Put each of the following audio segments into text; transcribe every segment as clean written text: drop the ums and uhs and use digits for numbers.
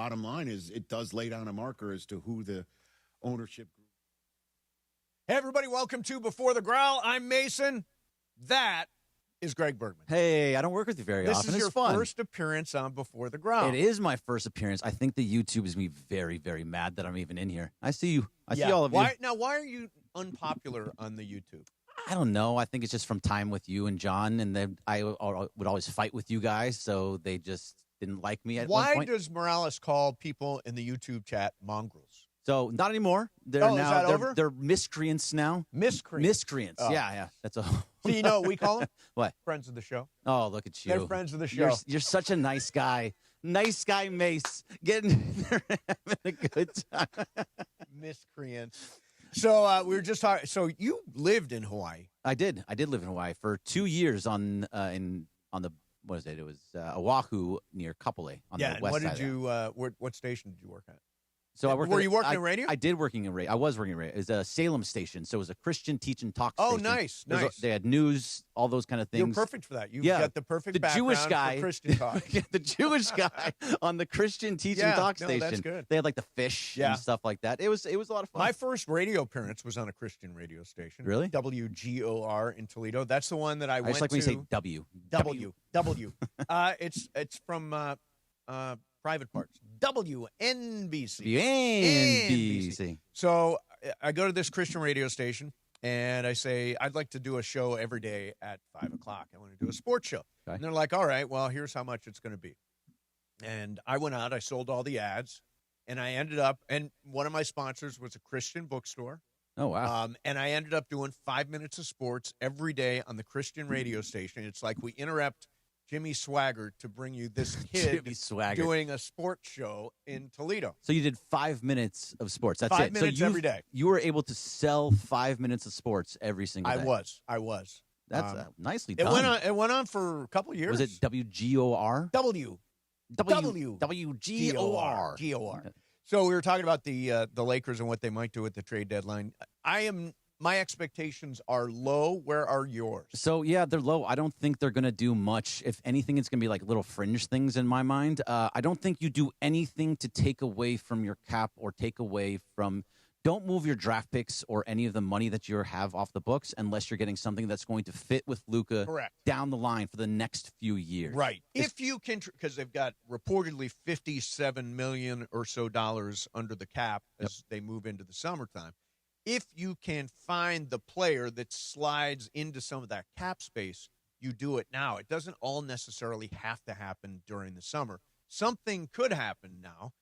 bottom line is it does lay down a marker as to who the ownership group. Hey, everybody, welcome to Before the Growl. I'm Mason. That is Greg Bergman. Hey, I don't work with you very often. This is your fun. first appearance on Before the Growl. It is my first appearance. I think the YouTube is me very, very mad that I'm even in here. I see you. I see all of you. Now, why are you unpopular on the YouTube? I don't know. I think it's just from time with you and John, and then I would always fight with you guys, so they just didn't like me at one point. Why does Morales call people in the YouTube chat mongrels? So not anymore. They're is now that over? They're miscreants now. Miscreants. Oh. Yeah. That's a. So you know what we call them? What? Friends of the show. Oh, look at you. They're friends of the show. You're such a nice guy. Nice guy, Mace. Getting there, having a good time. Miscreants. So we were just talking. So you lived in Hawaii. I did live in Hawaii for 2 years on the what is it? It was Oahu near Kapolei on the west side. Yeah. What station did you work at? So I worked. Were you working in radio? I did working in radio. I was working in radio. It was a Salem station, so it was a Christian teach and talk station. Oh, nice. They had news, all those kind of things. You're perfect for that. You've got the perfect background Jewish guy, for Christian talk. The Jewish guy on the Christian teach and talk station. That's good. They had like the fish and stuff like that. It was a lot of fun. My first radio appearance was on a Christian radio station. Really? WGOR in Toledo. That's the one that I went to. I just like when you say W. It's from Private Parts. WNBC. NBC. So I go to this Christian radio station, and I say, I'd like to do a show every day at 5 o'clock. I want to do a sports show. Okay. And they're like, all right, well, here's how much it's going to be. And I went out, I sold all the ads, and I ended up, and one of my sponsors was a Christian bookstore. Oh, wow. And I ended up doing 5 minutes of sports every day on the Christian radio station. It's like we interrupt Jimmy Swaggart to bring you this kid doing a sports show in Toledo. So you did 5 minutes of sports. That's 5 minutes every day. You were able to sell 5 minutes of sports every single day. I was. That's nicely done. It went on for a couple of years. Was it WGOR? WGOR. GOR. So we were talking about the Lakers and what they might do at the trade deadline. My expectations are low. Where are yours? So, yeah, they're low. I don't think they're going to do much. If anything, it's going to be like little fringe things in my mind. I don't think you do anything to take away from your cap or take away from – don't move your draft picks or any of the money that you have off the books unless you're getting something that's going to fit with Luka down the line for the next few years. Right. If you can – because they've got reportedly $57 million or so under the cap as they move into the summertime. If you can find the player that slides into some of that cap space, you do it now. It doesn't all necessarily have to happen during the summer. Something could happen now.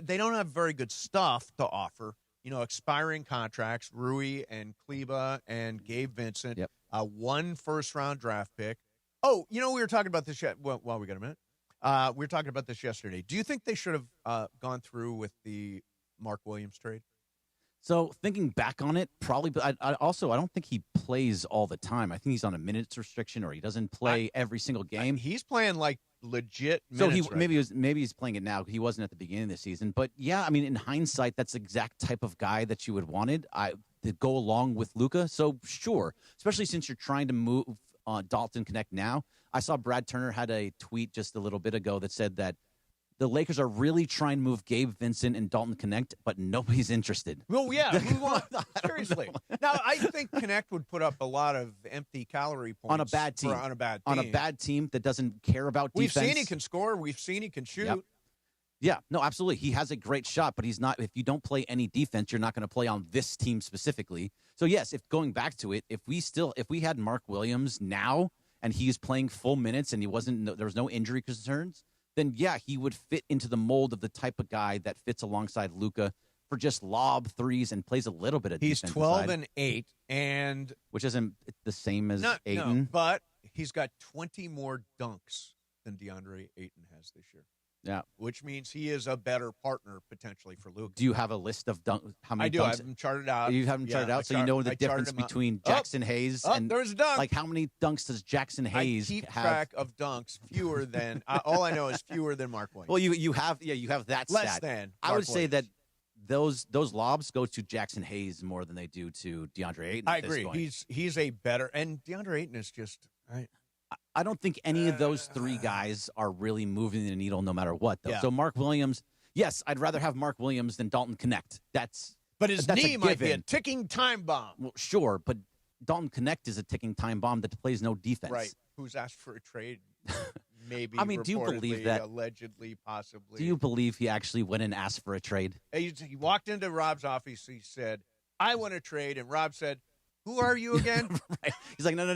They don't have very good stuff to offer. You know, expiring contracts, Rui and Kleba and Gabe Vincent, one first-round draft pick. Oh, you know, we were talking about this while we got a minute. We were talking about this yesterday. Do you think they should have gone through with the Mark Williams trade? So thinking back on it, probably, but I don't think he plays all the time. I think he's on a minutes restriction, or he doesn't play every single game. He's playing like legit minutes. So maybe he's playing it now. He wasn't at the beginning of the season, but yeah, I mean, in hindsight, that's the exact type of guy that you would wanted to go along with Luka. So sure, especially since you're trying to move Dalton Connect now. I saw Brad Turner had a tweet just a little bit ago that said that the Lakers are really trying to move Gabe Vincent and Dalton Connect, but nobody's interested. Well, yeah, seriously. Now, I think Connect would put up a lot of empty calorie points on a bad team. On a bad team that doesn't care about defense. We've seen he can score. We've seen he can shoot. Yep. Yeah, no, absolutely. He has a great shot, but he's not. If you don't play any defense, you're not going to play on this team specifically. So yes, if going back to it, if we had Mark Williams now and he's playing full minutes and there was no injury concerns, then yeah, he would fit into the mold of the type of guy that fits alongside Luka for just lob threes and plays a little bit of defense. He's 12 and 8, and which isn't the same as Ayton. No, but he's got 20 more dunks than DeAndre Ayton has this year. Yeah, which means he is a better partner potentially for Luka. Do you have a list of how many? I do. Dunks? I have them charted out. You have them charted out, so you know the difference between Jackson Hayes and there's a dunk. Like how many dunks does Jackson Hayes have? I keep track of dunks fewer than all I know is fewer than Mark Williams. Well, you have that less stat. Than Mark I would say Williams. that those lobs go to Jackson Hayes more than they do to DeAndre Ayton. I agree. He's a better, and DeAndre Ayton is just. I don't think any of those three guys are really moving the needle no matter what, though. Yeah. So Mark Williams, Yes, I'd rather have Mark Williams than Dalton Connect. But his that's knee a might be a given. ticking time bomb. Well, sure, but Dalton Connect is a ticking time bomb that plays no defense. Right. Who's asked for a trade? Maybe. I mean, do you believe reportedly, that? Allegedly, possibly. Do you believe he actually went and asked for a trade? He walked into Rob's office. He said, "I want to trade," and Rob said, "Who are you again?" Right. He's like, no,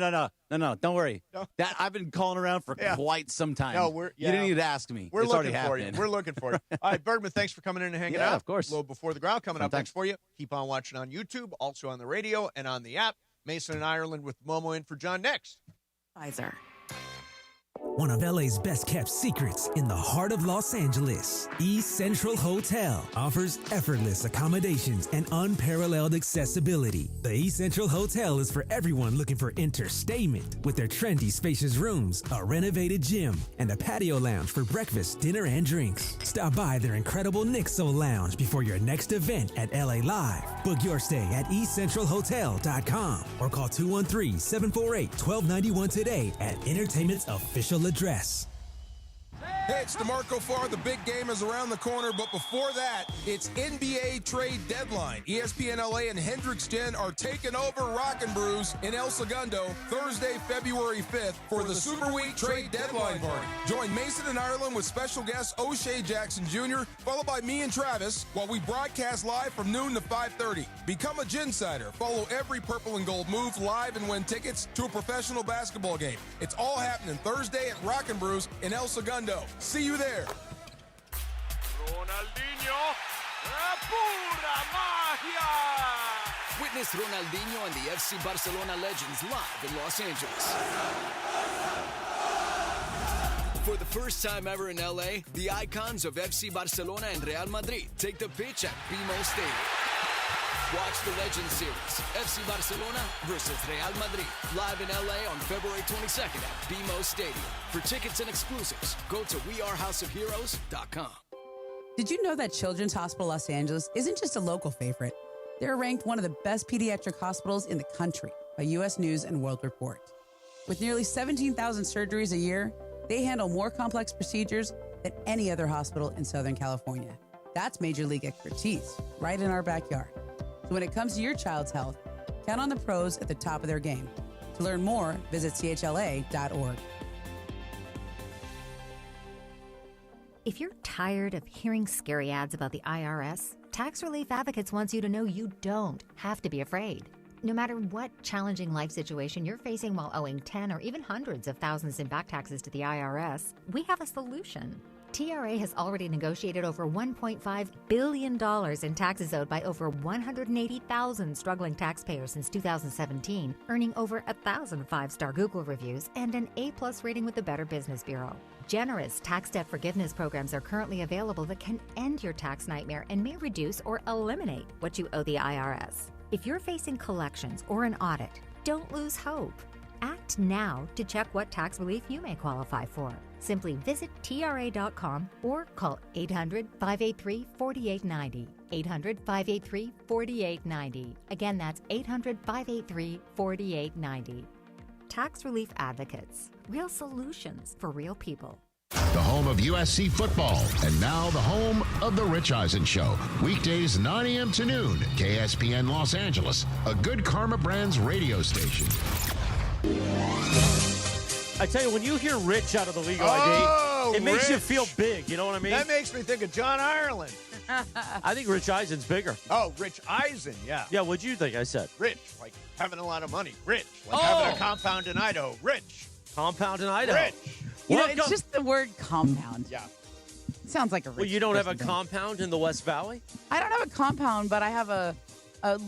don't worry. No. That I've been calling around for quite some time. No, you didn't need to ask me. We're it's already looking for happening. you. We're looking for you. All right, Bergman, thanks for coming in and hanging out. Yeah, of course. A little before the ground coming up Sometime. next for you. Keep on watching on YouTube, also on the radio and on the app. Mason and Ireland with Momo in for John next. Pfizer. One of LA's best kept secrets in the heart of Los Angeles, East Central Hotel offers effortless accommodations and unparalleled accessibility. The East Central Hotel is for everyone looking for entertainment with their trendy spacious rooms, a renovated gym, and a patio lounge for breakfast, dinner, and drinks. Stop by their incredible Nixo Lounge before your next event at LA Live. Book your stay at eastcentralhotel.com or call 213-748-1291 today at Entertainment's official address. Hey, it's DeMarco Farr. The big game is around the corner, but before that, it's NBA trade deadline. ESPN LA and Hendrix Gen are taking over Rockin' Brews in El Segundo Thursday, February 5th for the Super Week trade deadline party. Join Mason and Ireland with special guest O'Shea Jackson Jr., followed by me and Travis, while we broadcast live from noon to 5:30. Become a Gensider. Follow every purple and gold move live and win tickets to a professional basketball game. It's all happening Thursday at Rockin' Brews in El Segundo. See you there. Ronaldinho, la pura magia! Witness Ronaldinho and the FC Barcelona legends live in Los Angeles. For the first time ever in LA, the icons of FC Barcelona and Real Madrid take the pitch at BMO Stadium. Watch the Legends Series, FC Barcelona versus Real Madrid, live in LA on February 22nd at BMO Stadium. For tickets and exclusives, go to wearehouseofheroes.com. Did you know that Children's Hospital Los Angeles isn't just a local favorite? They're ranked one of the best pediatric hospitals in the country by U.S. News and World Report. With nearly 17,000 surgeries a year, they handle more complex procedures than any other hospital in Southern California. That's major league expertise, right in our backyard. So when it comes to your child's health, count on the pros at the top of their game. To learn more, visit chla.org. If you're tired of hearing scary ads about the IRS, Tax Relief Advocates wants you to know you don't have to be afraid. No matter what challenging life situation you're facing while owing 10 or even hundreds of thousands in back taxes to the IRS, we have a solution. TRA has already negotiated over $1.5 billion in taxes owed by over 180,000 struggling taxpayers since 2017, earning over 1,000 five-star Google reviews and an A+ rating with the Better Business Bureau. Generous tax debt forgiveness programs are currently available that can end your tax nightmare and may reduce or eliminate what you owe the IRS. If you're facing collections or an audit, don't lose hope. Act now to check what tax relief you may qualify for. Simply visit TRA.com or call 800-583-4890. 800-583-4890. Again, that's 800-583-4890. Tax Relief Advocates. Real solutions for real people. The home of USC football, and now the home of The Rich Eisen Show. Weekdays 9 a.m. to noon, KSPN Los Angeles, a Good Karma Brands radio station. I tell you, when you hear Rich out of the legal ID, it makes you feel big. You know what I mean? That makes me think of John Ireland. I think Rich Eisen's bigger. Oh, Rich Eisen, yeah. Yeah, what'd you think I said? Rich, like having a lot of money. Rich, like having a compound in Idaho. Rich. Compound in Idaho. Rich. You know, it's just the word compound. Yeah. It sounds like a rich Well, you don't have a person thing. compound in the West Valley? I don't have a compound, but I have a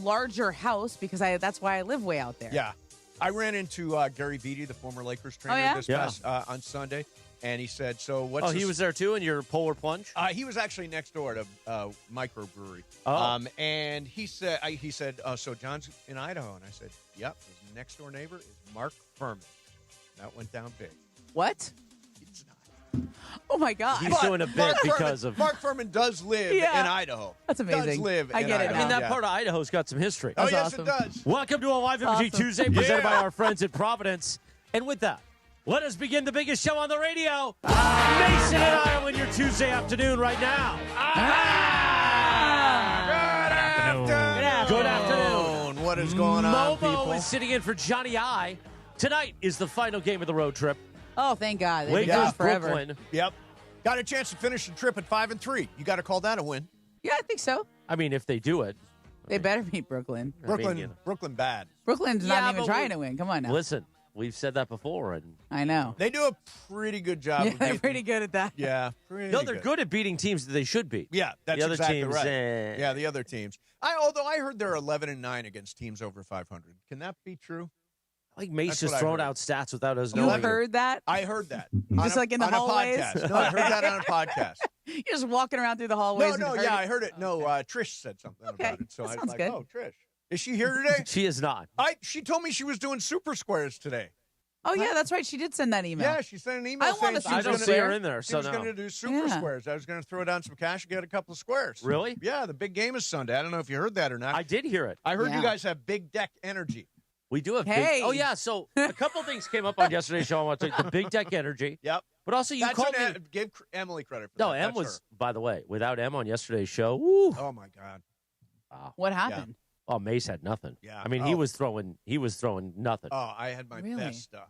larger house because that's why I live way out there. Yeah. I ran into Gary Vitti, the former Lakers trainer, this past on Sunday, and he said, "So what's?" Oh, he was there too in your Polar Plunge. He was actually next door at a microbrewery. Oh. And he said, "So John's in Idaho," and I said, "Yep." His next door neighbor is Mark Furman. That went down big. What? It's not. Oh my God! He's doing a bit because of Mark Furman does live in Idaho. That's amazing. Does live I in get it Idaho. now. I mean, that part of Idaho's got some history. Oh, That's yes, awesome. it does. Welcome to a Live Imaging Awesome. Tuesday presented by our friends at Providence. And with that, let us begin the biggest show on the radio. Mason and Ireland, your Tuesday afternoon right now. what is going on, Momo people? is sitting in for Johnny I. Tonight is the final game of the road trip. Oh, thank God. They've been Lakers, gone forever. Brooklyn. Yep. Got a chance to finish the trip at 5-3. You got to call that a win. Yeah, I think so. I mean, if they do it. They better beat Brooklyn. Brooklyn bad. Brooklyn's not even trying to win. Come on now. Listen, we've said that before. And I know. They do a pretty good job. Yeah, of they're beating- pretty good at that. Yeah. Pretty no, they're good at beating teams that they should beat. Yeah, that's the other exactly teams, right. Yeah, the other teams. Although I heard they're 11-9 against teams over 500. Can that be true? I think Mace That's just what I throwing heard. out stats without us You knowing. heard that? I heard that. Just like in the on hallways? A podcast. No, I heard that on a podcast. You're just walking around through the hallways. I heard it. No, Trish said something about it. So that I was sounds like, good. oh, Trish. Is she here today? She is not. She told me she was doing super squares today. Oh, yeah, that's right. She did send that email. Yeah, she sent an email I saying want a she super was I don't gonna- see her in there, She so was no. going to do super Yeah. squares. I was going to throw down some cash and get a couple of squares. Really? Yeah, the big game is Sunday. I don't know if you heard that or not. I did hear it. I heard Yeah. you guys have big deck energy. We do have Hey. big. Oh, yeah. So a couple things came up on yesterday's show. I want to take the big deck energy. Yep. But also, you That's called what me. give Emily credit for No, that. Em That's was, her. by the way, without Em on yesterday's show. Woo. Oh, my God. Wow. What happened? Oh, Mace had nothing. Yeah. I mean, he was throwing nothing. Oh, I had my Really? best stuff.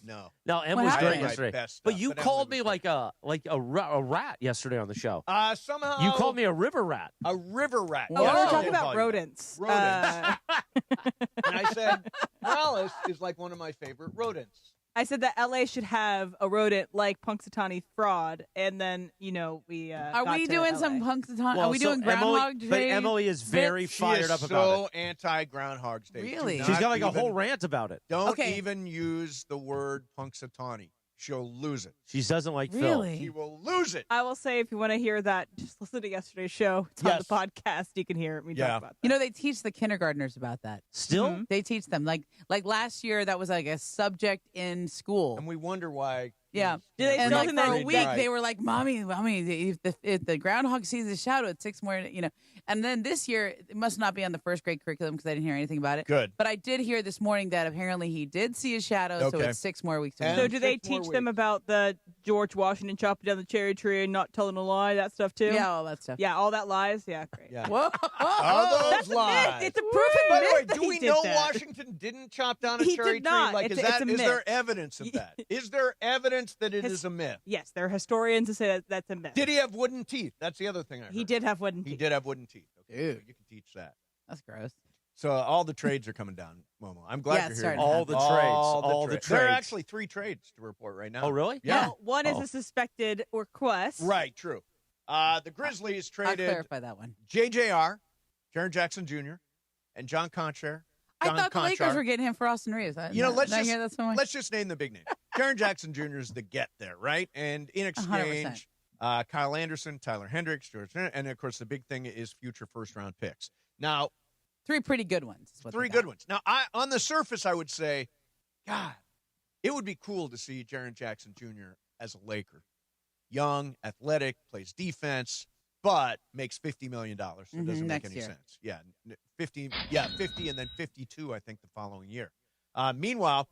No. No, Em What was happened? great I had my yesterday. best But stuff, you but Emily called was me great. like a rat yesterday on the show. Somehow. You called me a river rat. a river rat. Oh, Yes, we were I talking did about call you rodents. that. And I said, Morales is like one of my favorite rodents. I said that LA should have a rodent like Punxsutawney fraud, and then we. Are got we to doing LA. some Punxsutawney? Well, Are we so doing Groundhog Emily, Day? But Emily is very She fired is up about so it. anti-Groundhog's Day. Really? Do She's not got like a even- whole rant about it. Don't Okay. even use the word Punxsutawney. She'll lose it. She doesn't like Phil. Really? She will lose it. I will say, if you want to hear that, just listen to yesterday's show. It's on Yes. the podcast. You can hear it. We Yeah. talk about that. You know, they teach the kindergartners about that. Still? Mhm. They teach them. Like last year, that was like a subject in school. And we wonder why. Yeah. Do they And still like think for that a they week, die? they were like, "Mommy, if the groundhog sees a shadow, it's 6 more." And then this year, it must not be on the first grade curriculum because I didn't hear anything about it. Good. But I did hear this morning that apparently he did see a shadow, so Okay. it's 6 more weeks. And So away. do they 6 more teach them weeks. about the George Washington chopping down the cherry tree and not telling a lie, that stuff too? Yeah, all that stuff. Yeah, all that lies? Yeah, great. Yeah. Whoa. All That's those a lies. myth. It's a proven By the myth way, that do he we did know that. Washington didn't chop down a He cherry did not. tree? Like, It's a is there myth. evidence of that? Is there evidence that it His- is a myth? Yes, there are historians who say that that's a myth. Did he have wooden teeth? That's the other thing I heard. He did have wooden He teeth. did have wooden teeth. Okay, so Dude. you can teach that. That's gross. So all the trades are coming down, Momo. I'm glad Yeah, you're it's here. starting to All happen. the trades. All the There are trades. actually 3 trades to report right now. Oh, really? Yeah. Well, one is Oh. a suspected request. Right, true. The Grizzlies I'll traded clarify that one. JJR, Jaren Jackson Jr., and John Concher. I thought the Lakers were getting him for Austin Reeves. Let's Did I just hear that somewhere? let's just name the big name. Jaren Jackson Jr. is the get there, right? And in 100%. exchange, Kyle Anderson, Tyler Hendricks, George, and of course the big thing is future first-round picks. Now, 3 pretty good ones. is what 3 they got. good ones. Now, on the surface, I would say, God, it would be cool to see Jaren Jackson Jr. as a Laker. Young, athletic, plays defense, but makes $50 million. So it doesn't make next any year. sense. Yeah, 50 and then 52, I think, the following year. Meanwhile,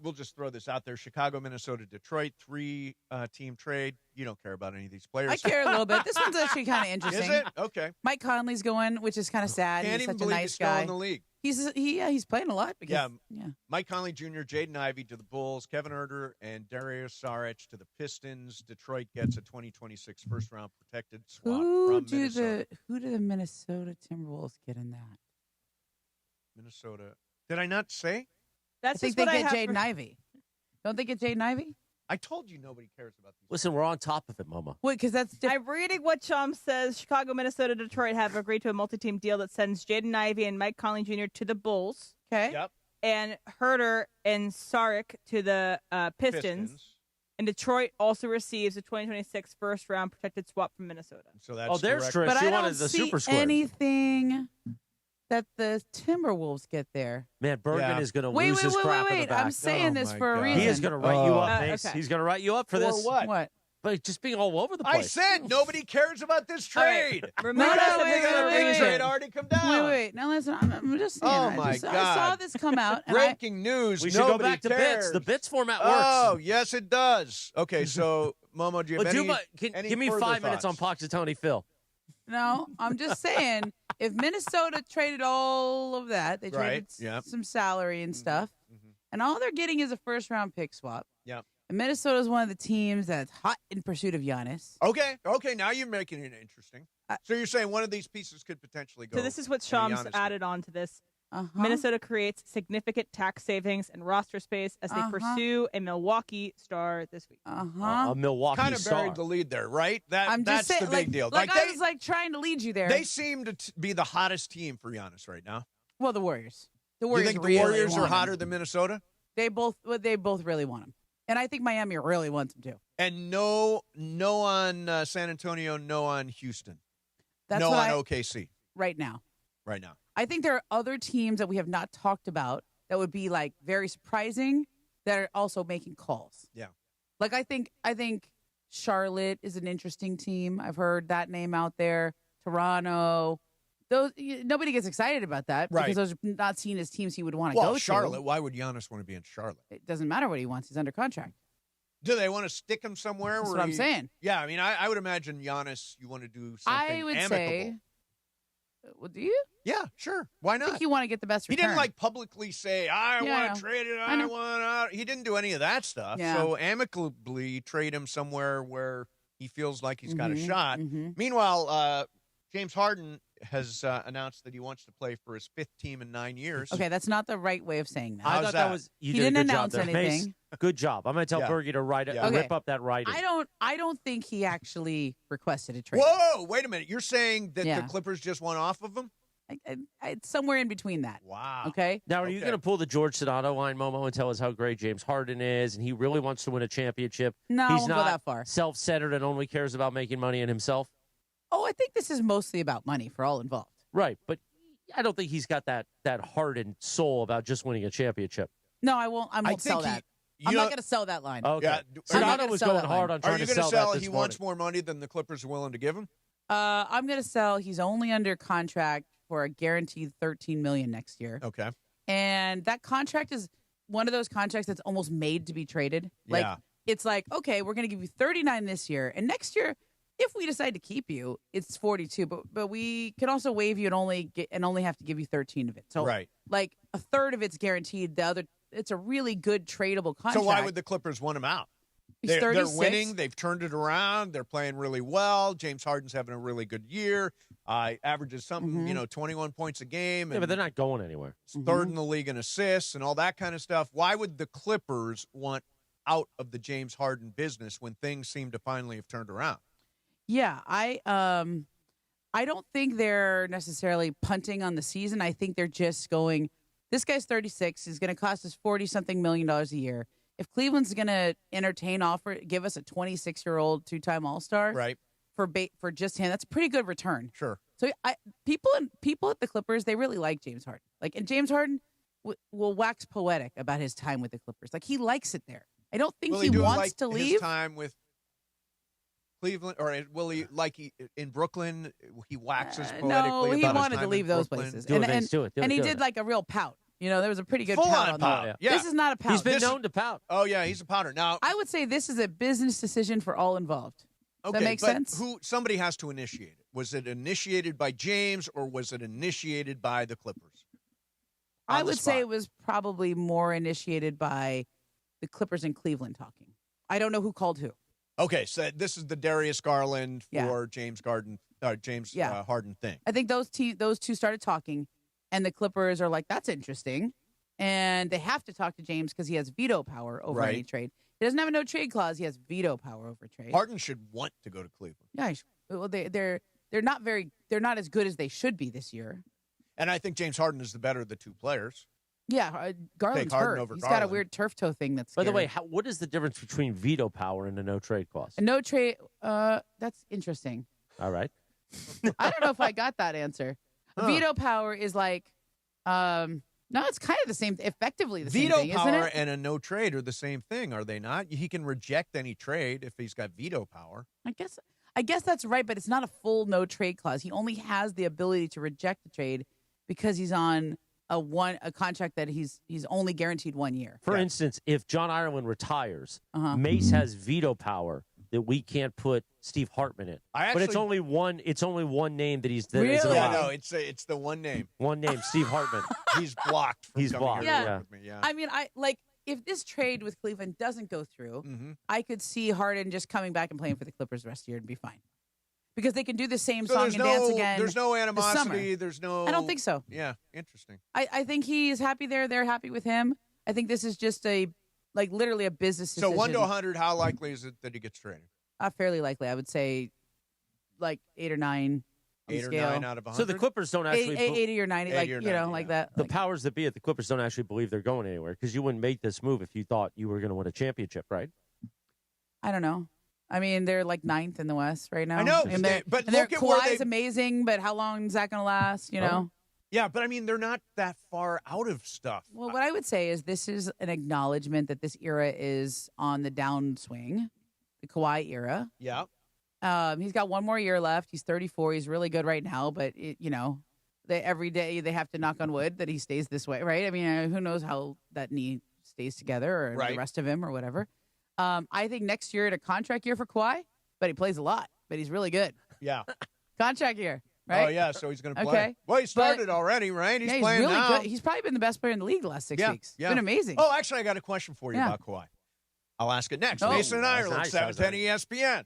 we'll just throw this out there. Chicago, Minnesota, Detroit, 3-team trade. You don't care about any of these players. I care a little bit. This one's actually kind of Is interesting. it? Okay. Mike Conley's going, which is kind of sad. Can't he's even such a believe nice he's still guy. in the league. He's playing a lot. Because, yeah. Mike Conley Jr., Jaden Ivey to the Bulls, Kevin Herter, and Darius Saric to the Pistons. Detroit gets a 2026 first-round protected swap from Minnesota. Who do the Minnesota Timberwolves get in that? Minnesota. Did I not say? That's I think just they what I get have Jaden Ivey. Don't they get Jaden Ivey? I told you nobody cares about these. Listen, we're on top of it, Momo. Wait, because that's different. I'm reading what Chum says. Chicago, Minnesota, Detroit have agreed to a multi-team deal that sends Jaden Ivey and Mike Conley Jr. to the Bulls. Okay. Yep. And Herter and Saric to the Pistons. And Detroit also receives a 2026 first-round protected swap from Minnesota. So that's Oh, there's direct. Trish. But She I wanted don't the see super square. anything that the Timberwolves get there. Man, Bergen Yeah. is going to Wait, lose wait, his wait, crap wait, in the wait. back. I'm saying this my for a God. reason. He is going to write you up, Mace. okay. He's going to write you up for this. what? What? But just being all over the I place. said nobody cares about this trade. Remember No, that wait, we're gonna wait, bring wait, it wait. Trade already come down. Wait. Now listen, I'm just saying. Oh, I my just- I God. saw this come out. And I, Breaking news. We should go Nobody back to cares. bits. The bits format works. Oh, yes, it does. Okay, so, Momo, do you have But any, give me further 5 minutes on thoughts? Punxsutawney Phil. no, I'm just saying if Minnesota traded all of that, they traded Yep. some salary and stuff, and all they're getting is a first-round pick swap. Yeah. And Minnesota is one of the teams that's hot in pursuit of Giannis. Okay. Now you're making it interesting. So you're saying one of these pieces could potentially go. So this is what Shams added on to this. Minnesota creates significant tax savings and roster space as they pursue a Milwaukee star this week. A Milwaukee kind of star. buried the lead there, right? I'm That's just saying, the big deal. Like I was like trying to lead you there. They seem to be the hottest team for Giannis right now. Well, the Warriors. You think the Warriors are hotter than Minnesota? They both really want him, and I think Miami really wants him too. And no on San Antonio, no on Houston, That's no what on OKC right now. Right now. I think there are other teams that we have not talked about that would be like very surprising that are also making calls. Yeah. Like I think Charlotte is an interesting team. I've heard that name out there. Toronto. Nobody gets excited about that because those are not seen as teams he would want to go to. Charlotte. Why would Giannis want to be in Charlotte? It doesn't matter what he wants. He's under contract. Do they want to stick him somewhere? That's what I'm saying. Yeah, I mean, I would imagine Giannis, you want to do something I would amicable. say, well, do you? Yeah, sure. Why not? I think you want to get the best return. He didn't publicly say, I want to trade it, I want out. He didn't do any of that stuff. Yeah. So amicably trade him somewhere where he feels like he's got a shot. Mm-hmm. Meanwhile, James Harden has announced that he wants to play for his 5th team in 9 years. Okay, that's not the right way of saying that. I thought that was he didn't announce anything. Mace, good job. I'm going to tell Bergie to write it, rip up that writing. I don't think he actually requested a trade. Whoa, wait a minute. You're saying that the Clippers just went off of him? It's somewhere in between that. Wow. Okay. Now, are you going to pull the George Sedano line, Momo, and tell us how great James Harden is, and he really wants to win a championship? No, he's I won't not go that far. Self-centered and only cares about making money in himself. Oh, I think this is mostly about money for all involved. Right, but I don't think he's got that hardened soul about just winning a championship. No, I won't. I won't sell that. I'm not going to sell that line. Okay. Yeah. Sedano was going hard on trying to sell that. Are you going to sell he wants more money than the Clippers are willing to give him? I'm going to sell he's only under contract for a guaranteed $13 million next year. Okay. And that contract is one of those contracts that's almost made to be traded. Like it's like, okay, we're going to give you 39 this year, and next year, if we decide to keep you, it's 42. But we can also waive you and only have to give you 13 of it. So like a third of it's guaranteed. The other, it's a really good tradable contract. So why would the Clippers want him out? They're winning. They've turned it around. They're playing really well. James Harden's having a really good year. Averages something, 21 points a game. Yeah, but they're not going anywhere. Third in the league in assists and all that kind of stuff. Why would the Clippers want out of the James Harden business when things seem to finally have turned around? Yeah, I don't think they're necessarily punting on the season. I think they're just going, this guy's 36. He's going to cost us $40-something million a year. If Cleveland's going to give us a 26-year-old two-time All-Star for just him, that's a pretty good return. Sure. So people at the Clippers, they really like James Harden. And James Harden will wax poetic about his time with the Clippers. He likes it there. I don't think he wants to leave. His time with Cleveland, or will he in Brooklyn? He waxes poetically. No, he about wanted his to time leave in those Brooklyn. places, and he did a real pout. There was a pretty good pout on that. Yeah. This is not a pout. He's been known to pout. Oh yeah, he's a pouter. Now I would say this is a business decision for all involved. Does that make sense? Somebody has to initiate it. Was it initiated by James or was it initiated by the Clippers? I would say it was probably more initiated by the Clippers and Cleveland talking. I don't know who called who. Okay, so this is the Darius Garland for James Harden thing. I think those two started talking, and the Clippers are like, "That's interesting," and they have to talk to James because he has veto power over any trade. He doesn't have a no trade clause. He has veto power over trade. Harden should want to go to Cleveland. Yeah, well, they're not as good as they should be this year. And I think James Harden is the better of the two players. Yeah, Garland's hurt. He's got a weird turf toe thing that's scary. By the way, what is the difference between veto power and a no-trade clause? A no-trade, that's interesting. All right. I don't know if I got that answer. Veto power is no, it's kind of the same, effectively the same thing, isn't it? Veto power and a no-trade are the same thing, are they not? He can reject any trade if he's got veto power. I guess that's right, but it's not a full no-trade clause. He only has the ability to reject the trade because he's on a contract that he's only guaranteed 1 year. For instance, if John Ireland retires, Mace has veto power that we can't put Steve Hartman in. But it's only one name that he's Really? Yeah, no, it's the one name. One name, Steve Hartman. He's blocked. From He's coming blocked. here to Yeah. work with me, yeah. I mean, if this trade with Cleveland doesn't go through, Mhm. I could see Harden just coming back and playing for the Clippers the rest of the year and be fine. Because they can do the same So song there's and dance again. There's no summer. animosity. There's no. I don't think so. Yeah, interesting. I think he is happy there. They're happy with him. I think this is just literally a business So decision. 1 to 100, how likely is it that he gets traded? Fairly likely. I would say 8 or 9. on the 8 or scale. 9 out of 100. So the Clippers don't actually 80 or 90, 80 or 90, like that. the powers that be at the Clippers don't actually believe they're going anywhere because you wouldn't make this move if you thought you were going to win a championship, right? I don't know. I mean, they're 9th in the West right now. I know, And but and look at where Kawhi's amazing, but how long is that going to last? You know. Yeah, but I mean, they're not that far out of stuff. Well, what I would say is this is an acknowledgement that this era is on the downswing, the Kawhi era. Yeah. He's got one more year left. He's 34. He's really good right now, but every day they have to knock on wood that he stays this way, right? I mean, who knows how that knee stays together or the rest of him or whatever. I think next year, a contract year for Kawhi, but he plays a lot, but he's really good. Yeah. Contract year, right? Oh, yeah, so he's going to play. Okay. Well, he started already, right? He's He's playing really now. good. He's probably been the best player in the league the last 6 weeks. Yeah. It's been amazing. Oh, actually, I got a question for you about Kawhi. I'll ask it next. Mason and Ireland, 710 ESPN.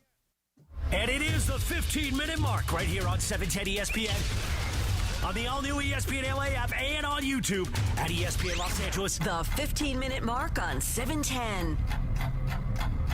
And it is the 15-minute mark right here on 710 ESPN. On the all-new ESPN LA app and on YouTube at ESPN Los Angeles. The 15-minute mark on 710.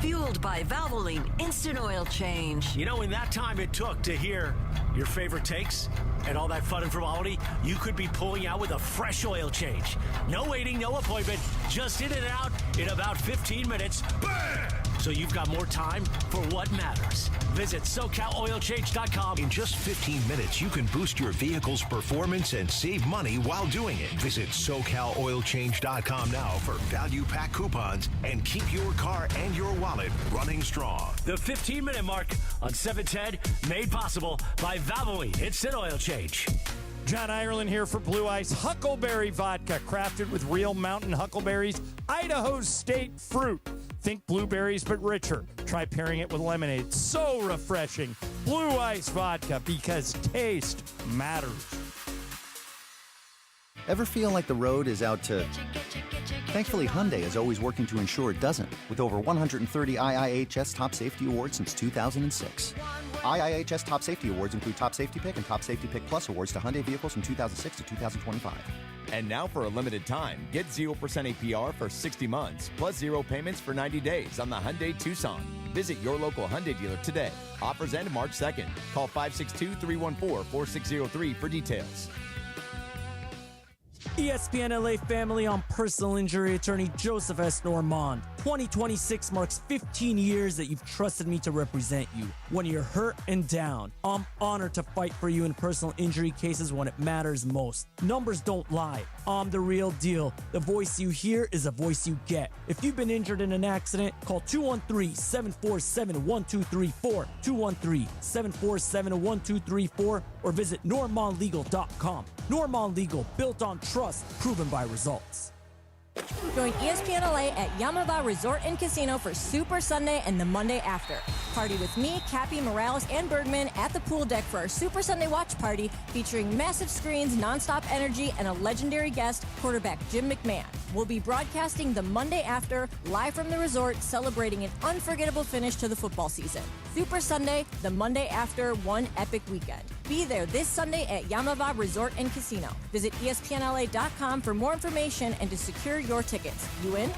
Fueled by Valvoline Instant Oil Change. You know, in that time it took to hear your favorite takes and all that fun and frivolity, you could be pulling out with a fresh oil change. No waiting, no appointment, just in and out in about 15 minutes. Bam! So you've got more time for what matters. Visit SoCalOilChange.com. In just 15 minutes, you can boost your vehicle's performance and save money while doing it. Visit SoCalOilChange.com now for value pack coupons and keep your car and your wallet running strong. The 15-minute mark on 710, made possible by Valvoline Instant Oil Change. John Ireland here for Blue Ice Huckleberry Vodka, crafted with real mountain huckleberries, Idaho State fruit. Think blueberries, but richer. Try pairing it with lemonade. So refreshing. Blue Ice Vodka, because taste matters. Ever feel like the road is out to... Thankfully, Hyundai is always working to ensure it doesn't, with over 130 IIHS Top Safety Awards since 2006. IIHS Top Safety Awards include Top Safety Pick and Top Safety Pick Plus awards to Hyundai vehicles from 2006 to 2025. And now for a limited time, get 0% APR for 60 months, plus 0 payments for 90 days on the Hyundai Tucson. Visit your local Hyundai dealer today. Offers end March 2nd. Call 562-314-4603 for details. ESPN LA family, I'm personal injury attorney Joseph S. Normand. 2026 marks 15 years that you've trusted me to represent you. When you're hurt and down, I'm honored to fight for you in personal injury cases when it matters most. Numbers don't lie. I'm the real deal. The voice you hear is the voice you get. If you've been injured in an accident, call 213-747-1234, 213-747-1234, or visit normandlegal.com. Normand Legal, built on trust, proven by results. Join ESPN LA at Yamava Resort and Casino for Super Sunday and the Monday after. Party with me, Cappy, Morales, and Bergman at the pool deck for our Super Sunday watch party featuring massive screens, nonstop energy, and a legendary guest, quarterback Jim McMahon. We'll be broadcasting the Monday after, live from the resort, celebrating an unforgettable finish to the football season. Super Sunday, the Monday after, one epic weekend. Be there this Sunday at Yamava Resort and Casino. Visit ESPNLA.com for more information and to secure your tickets. You in?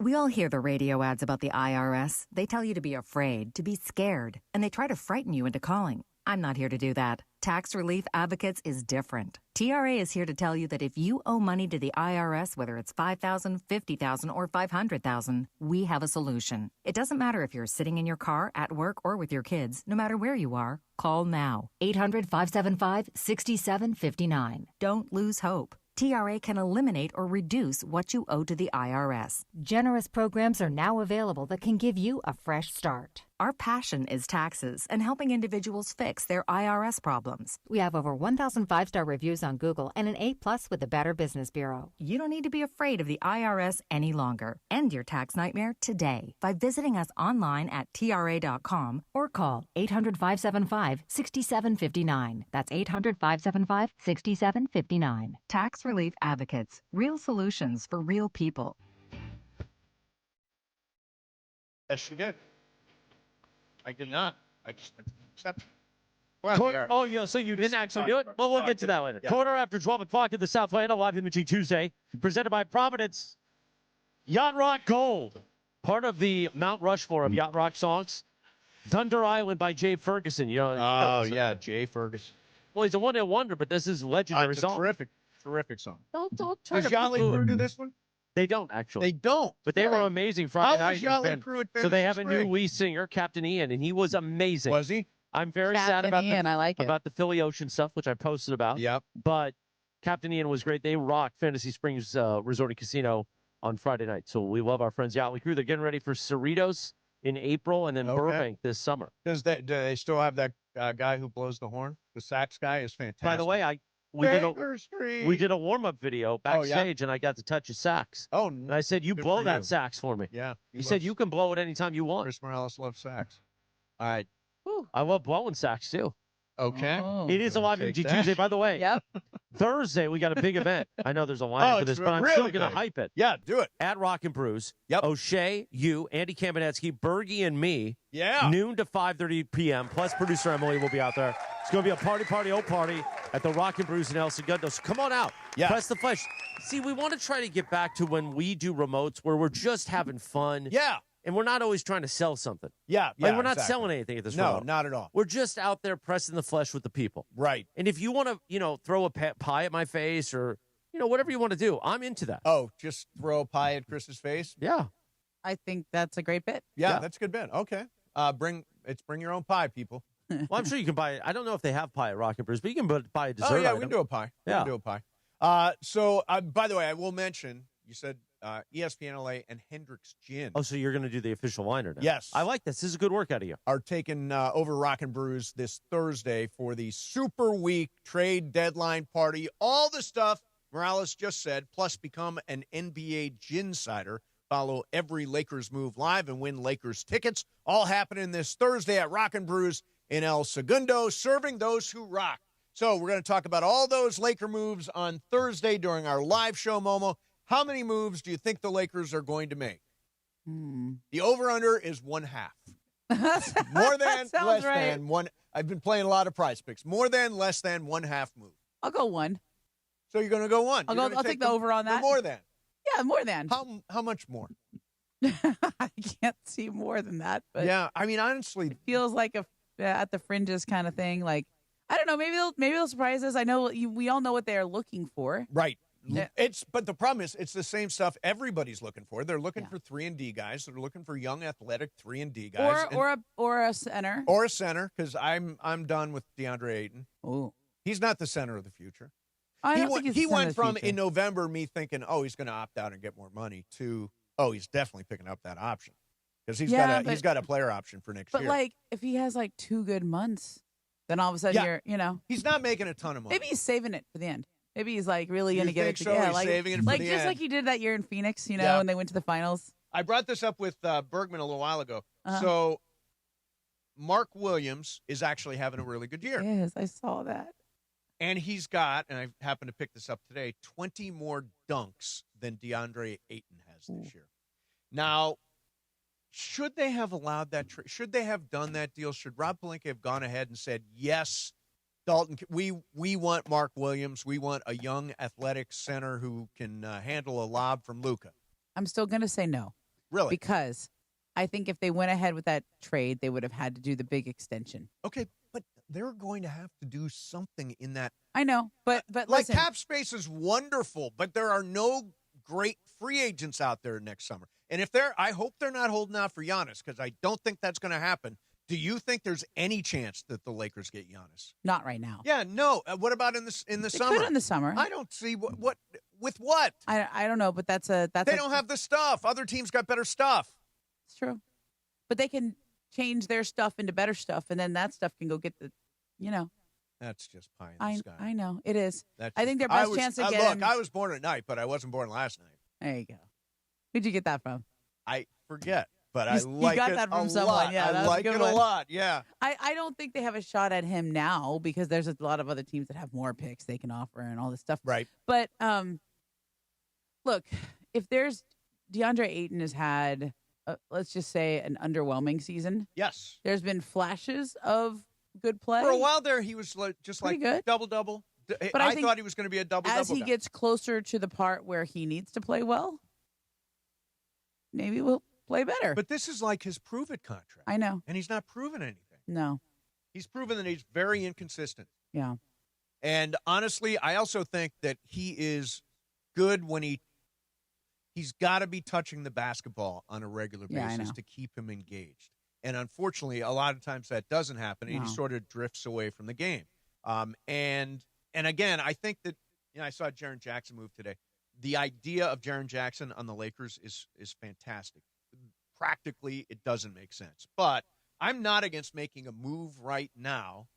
We all hear the radio ads about the IRS. They tell you to be afraid, to be scared, and they try to frighten you into calling. I'm not here to do that. Tax Relief Advocates is different. TRA is here to tell you that if you owe money to the IRS, whether it's $5,000, $50,000, or $500,000, we have a solution. It doesn't matter if you're sitting in your car, at work, or with your kids. No matter where you are, call now. 800-575-6759. Don't lose hope. TRA can eliminate or reduce what you owe to the IRS. Generous programs are now available that can give you a fresh start. Our passion is taxes and helping individuals fix their IRS problems. We have over 1,000 5-star reviews on Google and an A+ with the Better Business Bureau. You don't need to be afraid of the IRS any longer. End your tax nightmare today by visiting us online at TRA.com or call 800-575-6759. That's 800-575-6759. Tax Relief Advocates. Real solutions for real people. Yes, you did. I did not. I just accept. Oh, yeah, so you didn't actually do it? Well, we'll get to that later. Yeah. Quarter after 12 o'clock in the Southland, a live imaging Tuesday, presented by Providence. Yacht Rock Gold, part of the Mount Rushmore of Yacht Rock songs. Thunder Island by Jay Ferguson. Yeah, Jay Ferguson. Well, he's a one-hit wonder, but this is a legendary It's a song. terrific song. Don't Does Jolly Crew do this one? They don't, actually. They don't. But they were amazing Friday How was night. Jolly Crew at So they have a Fantasy new Spring? lead singer, Captain Ian, and he was amazing. Was he? I'm very sad Captain about Ian, I like it. about the Philly Ocean stuff, which I posted about. Yep. But Captain Ian was great. They rocked Fantasy Springs Resort and Casino on Friday night. So we love our friends Yachtly Crew. They're getting ready for Cerritos in April and then Burbank this summer. Do they still have that guy who blows the horn? The sax guy is fantastic. By the way, we did a warm-up video backstage, and I got to touch his sax. Oh, and I said, "You good blow for that you. sax for me." Yeah. He said, "You can blow it anytime you want." Chris Morales loves sax. All right. I love blowing sax too. Okay. It is a live Take MG that. Tuesday, by the way. Yep. Thursday, we got a big event. I know there's a line for this, but I'm still really going to big. hype it. Yeah, do it. At Rock and Brews. Yep. O'Shea, you, Andy Kamenetsky, Bergie, and me. Yeah. Noon to 5:30 p.m. Plus producer Emily will be out there. It's going to be a party at the Rock and Brews in El Segundo. So come on out. Yeah. Press the flesh. See, we want to try to get back to when we do remotes where we're just having fun. Yeah. And we're not always trying to sell something. Yeah. Like, Yeah. we're not exactly. selling anything at this No, remote. not at all. We're just out there pressing the flesh with the people. Right. And if you want to, throw a pie at my face or, whatever you want to do, I'm into that. Oh, just throw a pie at Chris's face? Yeah. I think that's a great bit. Yeah, that's a good bit. Okay. Bring your own pie, people. Well, I'm sure you can buy it. I don't know if they have pie at Rock and Brews, but you can buy a dessert. Oh, yeah, item. we can do a pie. Yeah. We can do a pie. So, by the way, I will mention, you said ESPN LA and Hendrick's Gin. Oh, so you're going to do the official liner now? Yes. I like this. This is a good work out of you. Are taking over Rock and Brews this Thursday for the Super Week trade deadline party. All the stuff Morales just said, plus become an NBA Ginsider. Follow every Lakers move live and win Lakers tickets. All happening this Thursday at Rock and Brews in El Segundo, serving those who rock. So we're going to talk about all those Laker moves on Thursday during our live show, Momo. How many moves do you think the Lakers are going to make? The over-under is 1/2. More than, less than one. I've been playing a lot of Prize Picks. More than, less than 1/2 move. I'll go 1. So you're going to go 1. I'll take the over on that. More than. Yeah, more than. How much more? I can't see more than that. But yeah, I mean, honestly, it feels like a at the fringes kind of thing. Like, I don't know. Maybe they'll surprise us. I know we all know what they are looking for. Right. Yeah. But the problem is it's the same stuff everybody's looking for. They're looking for 3-and-D guys. They're looking for young, athletic 3-and-D guys. Or a center. Or a center, because I'm done with DeAndre Ayton. Oh, he's not the center of the future. I don't think he's he the center went of the from future. in November me thinking, oh, he's going to opt out and get more money to he's definitely picking up that option because he's got a player option for next But year. like, if he has like 2 good months, then all of a sudden he's not making a ton of money. Maybe he's saving it for the end. Maybe he's like really going to get it. So? He's saving it for like the just end. like he did that year in Phoenix, Yeah. when they went to the finals. I brought this up with Bergman a little while ago. Uh-huh. So Mark Williams is actually having a really good year. Yes, I saw that. And he's got, and I happened to pick this up today, 20 more dunks than DeAndre Ayton has this year. Now, should they have allowed that? Should they have done that deal? Should Rob Pelinka have gone ahead and said, yes, Dalton, we want Mark Williams. We want a young, athletic center who can handle a lob from Luka. I'm still going to say no. Really? Because I think if they went ahead with that trade, they would have had to do the big extension. Okay, but they're going to have to do something in that. I know, but like listen. cap space is wonderful, but there are no great free agents out there next summer. And I hope they're not holding out for Giannis because I don't think that's going to happen. Do you think there's any chance that the Lakers get Giannis? Not right now. Yeah, no. What about in the They summer? could in the summer. I don't see what with what. I don't know, but that's they don't have the stuff. Other teams got better stuff. It's true, but they can change their stuff into better stuff, and then that stuff can go get the, That's just pie in the sky. I know it is. That's I think their best chance to get look, him. I was born at night, but I wasn't born last night. There you go. Who'd you get that from? I forget, but I You like got it that from a someone. lot. Yeah, I that's a like good it one. a lot. Yeah. I don't think they have a shot at him now because there's a lot of other teams that have more picks they can offer and all this stuff. Right. But look, if there's DeAndre Ayton has had, let's just say, an underwhelming season. Yes. There's been flashes of good play. For a while there, he was just Pretty like good. double-double. But I think thought he was going to be a double-double as he guy. gets closer to the part where he needs to play well, maybe we'll play better. But this is like his prove-it contract. I know. And he's not proven anything. No. He's proven that he's very inconsistent. Yeah. And honestly, I also think that he is good when he's got to be touching the basketball on a regular Yeah, I basis know. to keep him engaged. And unfortunately, a lot of times that doesn't happen, and No. he sort of drifts away from the game. And again, I think that I saw Jaren Jackson move today. The idea of Jaren Jackson on the Lakers is fantastic. Practically, it doesn't make sense. But I'm not against making a move right now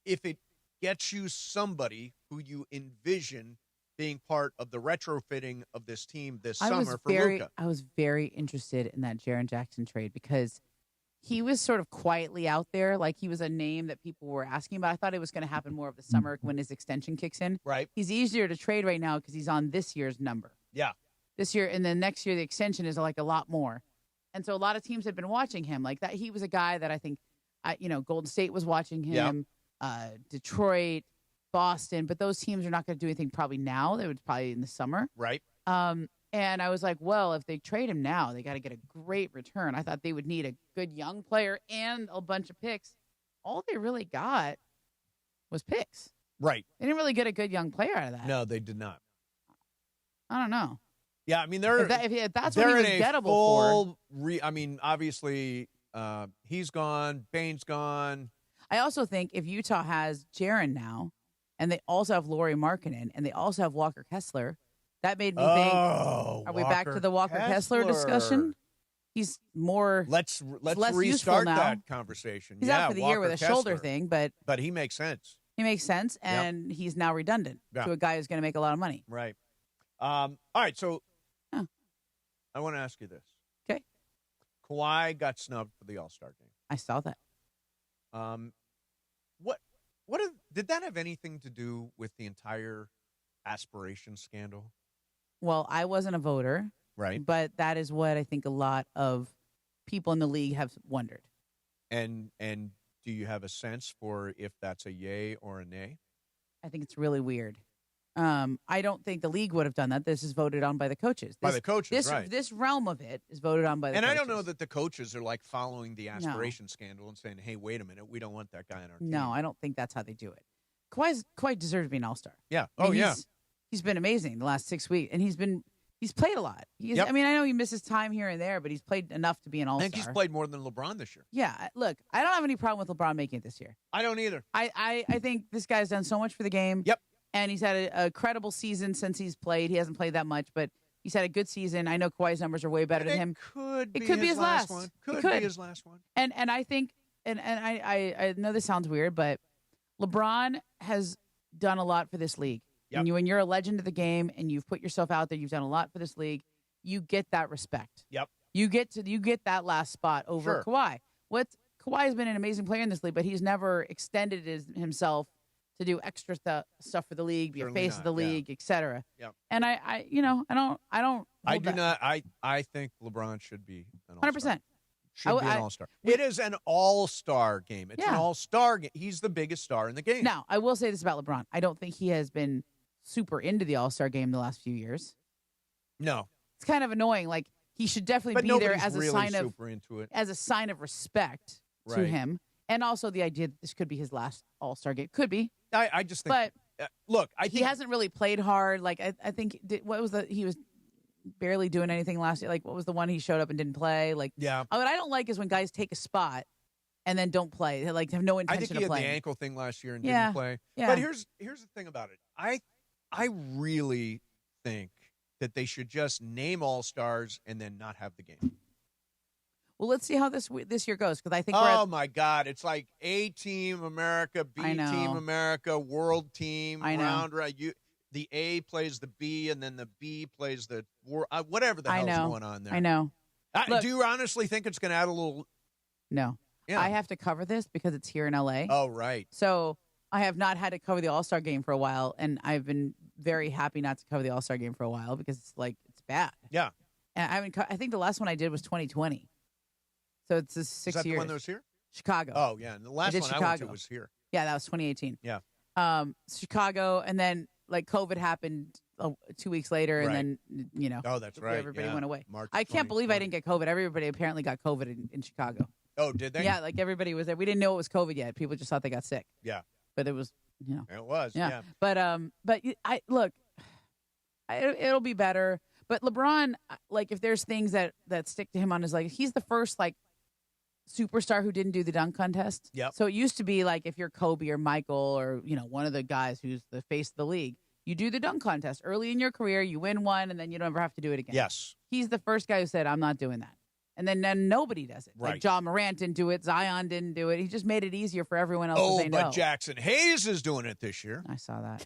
if it gets you somebody who you envision being part of the retrofitting of this team this summer for Luka. I was very interested in that Jaren Jackson trade because he was sort of quietly out there. Like he was a name that people were asking about. I thought it was going to happen more of the summer when his extension kicks in. Right. He's easier to trade right now because he's on this year's number. Yeah. This year, and then next year, the extension is like a lot more. And so a lot of teams had been watching him like that. He was a guy that I think, Golden State was watching him, Detroit, Boston, but those teams are not going to do anything probably now. They would probably in the summer. Right. And I was like, well, if they trade him now, they got to get a great return. I thought they would need a good young player and a bunch of picks. All they really got was picks. Right. They didn't really get a good young player out of that. No, they did not. I don't know. Yeah, I mean, if that's what he was gettable for. Obviously, he's gone. Bane's gone. I also think if Utah has Jaren now, and they also have Lauri Markkanen, and they also have Walker Kessler, that made me think, are we back to the Walker Kessler discussion? He's more Let's less restart useful now. that conversation. He's out for the year with a shoulder thing, but he makes sense. He makes sense, and he's now redundant to a guy who's going to make a lot of money. Right. All right, so I want to ask you this. Okay. Kawhi got snubbed for the All-Star game. I saw that. Did that have anything to do with the entire Aspiration scandal? Well, I wasn't a voter. Right. But that is what I think a lot of people in the league have wondered. And do you have a sense for if that's a yay or a nay? I think it's really weird. I don't think the league would have done that. This is voted on by the coaches. By the coaches, right. This realm of it is voted on by the coaches. And I don't know that the coaches are like following the Aspiration scandal and saying, hey, wait a minute, we don't want that guy on our team. No, I don't think that's how they do it. Kawhi deserves to be an all-star. Yeah. He's been amazing the last 6 weeks, and he's played a lot. I mean, I know he misses time here and there, but he's played enough to be an all-star. I think he's played more than LeBron this year. Yeah, look, I don't have any problem with LeBron making it this year. I don't either. I think this guy's done so much for the game. Yep. And he's had a credible season since he's played. He hasn't played that much, but he's had a good season. I know Kawhi's numbers are way better than him. It could be his last one. Could be his last one. And I think, and I know this sounds weird, but LeBron has done a lot for this league. Yep. And when you're a legend of the game and you've put yourself out there, you've done a lot for this league, you get that respect. Yep. You get that last spot over Kawhi. Kawhi has been an amazing player in this league, but he's never extended himself to do extra stuff for the league, be a face of the league, etc. Yep. And I I think LeBron should be an all-star. 100%. Should be an all-star. It is an all-star game. It's an all-star game. He's the biggest star in the game. Now, I will say this about LeBron. I don't think he has been super into the all-star game the last few years. No. It's kind of annoying. Like, he should definitely be there as a sign of respect to him. And also the idea that this could be his last all-star game. Could be. I just think. But look, he hasn't really played hard. Like, I think, he was barely doing anything last year. Like, what was the one he showed up and didn't play? Like, yeah. What I don't like is when guys take a spot and then don't play. They have no intention of playing. I think he had the ankle thing last year and didn't play. Yeah. But here's the thing about it. I really think that they should just name all-stars and then not have the game. Well, let's see how this year goes, because I think my God, it's like A Team America, B Team America, World Team, round. The A plays the B, and then the B plays the whatever the hell's going on there. I know. Do you honestly think it's going to add a little? No. Yeah. I have to cover this because it's here in L.A. Oh, right. So I have not had to cover the All-Star game for a while, and I've been very happy not to cover the All-Star game for a while because it's bad. Yeah. And I think the last one I did was 2020. So it's 6 years. Is that the one that was here? Chicago. Oh, yeah. And the last one Chicago. I went to was here. Yeah, that was 2018. Yeah. Chicago, and then COVID happened 2 weeks later, and then Oh, that's right. Everybody went away. March I can't believe I didn't get COVID. Everybody apparently got COVID in Chicago. Oh, did they? Yeah, everybody was there. We didn't know it was COVID yet. People just thought they got sick. Yeah. But it was, It was. Yeah. But it'll be better. But LeBron, if there's things that stick to him on his he's the first superstar who didn't do the dunk contest. Yep. So it used to be if you're Kobe or Michael or one of the guys who's the face of the league, you do the dunk contest early in your career, you win one, and then you don't ever have to do it again. Yes. He's the first guy who said, "I'm not doing that." And then nobody does it. Right. Like John Morant didn't do it. Zion didn't do it. He just made it easier for everyone else to say no. But Jackson Hayes is doing it this year. I saw that.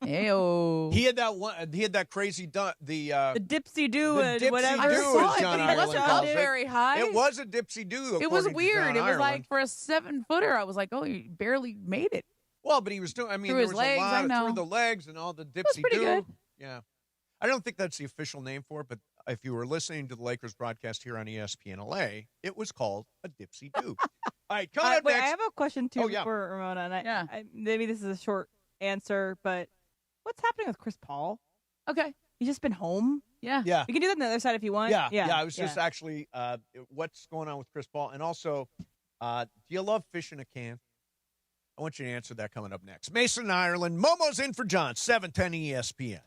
Ayo. He had that one. He had that crazy dunk. The dipsy do. Whatever. I saw it, John but he wasn't Ireland up very high. It was a dipsy do. It was weird. It was for a 7-footer. I was like, oh, he barely made it. Well, but he was doing. I mean, through his legs. I know. Through the legs and all the dipsy do. Good. Yeah. I don't think that's the official name for it, but if you were listening to the Lakers broadcast here on ESPN LA, it was called a dipsy do. All right, coming up next. I have a question too yeah. for Ramona. And maybe this is a short answer, but what's happening with Chris Paul? Okay, he's just been home. Yeah. We can do that on the other side if you want. Yeah. I was just actually, what's going on with Chris Paul, and also, do you love fish in a can? I want you to answer that coming up next. Mason, Ireland, Momo's in for John, 710 ESPN.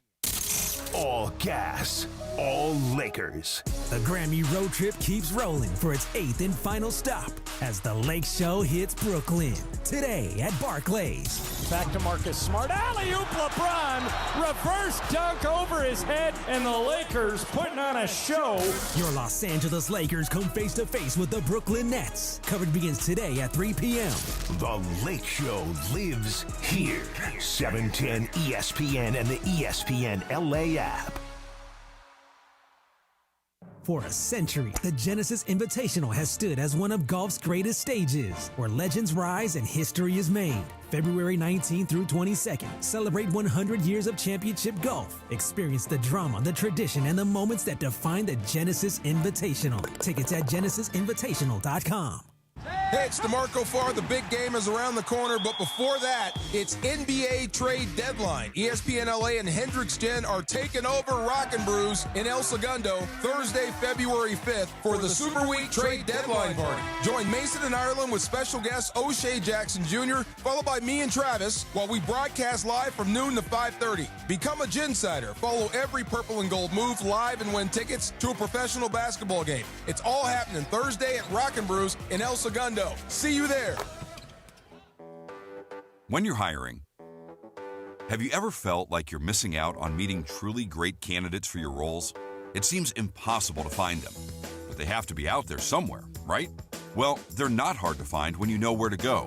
All gas, all Lakers. The Grammy road trip keeps rolling for its 8th and final stop as the Lake Show hits Brooklyn today at Barclays. Back to Marcus Smart. Alley-oop LeBron. Reverse dunk over his head, and the Lakers putting on a show. Your Los Angeles Lakers come face-to-face with the Brooklyn Nets. Coverage begins today at 3 p.m. The Lake Show lives here. 710 ESPN and the ESPN LA app. For a century, the Genesis Invitational has stood as one of golf's greatest stages, where legends rise and history is made. February 19th through 22nd, celebrate 100 years of championship golf. Experience the drama, the tradition, and the moments that define the Genesis Invitational. Tickets at genesisinvitational.com. Hey, it's DeMarco Farr. The big game is around the corner, but before that, it's NBA trade deadline. ESPN LA and Hendricks Gin are taking over Rockin' Brews in El Segundo Thursday, February 5th for the Super Week trade deadline party. Join Mason and Ireland with special guest O'Shea Jackson Jr., followed by me and Travis, while we broadcast live from noon to 5:30. Become a Ginsider. Follow every purple and gold move live and win tickets to a professional basketball game. It's all happening Thursday at Rockin' Brews in El Segundo. See you there. When you're hiring, have you ever felt like you're missing out on meeting truly great candidates for your roles? It seems impossible to find them, but they have to be out there somewhere, right? Well, they're not hard to find when you know where to go,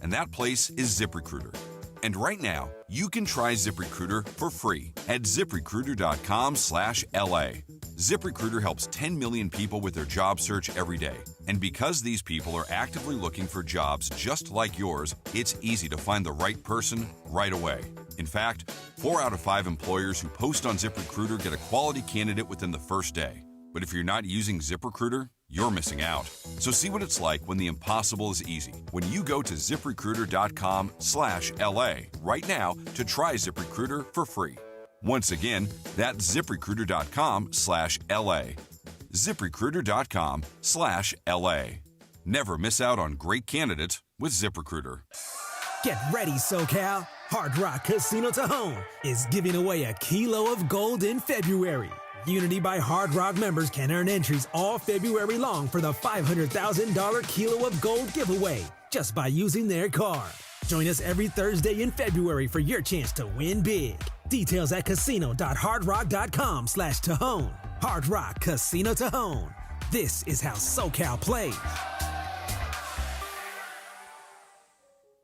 and that place is ZipRecruiter. And right now, you can try ZipRecruiter for free at ZipRecruiter.com/LA. ZipRecruiter helps 10 million people with their job search every day. And because these people are actively looking for jobs just like yours, it's easy to find the right person right away. In fact, 4 out of 5 employers who post on ZipRecruiter get a quality candidate within the first day. But if you're not using ZipRecruiter, you're missing out. So see what it's like when the impossible is easy. When you go to ZipRecruiter.com/LA right now to try ZipRecruiter for free. Once again, that's ZipRecruiter.com/LA. ZipRecruiter.com/LA. Never miss out on great candidates with ZipRecruiter. Get ready, SoCal. Hard Rock Casino Tejon is giving away a kilo of gold in February. Unity by Hard Rock members can earn entries all February long for the $500,000 kilo of gold giveaway just by using their card. Join us every Thursday in February for your chance to win big. Details at casino.hardrock.com/Tejon. Hard Rock Casino Tejon. This is how SoCal plays.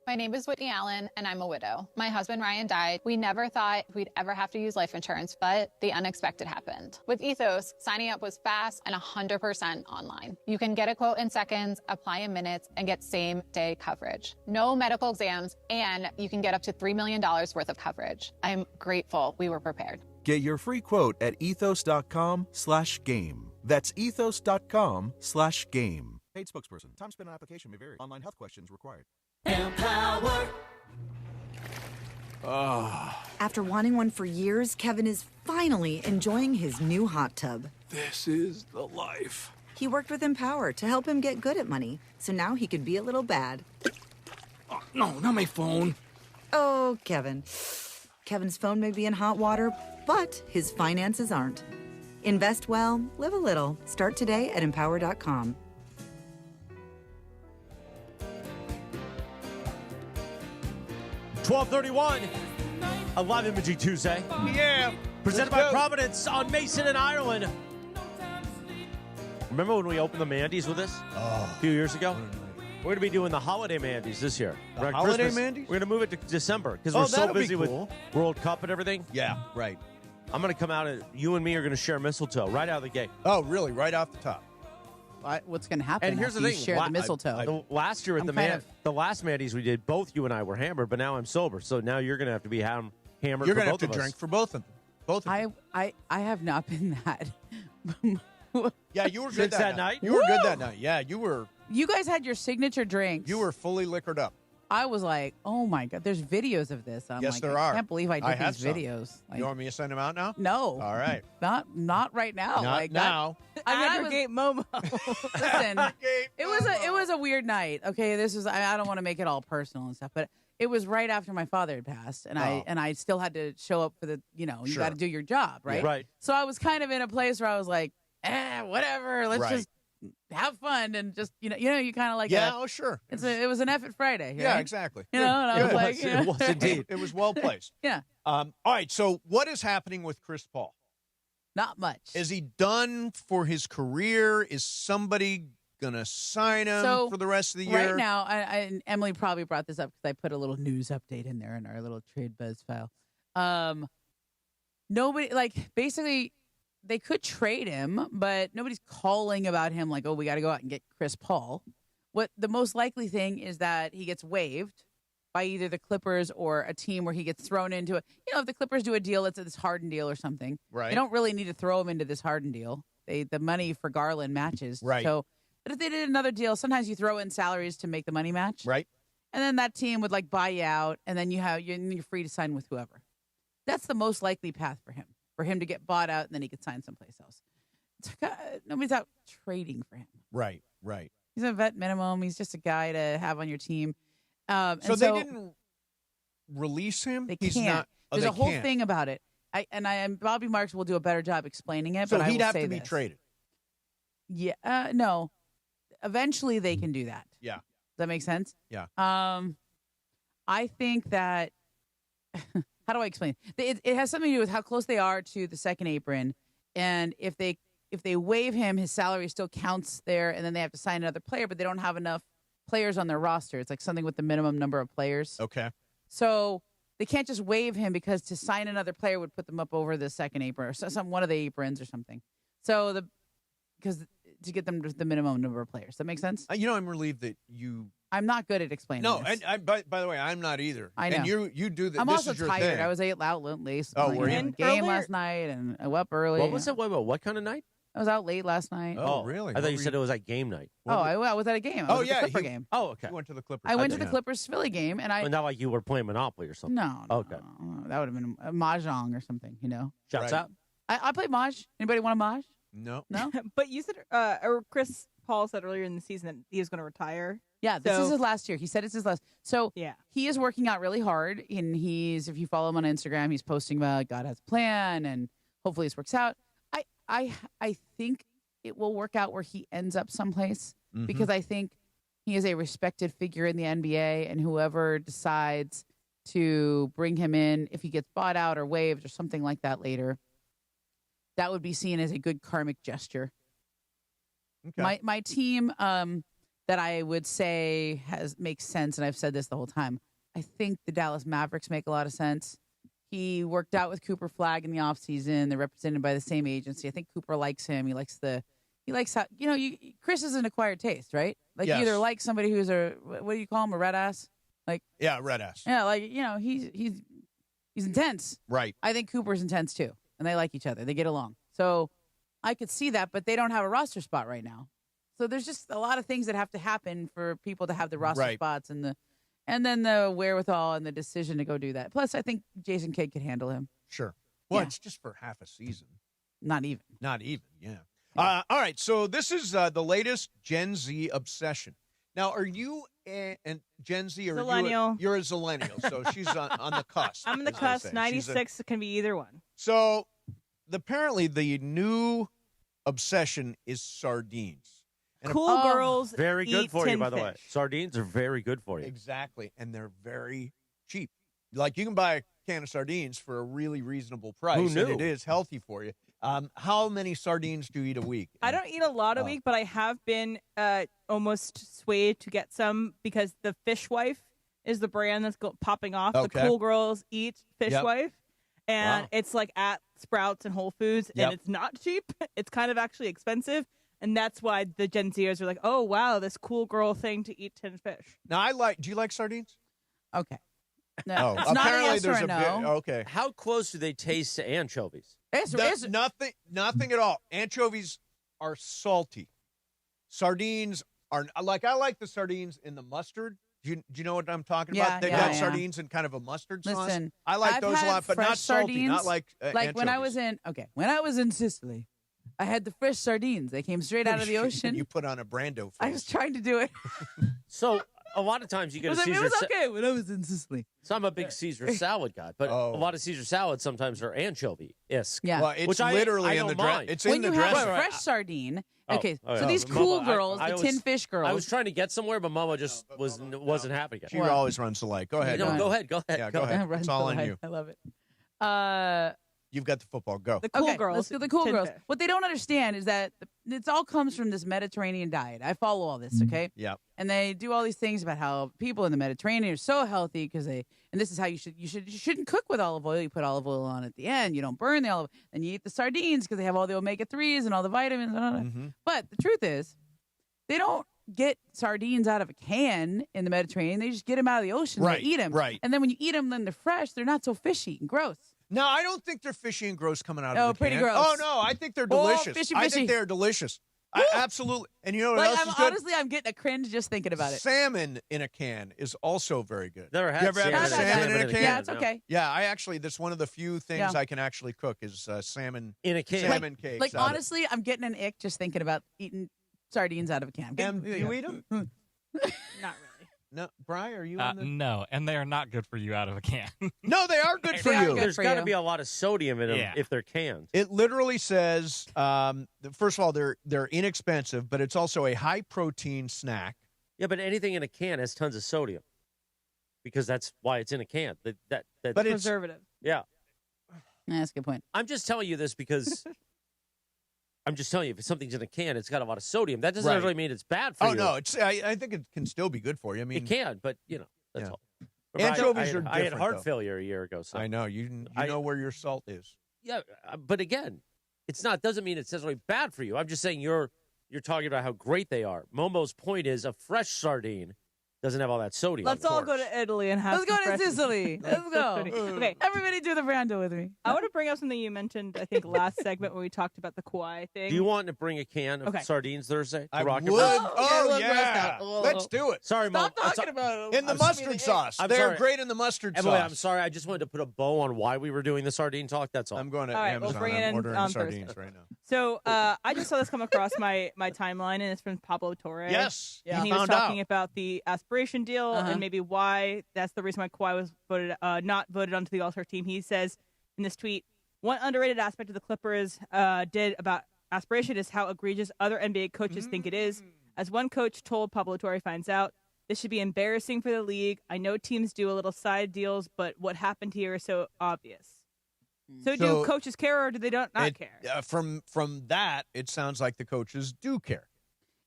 My name is Whitney Allen, and I'm a widow. My husband, Ryan, died. We never thought we'd ever have to use life insurance, but the unexpected happened. With Ethos, signing up was fast and 100% online. You can get a quote in seconds, apply in minutes, and get same-day coverage. No medical exams, and you can get up to $3 million worth of coverage. I'm grateful we were prepared. Get your free quote at ethos.com/game. That's ethos.com/game. Paid spokesperson. Time spent on application may vary. Online health questions required. Empower. After wanting one for years, Kevin is finally enjoying his new hot tub. This is the life. He worked with Empower to help him get good at money, so now he could be a little bad. Oh, no, not my phone. Oh, Kevin. Kevin's phone may be in hot water, but his finances aren't. Invest well, live a little. Start today at empower.com. $12:31, a live imaging Tuesday. Yeah. Presented by Providence on Mason and Ireland. Remember when we opened the Mandy's with this a few years ago? We're going to be doing the holiday Mandy's this year. The holiday Mandy's? We're going to move it to December because we're so busy with World Cup and everything. Yeah, right. I'm going to come out and you and me are going to share mistletoe right out of the gate. Oh, really? Right off the top. What's going to happen? And here's the after thing: you share the mistletoe. last year at the last Mandy's we did, both you and I were hammered, but now I'm sober. So now you're going to have to be hammered. You're going to have to drink for both of them. Both of them. I have not been that. Yeah, you were good that night. You were good that night. Yeah, you were. You guys had your signature drinks. You were fully liquored up. I was like, oh my God, there's videos of this. I'm yes, like, there are. I can't believe I did have these some. videos. Like, You want me to send them out now? no. All right. Not right now. Not like now. I Aggregate Momo. Listen, it was a weird night. Okay, this is I don't want to make it all personal and stuff, but it was right after my father had passed, and I still had to show up for the you Sure. got to do your job, right? Yeah. Right. So I was kind of in a place where I was like, whatever, let's Right. just have fun and just you kind of like sure. It was an effort Friday. Yeah, right? exactly. You know, and I was like, It was indeed. It was well placed. Yeah. All right. So, what is happening with Chris Paul? Not much. Is he done for his career? Is somebody gonna sign him for the rest of the year? Right now, and Emily probably brought this up because I put a little news update in there in our little Trade Buzz file. Nobody basically. They could trade him, but nobody's calling about him like, oh, we got to go out and get Chris Paul. What the most likely thing is that he gets waived by either the Clippers or a team where he gets thrown into it. If the Clippers do a deal, let's say this Harden deal or something. Right. They don't really need to throw him into this Harden deal. The money for Garland matches. Right. So, but if they did another deal, sometimes you throw in salaries to make the money match. Right. And then that team would buy you out, and then you're free to sign with whoever. That's the most likely path for him to get bought out, and then he could sign someplace else. Nobody's out trading for him. Right, right. He's a vet minimum. He's just a guy to have on your team. So they didn't release him? They He's can't. not. There's they a whole can't. thing about it. And Bobby Marks will do a better job explaining it. So but he'd I will have say to be this. traded. Yeah. No. Eventually, they can do that. Yeah. Does that make sense? Yeah. I think that. How do I explain? It has something to do with how close they are to the second apron, and if they waive him, his salary still counts there, and then they have to sign another player, but they don't have enough players on their roster. It's like something with the minimum number of players. Okay. So they can't just waive him because to sign another player would put them up over the second apron or one of the aprons or something. So because to get them to the minimum number of players. That makes sense? I'm relieved that you. I'm not good at explaining this. And by the way, I'm not either. I know. And you do that. I'm this also is your tired. thing. I was out late. Oh, were you? In game last night and I was up early. What was it? What kind of night? I was out late last night. Oh, really? I thought you said it was like game night. I was at a game. I was at the Clipper game. Oh, okay. You went to the Clippers. I went to the Clippers Philly game, and But not like you were playing Monopoly or something. No. Okay. That would have been a mahjong or something, Shouts out. I played Maj. Anybody want a Maj? No. No? But you said, or Chris Paul said earlier in the season that he was going to retire. Yeah, this is his last year. He said it's his last. So yeah, he is working out really hard, and if you follow him on Instagram, he's posting about God has a plan, and hopefully this works out. I think it will work out where he ends up someplace because I think he is a respected figure in the NBA, and whoever decides to bring him in, if he gets bought out or waived or something like that later, that would be seen as a good karmic gesture. Okay. My team that I would say makes sense, and I've said this the whole time. I think the Dallas Mavericks make a lot of sense. He worked out with Cooper Flagg in the offseason. They're represented by the same agency. I think Cooper likes him. He likes how, Chris is an acquired taste, right? Like Yes. you either like somebody who's what do you call him, a red ass? Like Yeah, red ass. yeah, like he's intense. Right. I think Cooper's intense too, and they like each other. They get along. So I could see that, but they don't have a roster spot right now. So there's just a lot of things that have to happen for people to have the roster Right. spots and then the wherewithal and the decision to go do that. Plus, I think Jason Kidd could handle him. Sure. Well, Yeah. it's just for half a season. Not even. Yeah. All right. So this is the latest Gen Z obsession. Now, are you and Gen Z or Zillennial. you're a Zillennial? So she's on the cusp. I'm in the as they cusp. say. She's 96 can be either one. So apparently the new obsession is sardines. And Cool girls Very good eat for you, tin by the fish. way. Sardines are very good for you. Exactly. And they're very cheap. Like you can buy a can of sardines for a really reasonable price. Who knew? And it is healthy for you. How many sardines do you eat a week? I don't eat a lot a Oh. week, but I have been almost swayed to get some because the Fish Wife is the brand that's popping off. Okay. The cool girls eat Fish Yep. Wife, and Wow. it's like at Sprouts and Whole Foods, Yep. and it's not cheap. It's kind of actually expensive, and that's why the Gen Zers are like, "Oh wow, this cool girl thing to eat tin fish." Now, do you like sardines? Okay. No, Oh, it's not a apparently yes there's or a no. okay. How close do they taste to anchovies? It's Nothing at all. Anchovies are salty. Sardines are I like the sardines in the mustard. Do you know what I'm talking Yeah, about? They yeah, got yeah. sardines in kind of a mustard sauce. Listen, I like I've those a had lot, but not fresh salty. sardines, Not like when I anchovies. was in Sicily, I had the fresh sardines. They came straight out of the ocean. You put on a Brando face. I was trying to do it. So a lot of times you get a it Caesar was okay when I was in Sicily. So I'm a big Caesar salad guy, but a lot of Caesar salads sometimes are anchovy-esque. Yeah. Well, it's which literally I in don't the mind. It's when in the you have dressing. a fresh sardine, Oh, okay. oh, So yeah. these Mama, cool I- girls, I the was- tin fish girls. I was trying to get somewhere, but Mama just wasn't having it. She always runs the light. Go ahead. No, go ahead. Yeah, go ahead. Runs It's the all on light. you. I love it. You've got the football. Go. The cool Okay, girls, let's do the cool tin girls. fish. What they don't understand is that it all comes from this Mediterranean diet. I follow all this, okay? Yeah. And they do all these things about how people in the Mediterranean are so healthy because and this is how you shouldn't cook with olive oil. You put olive oil on at the end. You don't burn the olive. And you eat the sardines because they have all the omega-3s and all the vitamins. Mm-hmm. But the truth is, they don't get sardines out of a can in the Mediterranean. They just get them out of the ocean. Right, They eat them. right. And then when you eat them, then they're fresh. They're not so fishy and gross. No, I don't think they're fishy and gross coming out Oh, of the pretty can. gross. Oh, no, I think they're Oh, delicious. fishy, I fishy. think they're delicious. Absolutely. And you know what Like, else is good? honestly, I'm getting a cringe just thinking about it. Salmon in a can is also very good. Never had you ever had salmon salmon in a can? Yeah, it's okay. Yeah, that's one of the few things Yeah. I can actually cook is salmon in a can. Salmon cakes. Like, out of it. honestly, I'm getting an ick just thinking about eating sardines out of a can. Do you eat them? Not really. No, Bri, are you Uh, on the? no, and they are not good for you out of a can. No, they are good for They are you. good There's for got to you. be a lot of sodium in them Yeah. if they're canned. It literally says, first of all, they're inexpensive, but it's also a high protein snack. Yeah, but anything in a can has tons of sodium because that's why it's in a can. That But it's Preservative. yeah. Yeah, that's a good point. I'm just telling you this because I'm just telling you if something's in a can, it's got a lot of sodium. That doesn't Right. really mean it's bad for you. Oh no, I think it can still be good for you. I mean, it can, but that's Yeah. all. Remember, Anchovies are I had different, heart though. failure a year ago. So I know you know where your salt is. yeah, but again, it's not. Doesn't mean it's necessarily bad for you. I'm just saying you're talking about how great they are. Momo's point is a fresh sardine doesn't have all that sodium. Let's all go to Italy and have Let's go some to fresh- Sicily. Let's go. Okay, Everybody do the Brando with me. I want to bring up something you mentioned, I think, last segment when we talked about the Kawhi thing. Do you want to bring a can of Okay. sardines Thursday? To I Rock would. and Roll? Oh look, yeah, Ross, let's do it. Sorry, Mo. Stop talking about In the mustard sauce. I'm They're sorry. great in the mustard Emily, sauce. I'm sorry. I just wanted to put a bow on why we were doing the sardine talk. That's all. I'm going to All right, we'll Amazon. bring it I'm in ordering on sardines Thursday. right now. So I just saw this come across my timeline, and it's from Pablo Torre. Yes, and you he was found talking out. about the Aspiration deal and maybe why that's the reason why Kawhi was voted not voted onto the All-Star team. He says in this tweet, one underrated aspect of the Clippers did about Aspiration is how egregious other NBA coaches think it is. As one coach told Pablo Torre finds out, this should be embarrassing for the league. I know teams do a little side deals, but what happened here is so obvious. So do So coaches care or do they not care? From that, it sounds like the coaches do care.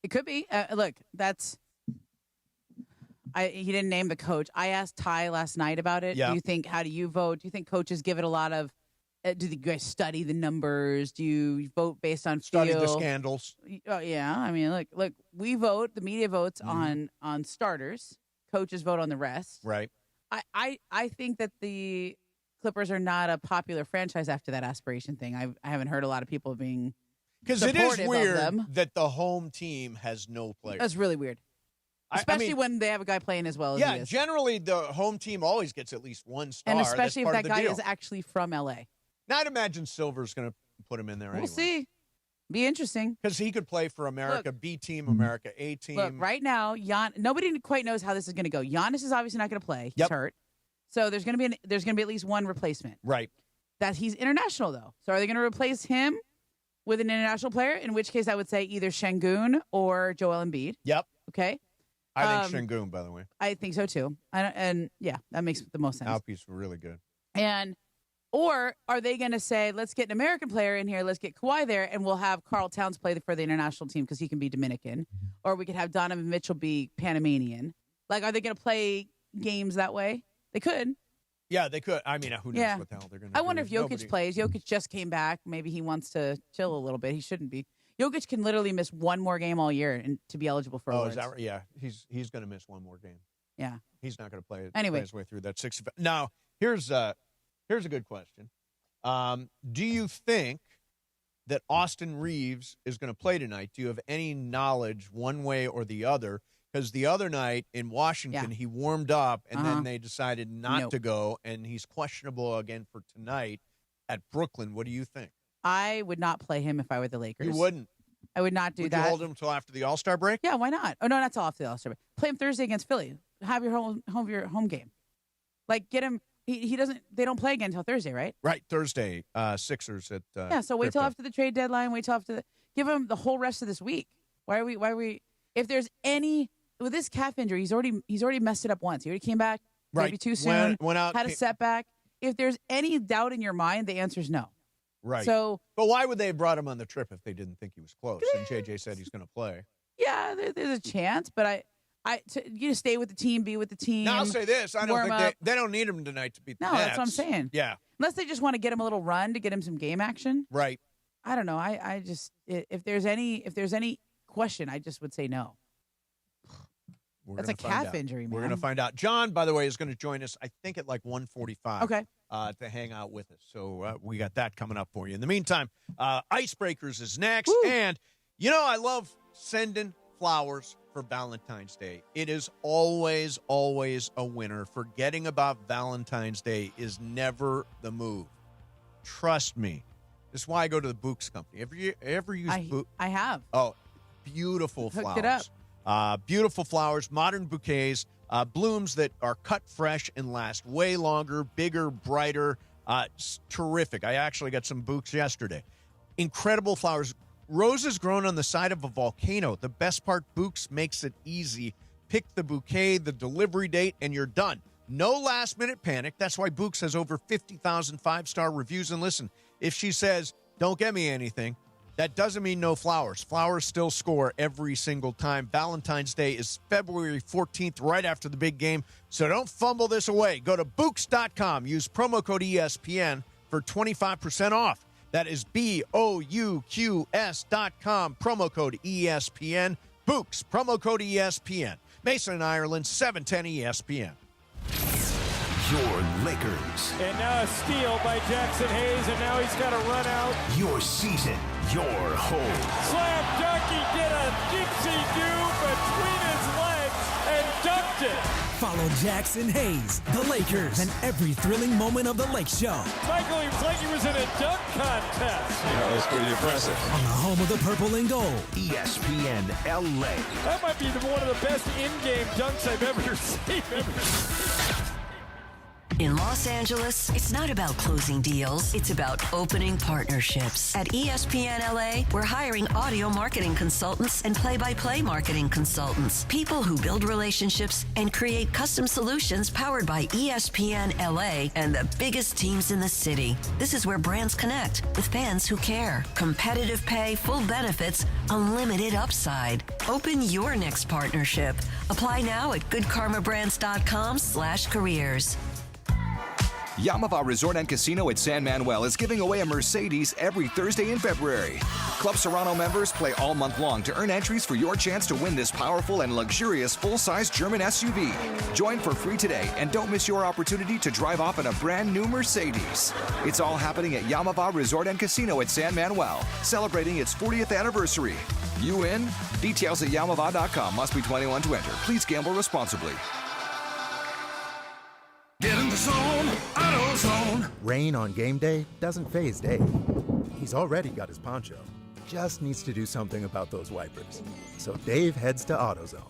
It could be. Look, that's. He didn't name the coach. I asked Ty last night about it. Yeah. How do you vote? Do you think coaches give it a lot of? Do you guys study the numbers? Do you vote based on Study feel? the scandals. Oh yeah. I mean, look. We vote. The media votes on starters. Coaches vote on the rest. Right. I think that the Clippers are not a popular franchise after that aspiration thing. I haven't heard a lot of people being because it is supportive of weird them. that the home team has no players. That's really weird. Especially when they have a guy playing as well as he is. Generally the home team always gets at least one star. And especially That's if part that of the guy deal. is actually from L.A. Now, I'd imagine Silver's going to put him in there anyway. We'll see. Be interesting. Because he could play for America, B team, America, A team. Look, right now, nobody quite knows how this is going to go. Giannis is obviously not going to play. He's hurt. So there's going to be at least one replacement. Right. That he's international, though. So are they going to replace him with an international player? In which case, I would say either Şengün or Joel Embiid. Yep. Okay. I think Şengün, by the way. I think so, too. That makes the most sense. Alpe's really good. Or are they going to say, let's get an American player in here, let's get Kawhi there, and we'll have Karl Towns play for the international team because he can be Dominican. Or we could have Donovan Mitchell be Panamanian. Like, are they going to play games that way? They could. Yeah, they could. I mean, who knows what the hell they're going to do. I wonder if Jokic plays. Jokic just came back. Maybe he wants to chill a little bit. He shouldn't be. Jokic can literally miss one more game all year and to be eligible for awards. Is that right? Yeah, he's going to miss one more game. Yeah. He's not going to play his way through that 65. Now, here's a good question. Do you think that Austin Reeves is going to play tonight? Do you have any knowledge one way or the other? Because the other night in Washington, he warmed up, and then they decided not to go, and he's questionable again for tonight at Brooklyn. What do you think? I would not play him if I were the Lakers. You wouldn't? I would not do that. Would you hold him until after the All-Star break? Yeah, why not? Oh, no, not till after the All-Star break. Play him Thursday against Philly. Have your home game. Like, get him. He doesn't. They don't play again until Thursday, right? Right, Thursday. Sixers at. So wait till after the trade deadline. Wait till after. Give him the whole rest of this week. Why are we? If there's any with this calf injury, he's already messed it up once. He already came back maybe too soon. Went out. Had a setback. If there's any doubt in your mind, the answer is no. Right. So, but why would they have brought him on the trip if they didn't think he was close? And JJ said he's going to play. Yeah, there's a chance, but you just stay with the team, be with the team. Now, I'll say this: I don't think they don't need him tonight to beat the Nets. That's what I'm saying. Yeah, unless they just want to get him a little run to get him some game action. Right. I don't know. I just if there's any question, I just would say no. That's a calf injury, man. We're going to find out. John, by the way, is going to join us, I think, at like 1:45. Okay. To hang out with us. So we got that coming up for you. In the meantime, Icebreakers is next. Woo. And, I love sending flowers for Valentine's Day. It is always, always a winner. Forgetting about Valentine's Day is never the move. Trust me. This is why I go to the Books Company. Ever use Books? I have. Oh, beautiful flowers. Hooked it up. Beautiful flowers, modern bouquets, blooms that are cut fresh and last way longer, bigger, brighter. It's terrific. I actually got some bouquets yesterday. Incredible flowers. Roses grown on the side of a volcano. The best part, Books makes it easy. Pick the bouquet, the delivery date, and you're done. No last-minute panic. That's why Books has over 50,000 five-star reviews. And listen, if she says, don't get me anything, that doesn't mean no flowers. Flowers still score every single time. Valentine's Day is February 14th, right after the big game. So don't fumble this away. Go to Books.com. Use promo code ESPN for 25% off. That is BOUQS.com. Promo code ESPN. Books. Promo code ESPN. Mason, Ireland, 710 ESPN. Your Lakers. And now a steal by Jackson Hayes, and now he's got to run out. Your season. Your home. Slam dunk. He did a gypsy-do between his legs and dunked it. Follow Jackson Hayes, the Lakers, and every thrilling moment of the Lake Show. Michael, he was like he was in a dunk contest. Yeah, that's pretty impressive. On the home of the purple and gold. ESPN LA. That might be one of the best in-game dunks I've ever seen. In Los Angeles, it's not about closing deals. It's about opening partnerships. At ESPN LA, we're hiring audio marketing consultants and play-by-play marketing consultants. People who build relationships and create custom solutions powered by ESPN LA and the biggest teams in the city. This is where brands connect with fans who care. Competitive pay, full benefits, unlimited upside. Open your next partnership. Apply now at goodkarmabrands.com/careers. Yamava Resort and Casino at San Manuel is giving away a Mercedes every Thursday in February. Club Serrano members play all month long to earn entries for your chance to win this powerful and luxurious full-size German SUV. Join for free today and don't miss your opportunity to drive off in a brand new Mercedes. It's all happening at Yamava Resort and Casino at San Manuel, celebrating its 40th anniversary. You in? Details at yamava.com. Must be 21 to enter. Please gamble responsibly. Get in the zone, AutoZone. Rain on game day doesn't faze Dave. He's already got his poncho. Just needs to do something about those wipers. So Dave heads to AutoZone,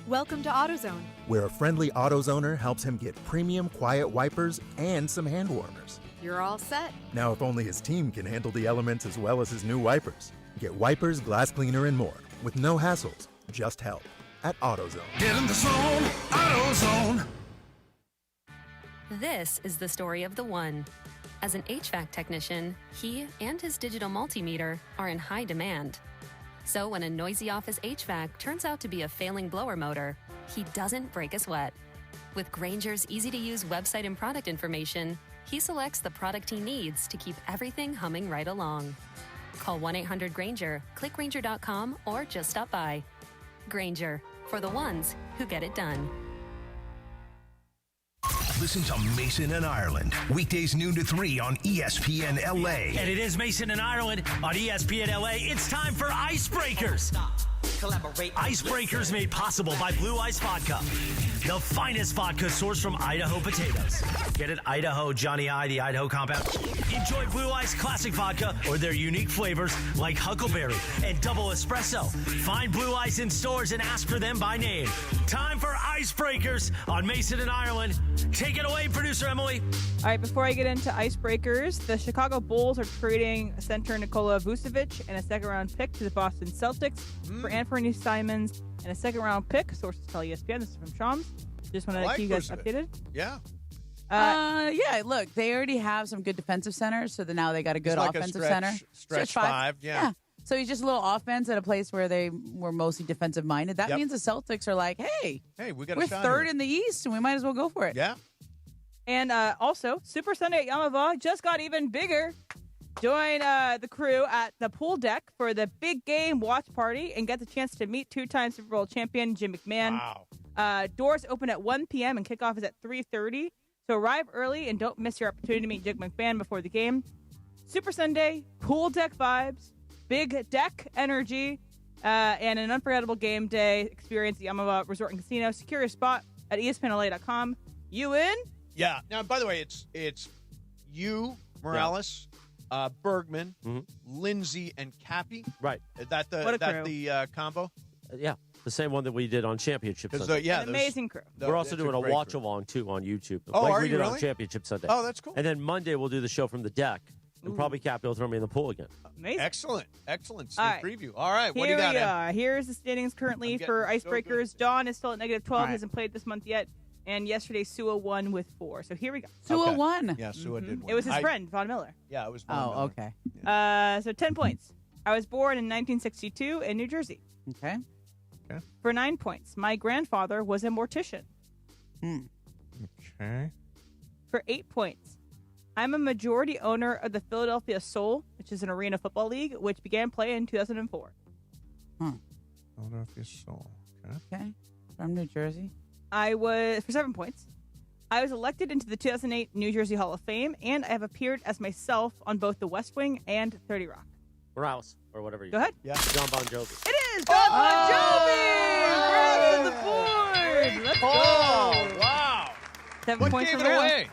Welcome to AutoZone. where a friendly AutoZoner helps him get premium quiet wipers and some hand warmers. You're all set. Now, if only his team can handle the elements as well as his new wipers. Get wipers, glass cleaner, and more with no hassles, just help at AutoZone. Get in the zone, AutoZone. This is the story of the one. As an HVAC technician, he and his digital multimeter are in high demand. So when a noisy office HVAC turns out to be a failing blower motor, he doesn't break a sweat. With Grainger's easy-to-use website and product information, he selects the product he needs to keep everything humming right along. Call 1-800-GRAINGER, click Grainger.com, or just stop by. Grainger, for the ones who get it done. Listen to Mason and Ireland, weekdays noon to 3 on ESPN LA. And it is Mason and Ireland on ESPN LA. It's time for Icebreakers. Icebreakers made possible by Blue Ice Vodka, the finest vodka sourced from Idaho potatoes. Get it, Idaho, Johnny I, the Idaho compound. Enjoy Blue Ice Classic Vodka or their unique flavors like Huckleberry and Double Espresso. Find Blue Ice in stores and ask for them by name. Time for Icebreakers on Mason and Ireland. Take it away, producer Emily. All right, before I get into Icebreakers, the Chicago Bulls are trading center Nikola Vucevic and a second-round pick to the Boston Celtics for Anthony Simons and a second-round pick. Sources tell ESPN. This is from Shams. Just want to keep you guys updated. Yeah. Yeah, look, they already have some good defensive centers, so now they got a good He's like offensive a center. Stretch five, yeah. So he's just a little offense at a place where they were mostly defensive minded. That means the Celtics are like, hey, we got we're a shot third here. in the East, and we might as well go for it. Yeah. And also, Super Sunday at Yamava just got even bigger. Join the crew at the pool deck for the big game watch party and get the chance to meet two-time Super Bowl champion Jim McMahon. Wow. Doors open at 1 p.m. and kickoff is at 3:30. So arrive early and don't miss your opportunity to meet Jim McMahon before the game. Super Sunday, pool deck vibes, big deck energy, and an unforgettable game day experience at Yamava Resort and Casino. Secure your spot at ESPNLA.com. You in? Yeah. Now, by the way, it's you, Morales, Bergman, Lindsay, and Cappy. Right. Is that What a the combo? Yeah, the same one that we did on Championship 'Cause, Sunday. yeah, An amazing crew. We're also That's doing a great watch crew. along too on YouTube. Oh, like are we you did on really? Championship Sunday. Oh, that's cool. And then Monday we'll do the show from the deck. And probably Cappy will throw me in the pool again. Amazing. Excellent. Sneak All right. preview. All right. What do Here you got, we Em? are. Here's the standings currently I'm getting for so good Icebreakers. John is still at -12. All right. Hasn't played this month yet. And yesterday, Sua won with 4. So here we go. Sua won. Yeah, Sua did win. It was his friend, Von Miller. Yeah, it was Von Oh, Miller. okay. So 10 points. I was born in 1962 in New Jersey. Okay. For 9 points, my grandfather was a mortician. Okay. For 8 points, I'm a majority owner of the Philadelphia Soul, which is an arena football league, which began play in 2004. Philadelphia Soul. Okay. Okay. From New Jersey. I was, for 7 points, I was elected into the 2008 New Jersey Hall of Fame, and I have appeared as myself on both The West Wing and 30 Rock. Morales, or whatever you Go ahead. Yeah. John Bon Jovi. It is John Bon Jovi! Congrats on the board! Let's go! Oh, wow. 7 What points gave for it Morales. away?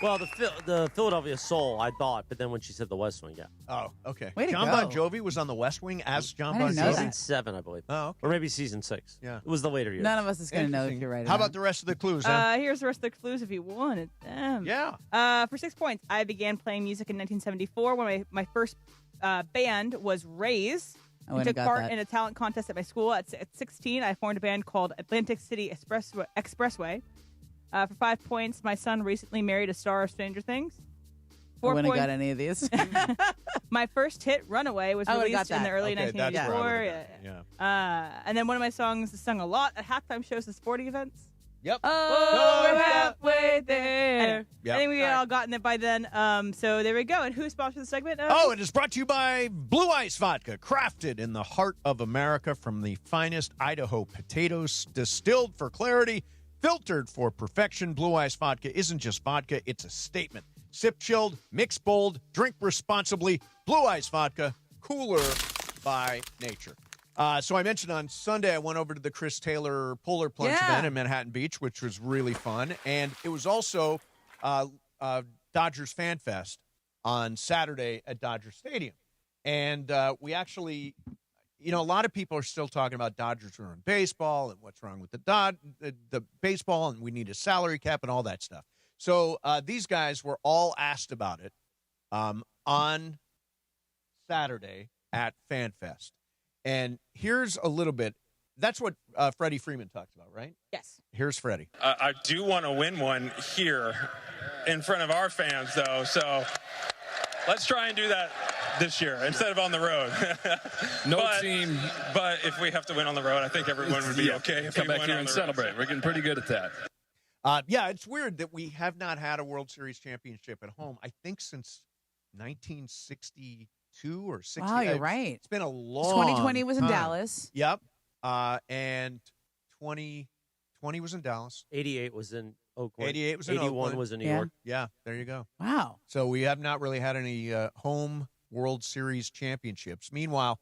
Well, the Philadelphia Soul, I thought, but then when she said the West Wing, yeah. Oh, okay. Way to John go. Bon Jovi was on the West Wing as John I Bon didn't know Jovi. that. Season 7, I believe. Oh, okay. Or maybe season 6. Yeah. It was the later years. None of us is going to know if you're right. How about the rest of the clues? Huh? Here's the rest of the clues if you wanted them. Yeah. For 6 points, I began playing music in 1974 when my first band was Raise. Oh, I I took got part that. in a talent contest at my school. At 16, I formed a band called Atlantic City Expressway. For 5 points, my son recently married a star of Stranger Things. I 4 wouldn't points. have got any of these. My first hit, Runaway, was I would've released got in the that. early Okay, that's where I 1984. would've got it, And then one of my songs is sung a lot at halftime shows at sporting events. Yep. Oh, we're halfway there. Yep. I think we all gotten it by then. So there we go. And who sponsors the segment? Oh, it is brought to you by Blue Ice Vodka, crafted in the heart of America from the finest Idaho potatoes, distilled for clarity, filtered for perfection. Blue Ice Vodka isn't just vodka, it's a statement. Sip chilled, mix bold, drink responsibly. Blue Ice Vodka, cooler by nature. So I mentioned on Sunday I went over to the Chris Taylor Polar Plunge event in Manhattan Beach, which was really fun. And it was also Dodgers Fan Fest on Saturday at Dodger Stadium. And we actually, a lot of people are still talking about Dodgers ruin baseball and what's wrong with the baseball, and we need a salary cap and all that stuff. So these guys were all asked about it on Saturday at Fan Fest. And here's a little bit. That's what Freddie Freeman talks about, right? Yes. Here's Freddie. I do want to win one here in front of our fans, though. So let's try and do that this year instead of on the road. Team. But if we have to win on the road, I think everyone would be okay if Come we back win here on and the celebrate. road. We're getting pretty good at that. Yeah, it's weird that we have not had a World Series championship at home, I think, since 1962 or 60. Wow, you're right. It's been a long 2020 was in time. Dallas. Yep. And 2020 was in Dallas. 88 was in Oakland. 88 was in 81 Oakland. was in New Yeah. York. Yeah, there you go. Wow. So we have not really had any home World Series championships. Meanwhile,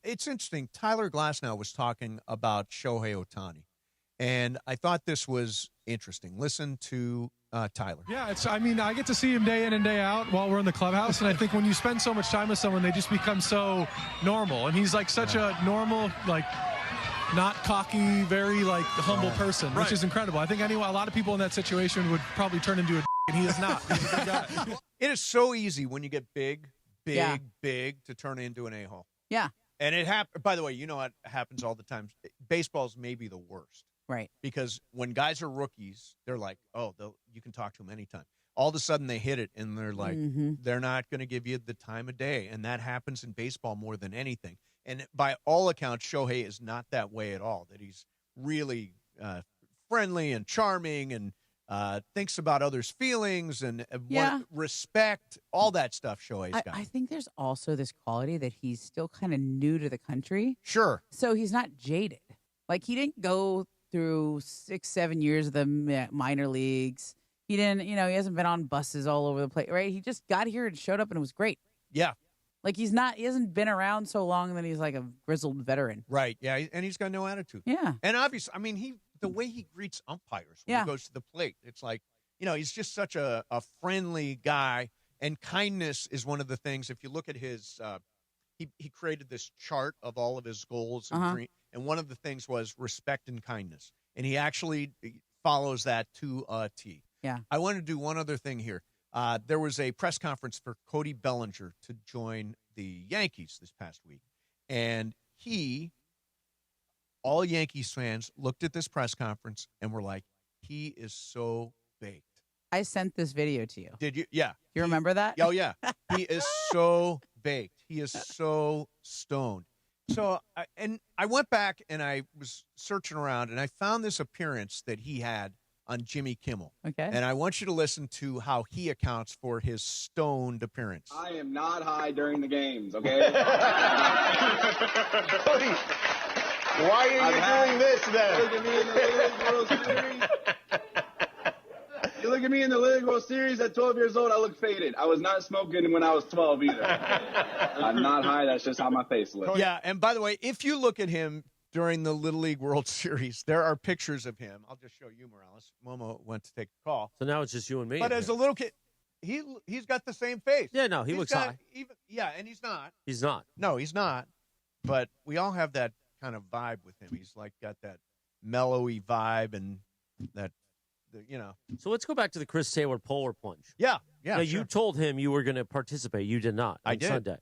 it's interesting. Tyler Glasnow was talking about Shohei Ohtani, and I thought this was interesting. Listen to Tyler. Yeah, I get to see him day in and day out while we're in the clubhouse, and I think when you spend so much time with someone, they just become so normal. And he's like such a normal, like, not cocky, very like humble person, which is incredible. I think a lot of people in that situation would probably turn into a and he is not. He's a good guy. It is so easy when you get big to turn into an a-hole. Yeah. And it happens. By the way, you know what happens all the time. Baseball's maybe the worst. Right. Because when guys are rookies, they're like, you can talk to them anytime. All of a sudden they hit it, and they're like, they're not going to give you the time of day. And that happens in baseball more than anything. And by all accounts, Shohei is not that way at all, that he's really friendly and charming and thinks about others' feelings and respect, all that stuff Shohei's got. I think there's also this quality that he's still kind of new to the country. Sure. So he's not jaded. Like, he didn't go through 6-7 years of the minor leagues. He didn't, he hasn't been on buses all over the place, right? He just got here and showed up, and it was great. Yeah. Like, he hasn't been around so long that he's like a grizzled veteran. Right. Yeah. And he's got no attitude. Yeah. And obviously, the way he greets umpires when he goes to the plate, it's like, he's just such a friendly guy. And kindness is one of the things. If you look at his, he created this chart of all of his goals and and one of the things was respect and kindness. And he actually follows that to a T. Yeah. I want to do one other thing here. There was a press conference for Cody Bellinger to join the Yankees this past week. And all Yankees fans looked at this press conference and were like, he is so baked. I sent this video to you. Did you? Yeah. You remember that? Oh, yeah. He is so baked. He is so stoned. So, I went back and I was searching around, and I found this appearance that he had on Jimmy Kimmel. Okay. And I want you to listen to how he accounts for his stoned appearance. I am not high during the games, okay? Cody, why are you doing this then? Look at me in the League World Series. You look at me in the League World Series at 12 years old, I look faded. I was not smoking when I was 12 either. I'm not high. That's just how my face looks. Yeah, and by the way, if you look at him during the Little League World Series. There are pictures of him. I'll just show you, Morales. Momo went to take a call. So now it's just you and me. But as a little kid, he's got the same face. Yeah, no, he looks high. And he's not. He's not. No, he's not. But we all have that kind of vibe with him. He's like got that mellowy vibe and that, So let's go back to the Chris Taylor polar plunge. Yeah. Now, sure. you told him you were going to participate. You did not. I did. Sunday.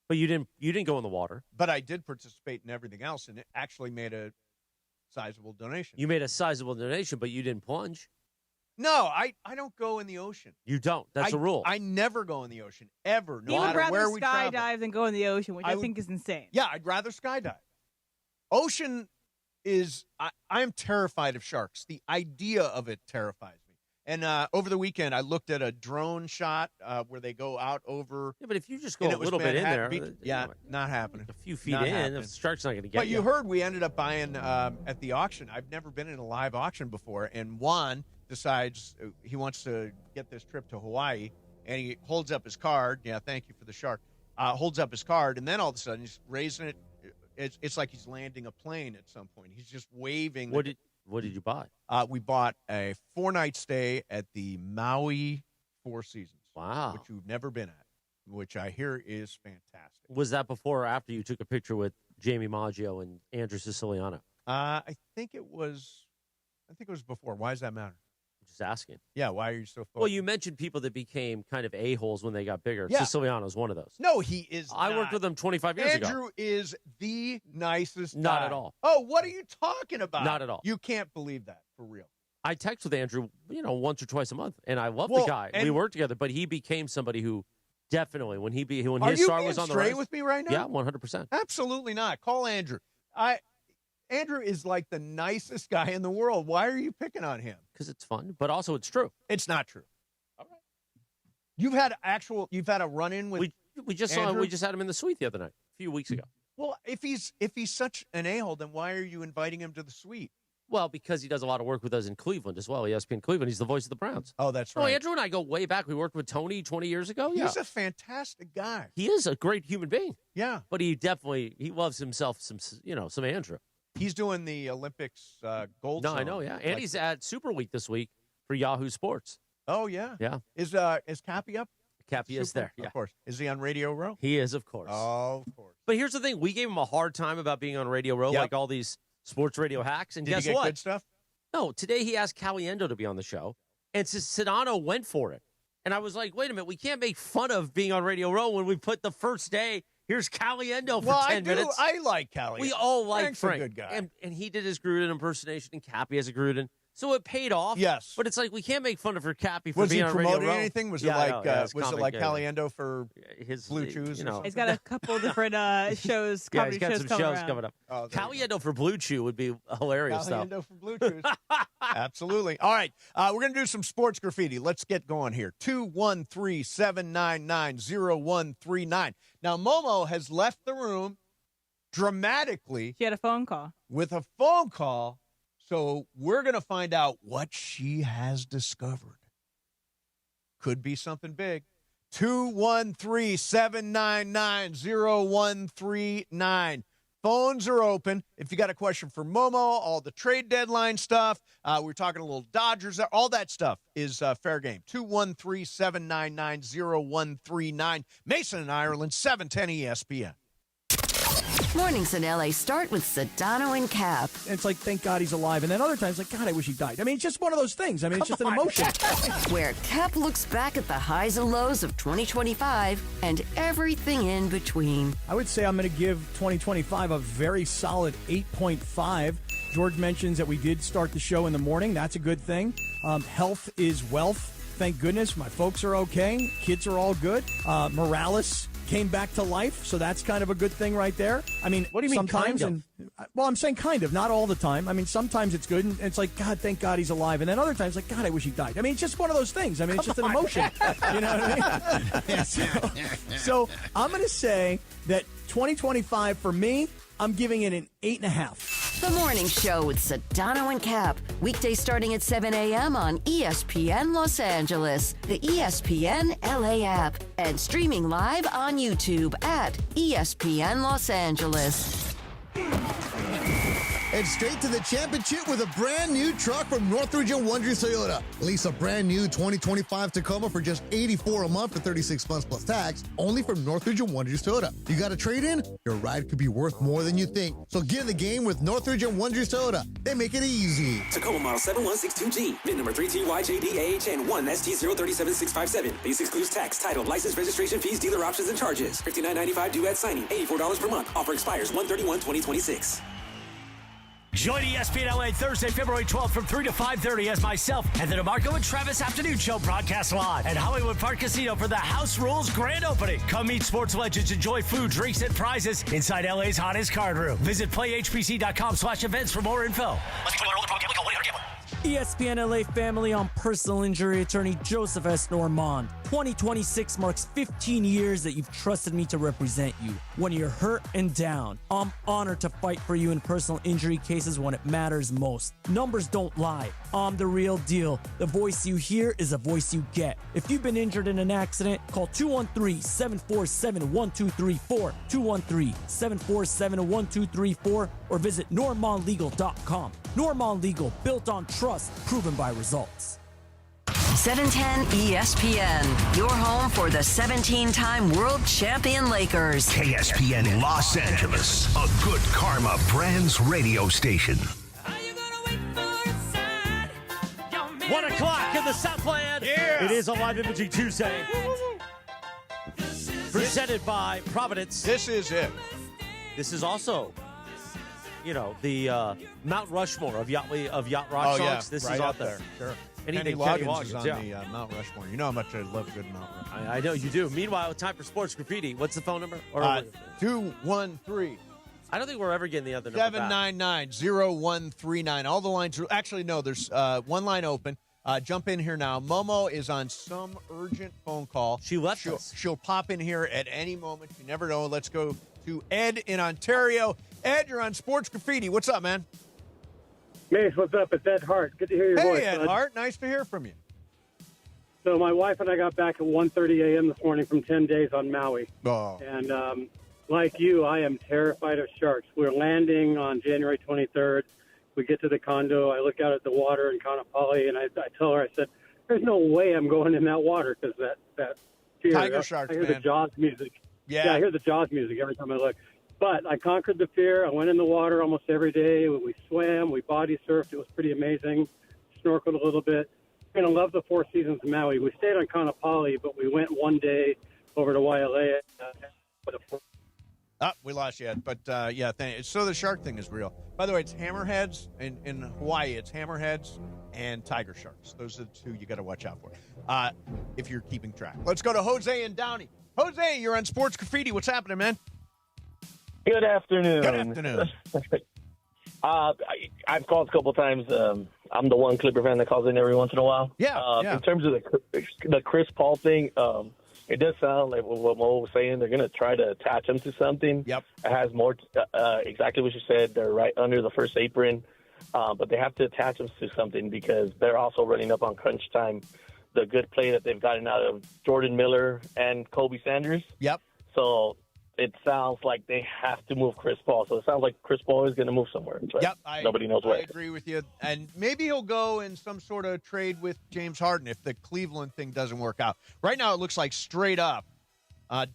But you didn't go in the water. But I did participate in everything else, and it actually made a sizable donation. You made a sizable donation, but you didn't plunge. No, I don't go in the ocean. You don't. That's a rule. I never go in the ocean, ever, no He would matter rather where we travel. skydive than go in the ocean, which I think is insane. Yeah, I'd rather skydive. Ocean is, I'm terrified of sharks. The idea of it terrifies me. And over the weekend, I looked at a drone shot where they go out over. Yeah, but if you just go a little bit in there. Not happening. A few feet in, the shark's not going to get you. But you heard we ended up buying at the auction. I've never been in a live auction before. And Juan decides he wants to get this trip to Hawaii. And he holds up his card. Yeah, thank you for the shark. Holds up his card. And then all of a sudden, he's raising it. It's like he's landing a plane at some point. He's just waving. What did you buy? We bought a 4-night stay at the Maui Four Seasons. Wow. Which you've never been at, which I hear is fantastic. Was that before or after you took a picture with Jamie Maggio and Andrew Siciliano? I think it was before. Why does that matter? Just asking. Yeah, why are you so focused? Well, you mentioned people that became kind of a-holes when they got bigger. Yeah. Siciliano's one of those. No, he is I worked with him 25 years ago. Andrew is the nicest guy. Not at all. Oh, what are you talking about? Not at all. You can't believe that, for real. I text with Andrew, once or twice a month, and I love the guy. We work together, but he became somebody who definitely, when his star was on the rise. Are you straight with me right now? Yeah, 100%. Absolutely not. Call Andrew. Andrew is like the nicest guy in the world. Why are you picking on him? Because it's fun, but also it's true. It's not true. All right. You've had a run-in with we just had him in the suite the other night, a few weeks ago. Well, if he's such an a-hole, then why are you inviting him to the suite? Well, because he does a lot of work with us in Cleveland as well. ESPN Cleveland. He's the voice of the Browns. Oh, that's right. Oh, Andrew and I go way back. We worked with Tony 20 years ago. He's a fantastic guy. He is a great human being. Yeah. But he loves himself some Andrew. He's doing the Olympics gold zone. I know, yeah. And he's at Super Week this week for Yahoo Sports. Oh, yeah. Yeah. Is Cappy up? Cappy is there, yeah. Of course. Is he on Radio Row? He is, of course. Oh, of course. But here's the thing. We gave him a hard time about being on Radio Row, like all these sports radio hacks. And Did guess he get what? good stuff? No, today he asked Caliendo to be on the show, and Sedano went for it. And I was like, wait a minute, we can't make fun of being on Radio Row when we put the first day, here's Caliendo for 10 minutes. I like Caliendo. We all like Frank's Frank. a good guy. And he did his Gruden impersonation, and Cappy has a Gruden. So it paid off. Yes. But it's like, we can't make fun of Cappy for Was being he on Radio promoting Row. anything? Was Yeah, it like yeah. Caliendo for his Blue Chews? He's got a couple different shows, Yeah, comedy he's got shows some shows around. coming up. Oh, Caliendo for Blue Chew would be hilarious, though. Caliendo for Blue Chews. Absolutely. All right. We're going to do some sports graffiti. Let's get going here. 213-799-0139. Now, Momo has left the room dramatically. She had a phone call. With a phone call. So we're going to find out what she has discovered. Could be something big. 213-799-0139. Phones are open. If you got a question for Momo, all the trade deadline stuff, we're talking a little Dodgers, all that stuff is fair game. 213-799-0139. Mason in Ireland, 710 ESPN. Mornings in LA start with Sedano and Cap. It's like, thank God he's alive. And then other times, like, God, I wish he died. I mean, it's just one of those things. I mean, it's just an emotion. Where Cap looks back at the highs and lows of 2025 and everything in between. I would say I'm going to give 2025 a very solid 8.5. George mentions that we did start the show in the morning. That's a good thing. Health is wealth. Thank goodness. My folks are okay. Kids are all good. Morales came back to life, so that's kind of a good thing right there. I mean, what do you mean, sometimes, kind of? Well, I'm saying kind of, not all the time. I mean, sometimes it's good, and it's like, God, thank God he's alive. And then other times, like, God, I wish he died. I mean, it's just one of those things. I mean, it's just an emotion. You know what I mean? So I'm going to say that 2025 for me, I'm giving it an 8.5. The Morning Show with Sedano and Cap. Weekdays starting at 7 a.m. on ESPN Los Angeles, the ESPN LA app, and streaming live on YouTube at ESPN Los Angeles. Head straight to the championship with a brand new truck from Northridge and Wonders Toyota. Lease a brand new 2025 Tacoma for just $84 a month for 36 months plus tax, only from Northridge and Wonders Toyota. You got a trade-in? Your ride could be worth more than you think. So get in the game with Northridge and Wonders Toyota. They make it easy. Tacoma model 7162G, VIN number 3TYJDAHN 1ST037657. Base excludes tax, title, license, registration fees, dealer options, and charges. $59.95 due at signing. $84 per month. Offer expires 1/31/2026. Join ESPN LA Thursday, February 12th from 3 to 5:30 as myself and the DeMarco and Travis Afternoon Show broadcast live at Hollywood Park Casino for the House Rules grand opening. Come meet sports legends, enjoy food, drinks, and prizes inside LA's hottest card room. Visit playhpc.com/events for more info. ESPN LA family, on personal injury attorney Joseph S. Normand. 2026 marks 15 years that you've trusted me to represent you. When you're hurt and down, I'm honored to fight for you in personal injury cases when it matters most. Numbers don't lie. I'm the real deal. The voice you hear is a voice you get. If you've been injured in an accident, call 213-747-1234, 213-747-1234, or visit normandlegal.com. Normand Legal, built on trust, proven by results. 710 ESPN, your home for the 17-time world champion Lakers. KSPN Los Angeles, a good karma brands radio station. 1 o'clock in the Southland. Yeah. It is a live imaging Tuesday. Presented by Providence. This is it. This is also, the Mount Rushmore of yacht rock songs. Yeah, This right is up up there. Sure. Anything Kenny Kenny Loggins is on yeah. the Mount Rushmore. You know how much I love good Mount Rushmore. I know you do. Meanwhile, time for sports graffiti. What's the phone number? 213. I don't think we're ever getting the other number. 799-0139. All the lines are actually no. There's one line open. Jump in here now. Momo is on some urgent phone call. She left us. She'll pop in here at any moment. You never know. Let's go to Ed in Ontario. Ed, you're on Sports Graffiti. What's up, man? Mace, what's up? It's Ed Hart. Good to hear your voice. Hey, Ed bud. Hart. Nice to hear from you. So my wife and I got back at 1:30 a.m. this morning from 10 days on Maui. Oh. And like you, I am terrified of sharks. We're landing on January 23rd. We get to the condo. I look out at the water in Kaanapali, and I tell her, I said, there's no way I'm going in that water because that fear. Tiger sharks, I hear the Jaws music. Yeah, I hear the Jaws music every time I look. But I conquered the fear. I went in the water almost every day. We swam. We body surfed. It was pretty amazing. Snorkeled a little bit. And I love the Four Seasons in Maui. We stayed on Kaanapali, but we went one day over to Wailea. We lost you, Ed. But, so the shark thing is real. By the way, it's hammerheads. In Hawaii, it's hammerheads and tiger sharks. Those are the two you got to watch out for if you're keeping track. Let's go to Jose and Downey. Jose, you're on Sports Graffiti. What's happening, man? Good afternoon. Good afternoon. I've called a couple times. I'm the one Clipper fan that calls in every once in a while. Yeah. In terms of the Chris Paul thing, it does sound like what Mo was saying. They're going to try to attach him to something. Yep. It has more, exactly what you said. They're right under the first apron, but they have to attach him to something because they're also running up on crunch time. The good play that they've gotten out of Jordan Miller and Kobe Sanders. Yep. So it sounds like they have to move Chris Paul. So it sounds like Chris Paul is going to move somewhere. But yep. Nobody knows where. I agree with you. And maybe he'll go in some sort of trade with James Harden if the Cleveland thing doesn't work out. Right now it looks like straight up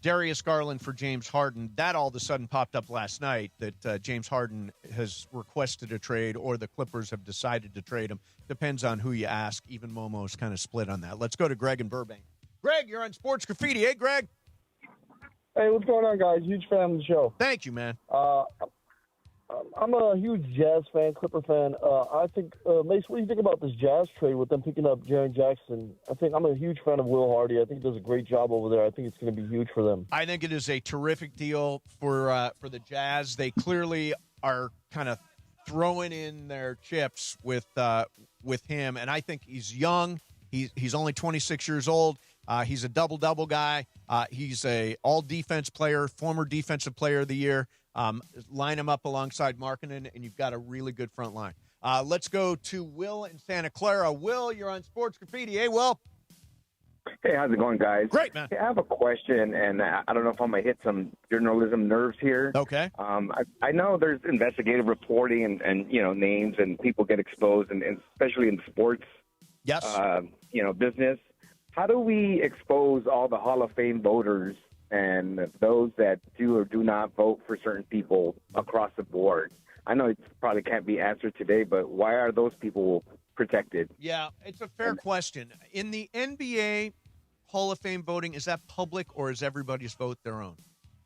Darius Garland for James Harden. That all of a sudden popped up last night that James Harden has requested a trade or the Clippers have decided to trade him. Depends on who you ask. Even Momo's kind of split on that. Let's go to Greg in Burbank. Greg, you're on Sports Graffiti. Hey, Greg. Hey, what's going on, guys? Huge fan of the show. Thank you, man. I'm a huge Jazz fan, Clipper fan. I think, Mace, what do you think about this Jazz trade with them picking up Jaren Jackson? I'm a huge fan of Will Hardy. I think he does a great job over there. I think it's going to be huge for them. I think it is a terrific deal for the Jazz. They clearly are kind of throwing in their chips with him, and I think he's young. He's only 26 years old. He's a double-double guy. He's a all-defense player, former defensive player of the year. Line him up alongside Markkanen, and you've got a really good front line. Let's go to Will in Santa Clara. Will, you're on Sports Graffiti. Hey, Will. Hey, how's it going, guys? Great, man. Hey, I have a question, and I don't know if I'm going to hit some journalism nerves here. Okay. I know there's investigative reporting and names and people get exposed, and especially in sports, yes, business. How do we expose all the Hall of Fame voters and those that do or do not vote for certain people across the board? I know it probably can't be answered today, but why are those people protected? Yeah, it's a fair question. In the NBA Hall of Fame voting, is that public or is everybody's vote their own?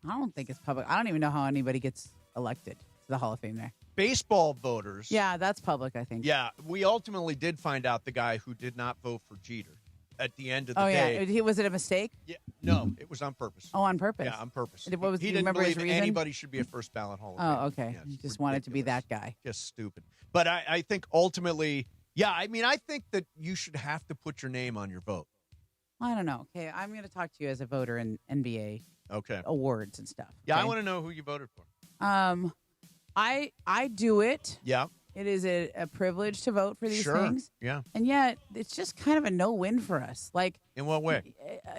I don't think it's public. I don't even know how anybody gets elected to the Hall of Fame there. Baseball voters. Yeah, that's public, I think. Yeah, we ultimately did find out the guy who did not vote for Jeter at the end of the day. Yeah. Was it a mistake? Yeah, no, it was on purpose. Oh, on purpose? Yeah, on purpose. What was, he do you didn't remember his believe reason? anybody should be a first ballot Hall of Fame. Oh, okay. Yeah, He just wanted to be that guy. Just stupid. But I think ultimately, yeah, I think that you should have to put your name on your vote. I don't know. Okay, I'm going to talk to you as a voter in NBA awards and stuff. Yeah, okay? I want to know who you voted for. I do it. Yeah. It is a privilege to vote for these things. Yeah. And yet, it's just kind of a no-win for us. Like, in what way?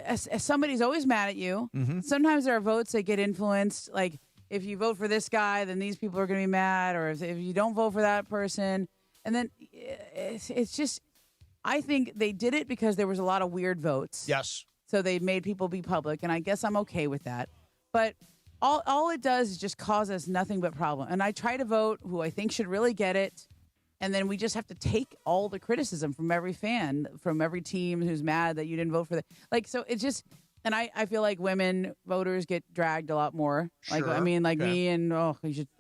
As somebody's always mad at you. Mm-hmm. Sometimes there are votes that get influenced. Like, if you vote for this guy, then these people are going to be mad. Or if you don't vote for that person. And then it's just, I think they did it because there was a lot of weird votes. Yes. So they made people be public. And I guess I'm okay with that. But all it does is just cause us nothing but problem. And I try to vote who I think should really get it. And then we just have to take all the criticism from every fan, from every team who's mad that you didn't vote for that. Like, so it's just, and I feel like women voters get dragged a lot more. Like, Sure. I mean, like me and,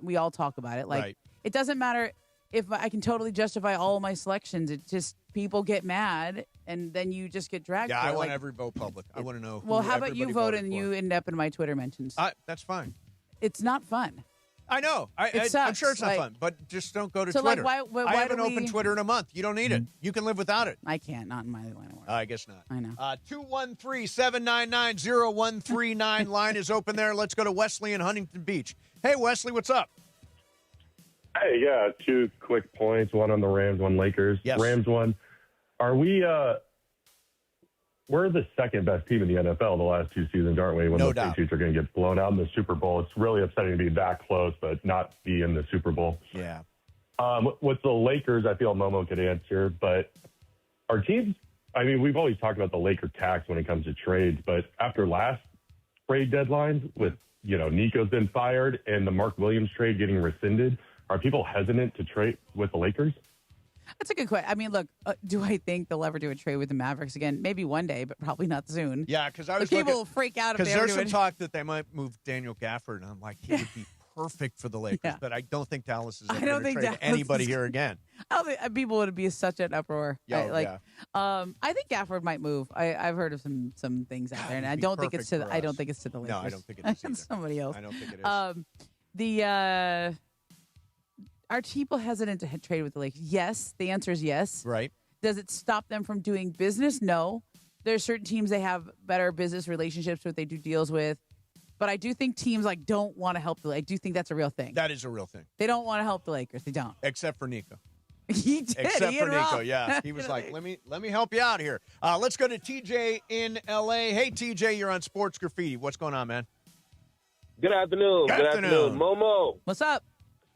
we all talk about it. Like, Right. It doesn't matter if I can totally justify all of my selections. It's just people get mad and then you just get dragged. Yeah, for I it. want like, every vote public. I want to know who well, how about you everybody vote voted and for. you end up in my Twitter mentions? That's fine. It's not fun. I know. I'm sucks. sure it's not Like- fun, but just don't go to So, like, Twitter. why I haven't do opened we- Twitter in a month. You don't need it. You can live without it. I can't. Not in my line of work. I guess not. I know. 213-799-0139 line is open there. Let's go to Wesley in Huntington Beach. Hey, Wesley, what's up? Hey, yeah, 2 quick points. One on the Rams, one Lakers. Yes. Rams one. Are we? We're the second best team in the NFL the last 2 seasons, aren't we? When No the doubt. Patriots are going to get blown out in the Super Bowl, it's really upsetting to be that close, but not be in the Super Bowl. Yeah. With the Lakers, I feel Momo could answer, but our teams. I mean, we've always talked about the Laker tax when it comes to trades, but after last trade deadlines, with Nico's been fired and the Mark Williams trade getting rescinded, are people hesitant to trade with the Lakers? That's a good question. I mean, look, do I think they'll ever do a trade with the Mavericks again? Maybe one day, but probably not soon. Yeah, because I was people will freak out if because they ever there's do some it. talk that they might move Daniel Gafford, and I'm like, he would be perfect for the Lakers, Yeah. but I don't think Dallas is I ever don't going to think trade Dallas anybody is- here again. I don't think people would be such an uproar. Yeah, I think Gafford might move. I've heard of some things out there, and I It'd be don't think it's perfect to. for I don't us. think it's to the Lakers. No, I don't think it is either. It's somebody else. I don't think it is. Are people hesitant to trade with the Lakers? Yes. The answer is yes. Right. Does it stop them from doing business? No. There's certain teams they have better business relationships with, they do deals with. But I do think teams don't want to help I do think that's a real thing. That is a real thing. They don't want to help the Lakers. They don't. Except for Nico. He did. Except He for and Nico, Rob. yeah. He was like, let me help you out here. Let's go to TJ in L.A. Hey, TJ, you're on Sports Graffiti. What's going on, man? Good afternoon. Good afternoon. Momo. What's up?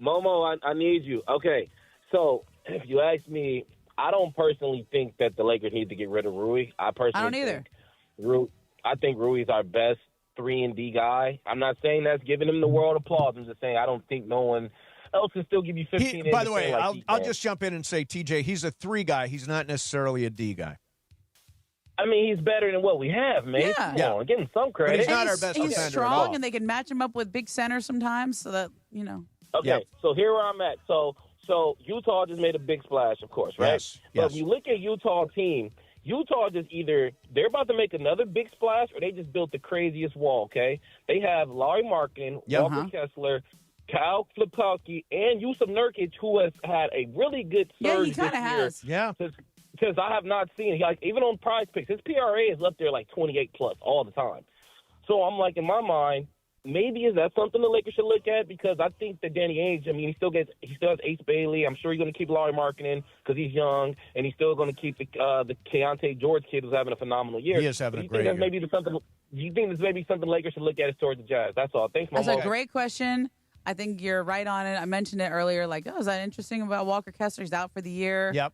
Momo, I need you. Okay, so if you ask me, I don't personally think that the Lakers need to get rid of Rui. I don't either. I think Rui's our best 3-and-D guy. I'm not saying that's giving him the world applause. I'm just saying I don't think no one else can still give you 15. By the way, like I'll just jump in and say, TJ, he's a 3 guy. He's not necessarily a D guy. I mean, he's better than what we have, man. Yeah. Come on, give him some credit. But he's not our best He's defender at strong, all. and they can match him up with big centers sometimes, so that Okay, so here where I'm at. So Utah just made a big splash, of course, right? Yes, But yes. if you look at Utah team, Utah just either they're about to make another big splash or they just built the craziest wall, okay? They have Larry Markin, Walker Kessler, Kyle Filipowski, and Yusuf Nurkic, who has had a really good surge he kinda this has. year. Yeah. Because I have not seen, even on Prize Picks, his PRA is up there like 28 plus all the time. So I'm like, in my mind, maybe is that something the Lakers should look at? Because I think that Danny Ainge, I mean, he still has Ace Bailey. I'm sure he's going to keep Larry Markkinen because he's young, and he's still going to keep the Keontae George kid who's having a phenomenal year. He is having a great year. Do you think there's maybe something Lakers should look at towards the Jazz? That's all. Thanks, Momo. That's a great question. I think you're right on it. I mentioned it earlier. Like, is that interesting about Walker Kessler? He's out for the year. Yep.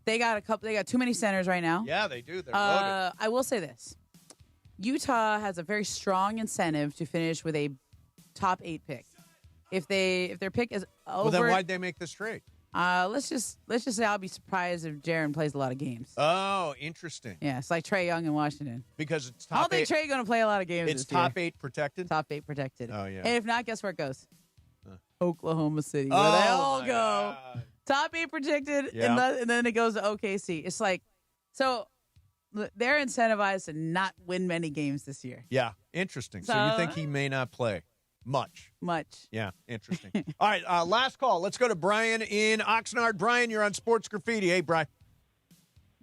They got too many centers right now. Yeah, they do. They're loaded. I will say this. Utah has a very strong incentive to finish with a top 8 pick. If their pick is over, well, then why'd they make this trade? Let's just say I'll be surprised if Jaren plays a lot of games. Oh, interesting. Yeah, it's like Trae Young in Washington. Because it's top I don't think 8. Trae going to play a lot of games. It's this year. top 8 protected. Top 8 protected. Oh yeah. And if not, guess where it goes? Oklahoma City, where they all go. God. Top 8 protected, Yeah. and then it goes to OKC. It's like so. They're incentivized to not win many games this year. Yeah, interesting. So you think he may not play much? Yeah, interesting. All right, last call. Let's go to Brian in Oxnard. Brian, you're on Sports Graffiti. Hey, Brian.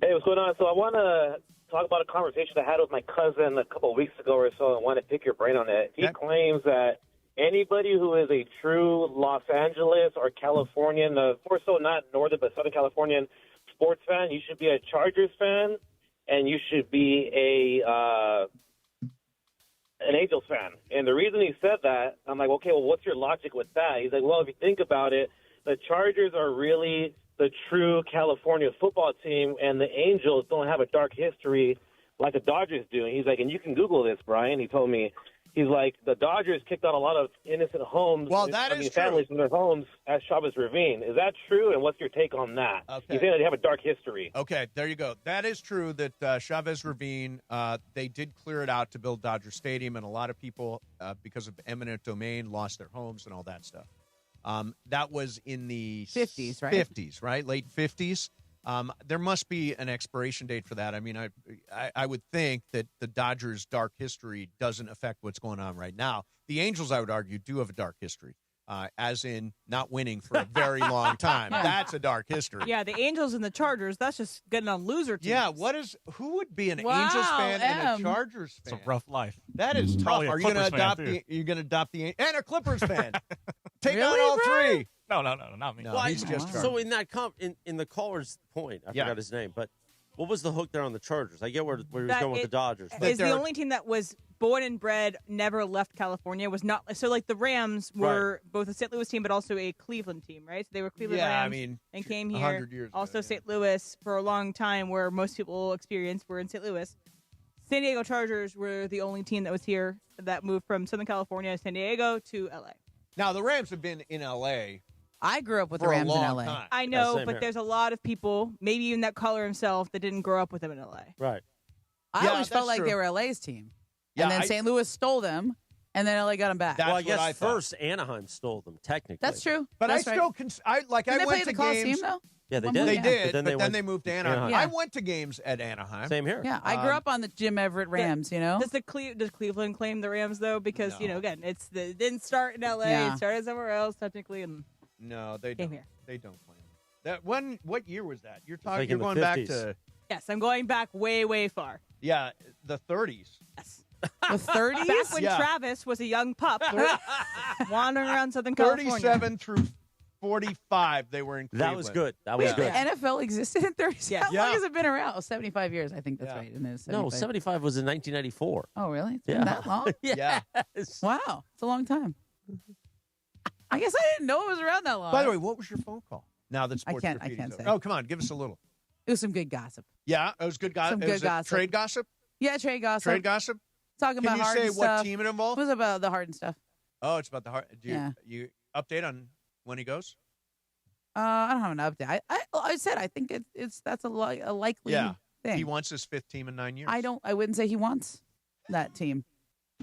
Hey, what's going on? So I want to talk about a conversation I had with my cousin a couple of weeks ago or so. I want to pick your brain on it. He claims that anybody who is a true Los Angeles or Californian, more so not Northern but Southern Californian sports fan, you should be a Chargers fan. And you should be an Angels fan. And the reason he said that, I'm like, okay, well, what's your logic with that? He's like, well, if you think about it, the Chargers are really the true California football team, and the Angels don't have a dark history like the Dodgers do. And he's like, and you can Google this, Brian. He told me, he's like, the Dodgers kicked out a lot of innocent homes, families from their homes at Chavez Ravine. Is that true? And what's your take on that? Okay. He's saying that they have a dark history. Okay, there you go. That is true that Chavez Ravine, they did clear it out to build Dodger Stadium, and a lot of people, because of eminent domain, lost their homes and all that stuff. That was in the 50s, right? 50s, right? Late 50s. There must be an expiration date for that. I mean, I would think that the Dodgers' dark history doesn't affect what's going on right now. The Angels, I would argue, do have a dark history, as in not winning for a very long time. That's a dark history. Yeah, the Angels and the Chargers, that's just getting on loser teams. Yeah, who would be an Angels fan and a Chargers fan? It's a rough life. That is tough. Probably a Are you going to adopt the and a Clippers fan? Take on all three. No, not me. No, he's just so in that in the caller's point, I forgot his name, but what was the hook there on the Chargers? I get where he was going with the Dodgers. Is the only team that was born and bred, never left California. Was not so like the Rams were both a St. Louis team, but also a Cleveland team, right? So they were Cleveland Rams and came here. 100 years also ago, St. Louis for a long time, where most people experienced were in St. Louis. San Diego Chargers were the only team that was here that moved from Southern California, San Diego to LA. Now the Rams have been in LA. I grew up with the Rams in LA. Time. I know, but there's a lot of people, maybe even that caller himself, that didn't grow up with them in LA. Right. I always felt like they were LA's team. Yeah, and then St. Louis stole them, and then LA got them back. Well, I guess first Anaheim stole them, technically. That's true. But That's I still, I Didn't they went play to the Coliseum, games. though? Yeah, they One did. more They year. did, But then they moved to Anaheim. Yeah. I went to games at Anaheim. Same here. Yeah, I grew up on the Jim Everett Rams, you know? Does Cleveland claim the Rams, though? Because, again, it didn't start in LA. Yeah. It started somewhere else, technically. And No, they Came don't. here. They don't claim that. What year was that? You're talking. like You're in the going back 50s. to yes, I'm going back way, way far. the 30s. Yes. The 30s? Back when Travis was a young pup wandering around Southern California. 37 through 45, they were in Cleveland. That was good. That was good. The NFL existed in 30s? Yeah. How long has it been around? Oh, 75 years, I think that's right. And it's No, 75 was in 1994. Oh, really? It's been that long? Yeah. Wow. It's a long time. I guess I didn't know it was around that long. By the way, what was your phone call? Now that Sports I Graffiti's can't over. say. Oh, come on, give us a little. It was some good gossip. Yeah, it was good gossip. Some good gossip. Trade gossip. Yeah, trade gossip. Trade gossip. Talking Can about you Harden say stuff. what team it involved? It was about the Harden stuff. Oh, it's about the Harden. Yeah. You update on when he goes? I don't have an update. I said I think that's a likely thing. He wants his 5th team in 9 years. I wouldn't say he wants that team.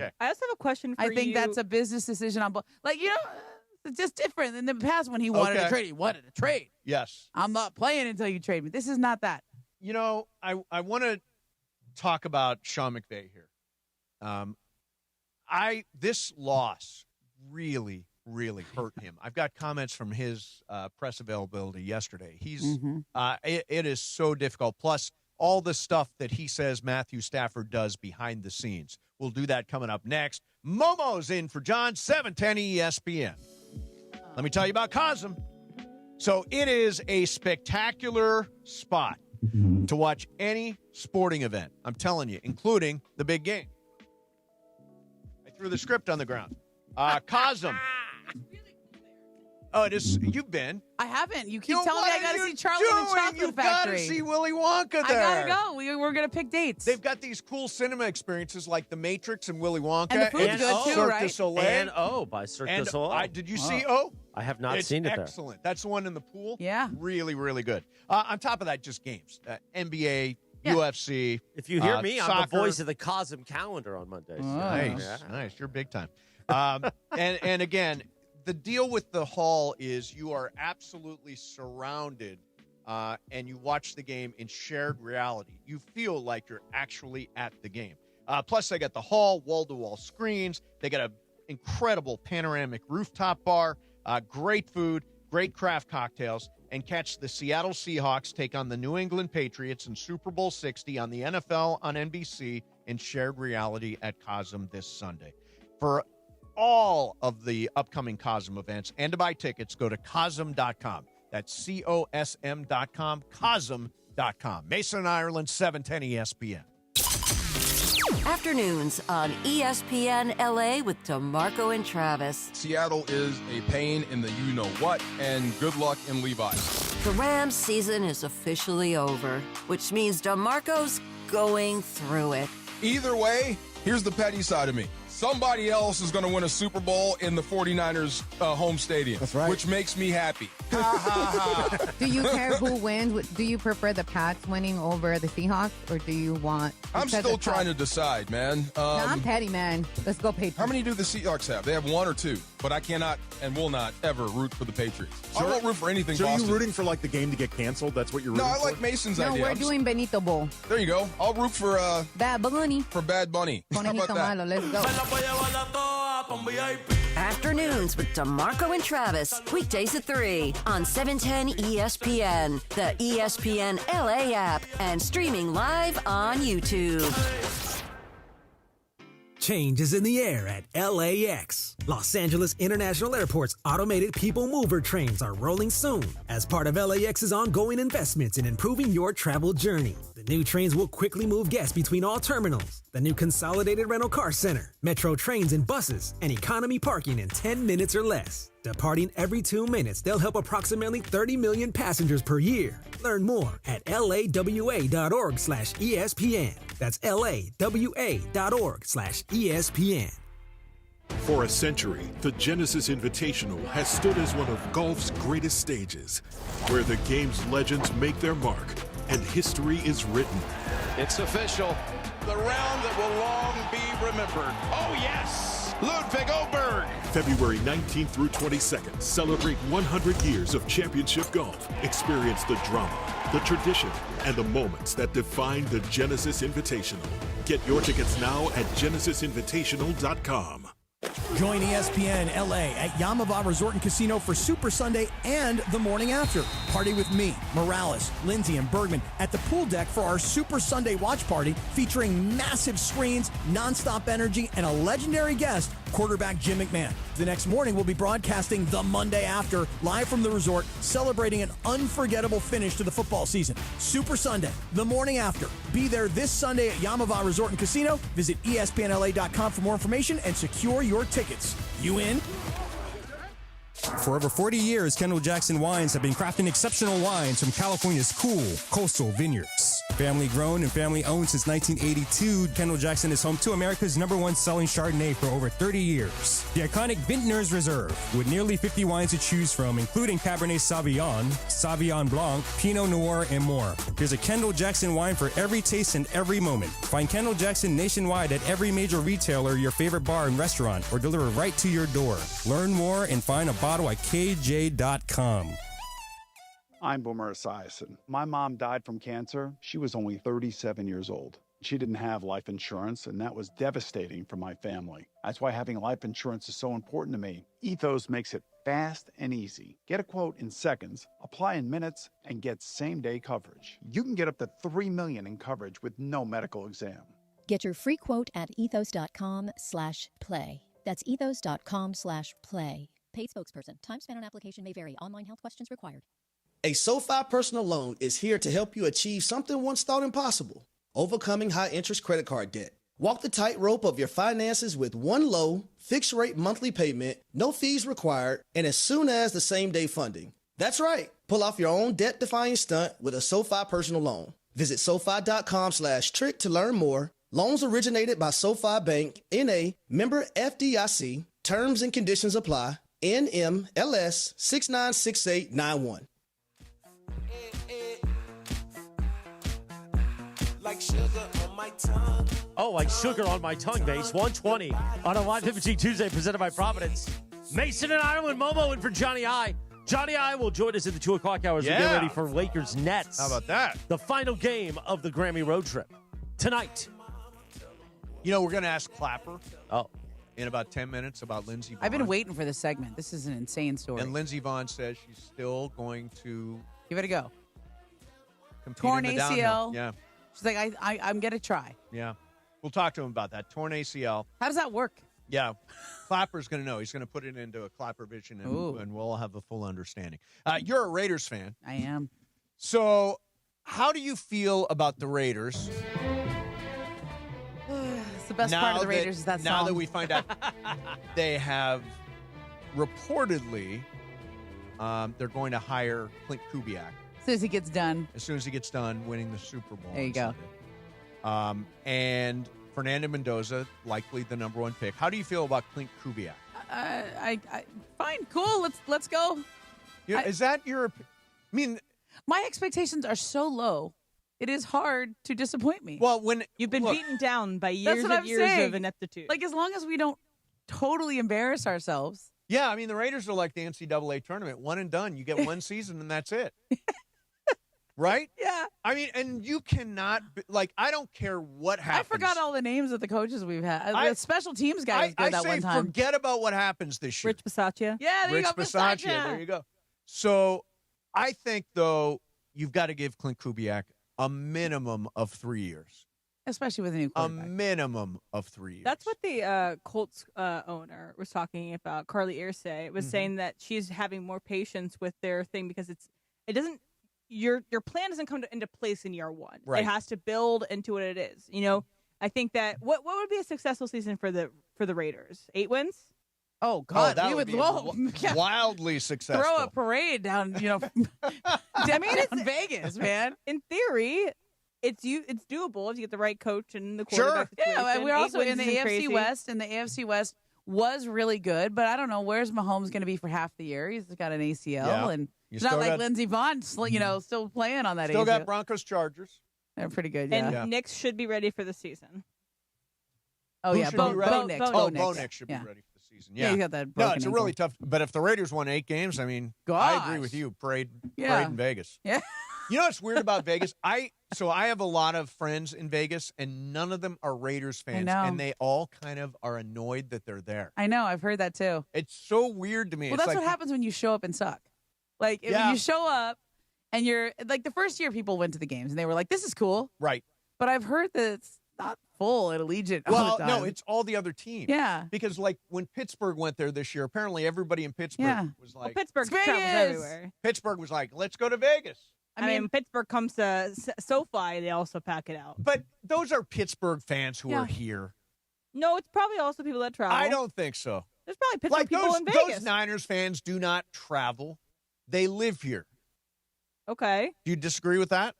Okay. I also have a question for you. I think that's a business decision on both. Like, it's just different. In the past, when he wanted to trade, he wanted to trade. Yes. I'm not playing until you trade me. This is not that. I want to talk about Sean McVay here. This loss really hurt him. I've got comments from his press availability yesterday. He's it is so difficult. Plus, all the stuff that he says Matthew Stafford does behind the scenes. We'll do that coming up next. Momo's in for John, 710 ESPN. Let me tell you about Cosm. So it is a spectacular spot to watch any sporting event, I'm telling you, including the big game. I threw the script on the ground. Cosm. Oh, it is. You've been. I haven't. You keep telling me I got to see Charlie and the Chocolate You've Factory. got to see Willy Wonka there. I got to go. We're going to pick dates. They've got these cool cinema experiences like The Matrix and Willy Wonka. And the food's good too, Cirque right? du Soleil. And by Cirque du Soleil. Did you see O? I have not It's seen it there. excellent. That's the one in the pool. Yeah. Really, really good. On top of that, just games. NBA, UFC. If you hear me, I'm the soccer. voice of the Cosm calendar on Mondays. Nice. You're big time. And again, the deal with the hall is you are absolutely surrounded and you watch the game in shared reality. You feel like you're actually at the game. Plus, they got the hall, wall-to-wall screens. They got an incredible panoramic rooftop bar, great food, great craft cocktails, and catch the Seattle Seahawks take on the New England Patriots in Super Bowl 60 on the NFL on NBC in shared reality at Cosm this Sunday. For all of the upcoming Cosm events and to buy tickets, go to Cosm.com. That's COSM.com, Cosm.com. Mason, Ireland, 710 ESPN. Afternoons on ESPN LA with DeMarco and Travis. Seattle is a pain in the you-know-what, and good luck in Levi. The Rams season is officially over, which means DeMarco's going through it. Either way, here's the petty side of me. Somebody else is going to win a Super Bowl in the 49ers home stadium. That's right. Which makes me happy. Do you care who wins? Do you prefer the Pats winning over the Seahawks, or do you want... I'm still trying to decide, man. No, I'm petty, man. Let's go Patriots. How many do the Seahawks have? They have one or two, but I cannot and will not ever root for the Patriots. I won't root for anything So Boston. are you rooting for, like, the game to get canceled? That's what you're rooting for? No, I like Mason's No, idea. we're doing Benito Bowl. There you go. I'll root for... Bad Bunny. For Bad Bunny. How about Conejito that? malo. Let's go. Afternoons with DeMarco and Travis. Weekdays at 3 on 710 ESPN, the ESPN LA app, and streaming live on YouTube. Change is in the air at LAX. Los Angeles International Airport's automated people mover trains are rolling soon as part of LAX's ongoing investments in improving your travel journey. The new trains will quickly move guests between all terminals. The new consolidated rental car center, metro trains and buses, and economy parking in 10 minutes or less. Departing every 2 minutes, they'll help approximately 30 million passengers per year. Learn more at lawa.org/ESPN. That's lawa.org/ESPN. For a century, the Genesis Invitational has stood as one of golf's greatest stages, where the game's legends make their mark and history is written. It's official. The round that will long be remembered. Oh, yes! Ludwig Oberg. February 19th through 22nd, celebrate 100 years of championship golf. Experience the drama, the tradition, and the moments that define the Genesis Invitational. Get your tickets now at genesisinvitational.com. Join ESPN LA at Yamava Resort and Casino for Super Sunday and the morning after. Party with me, Morales, Lindsay, and Bergman at the pool deck for our Super Sunday watch party featuring massive screens, nonstop energy, and a legendary guest, quarterback Jim McMahon. The next morning, we'll be broadcasting the Monday after, live from the resort, celebrating an unforgettable finish to the football season. Super Sunday, the morning after. Be there this Sunday at Yamava Resort and Casino. Visit ESPNLA.com for more information and secure your tickets. You in? For over 40 years, Kendall Jackson Wines have been crafting exceptional wines from California's cool coastal vineyards. Family grown and family owned since 1982, Kendall Jackson is home to America's #1 selling Chardonnay for over 30 years. The iconic Vintners Reserve, with nearly 50 wines to choose from, including Cabernet Sauvignon, Sauvignon Blanc, Pinot Noir, and more. There's a Kendall Jackson wine for every taste and every moment. Find Kendall Jackson nationwide at every major retailer, your favorite bar and restaurant, or deliver right to your door. Learn more and find a bottle at KJ.com. I'm Boomer Esiason. My mom died from cancer. She was only 37 years old. She didn't have life insurance, and that was devastating for my family. That's why having life insurance is so important to me. Ethos makes it fast and easy. Get a quote in seconds, apply in minutes, and get same-day coverage. You can get up to $3 million in coverage with no medical exam. Get your free quote at ethos.com/play. That's ethos.com/play. Paid spokesperson. Time spent on application may vary. Online health questions required. A SoFi personal loan is here to help you achieve something once thought impossible: overcoming high-interest credit card debt. Walk the tightrope of your finances with one low, fixed-rate monthly payment, no fees required, and as soon as the same-day funding. That's right. Pull off your own debt-defying stunt with a SoFi personal loan. Visit SoFi.com/trick to learn more. Loans originated by SoFi Bank, N.A., member FDIC. Terms and conditions apply. NMLS 696891. Like sugar on my tongue. Oh, like sugar on my tongue, base. 120 on a Live Imaging Tuesday presented by Providence. Mason and Ireland, Momo in for Johnny I. Johnny I will join us at the 2 o'clock hours. We get ready for Lakers Nets. How about that? The final game of the Grammy road trip tonight. You know, we're going to ask Clapper in about 10 minutes about Lindsey Vonn. I've been waiting for this segment. This is an insane story. And Lindsey Vonn says she's still going to give it a go. Torn ACL. Downhill. Yeah. She's like, I'm going to try. Yeah. We'll talk to him about that. Torn ACL. How does that work? Yeah. Clapper's going to know. He's going to put it into a Clapper vision, and we'll have a full understanding. You're a Raiders fan. I am. So how do you feel about the Raiders? It's the best part of the Raiders is that song. Now that we find out they have reportedly, they're going to hire Clint Kubiak. As soon as he gets done. As soon as he gets done winning the Super Bowl. There you go. And Fernando Mendoza, likely the number one pick. How do you feel about Clint Kubiak? Fine, cool. Let's go. Yeah, is that your? I mean, my expectations are so low. It is hard to disappoint me. Well, when you've been beaten down by years and years of ineptitude. Like, as long as we don't totally embarrass ourselves. Yeah, I mean, the Raiders are like the NCAA tournament, one and done. You get one season, and that's it. Right? Yeah. I mean, and you cannot, I don't care what happens. I forgot all the names of the coaches we've had. The special teams guy was good that one time. Forget about what happens this year. Rich Bisaccia. Yeah, there you go. Bisaccia. There you go. So I think, though, you've got to give Clint Kubiak a minimum of 3 years. Especially with a new quarterback. A minimum of 3 years. That's what the Colts owner was talking about. Carly Irsay was saying that she's having more patience with their thing because it doesn't. Your plan doesn't come into place in year one. Right. It has to build into what it is. You know, I think that what would be a successful season for the Raiders? 8 wins? Oh God, that we would be wildly successful. Throw a parade down. I mean, it's Vegas, man. In theory, it's doable if you get the right coach and the quarterback. Sure. Yeah, we're also in the AFC crazy. West, and the AFC West was really good, but I don't know where's Mahomes going to be for half the year. He's got an ACL, and it's not like Lindsey Vonn, still playing on that. Still ACL. got Broncos Chargers. They're pretty good, yeah. And Knicks should be ready for the season. Oh yeah, Bo Nix. Bo Nix should be ready for the season. Yeah, you got that. No, it's a really tough. But if the Raiders won 8 games, I mean, I agree with you. Parade in Vegas. Yeah. You know what's weird about Vegas? I have a lot of friends in Vegas, and none of them are Raiders fans, and they all kind of are annoyed that they're there. I know. I've heard that too. It's so weird to me. Well, that's what happens when you show up and suck. Like, if you show up and you're like, the first year people went to the games and they were like, "This is cool," right? But I've heard that it's not full at Allegiant. Well, all the time. no, it's all the other teams. Yeah, because like when Pittsburgh went there this year, apparently everybody in Pittsburgh was like, Pittsburgh travels everywhere. Pittsburgh was like, "Let's go to Vegas." I mean, Pittsburgh comes to SoFi, they also pack it out. But those are Pittsburgh fans who are here. No, it's probably also people that travel. I don't think so. There's probably Pittsburgh people in Vegas. Those Niners fans do not travel. They live here. Okay. Do you disagree with that?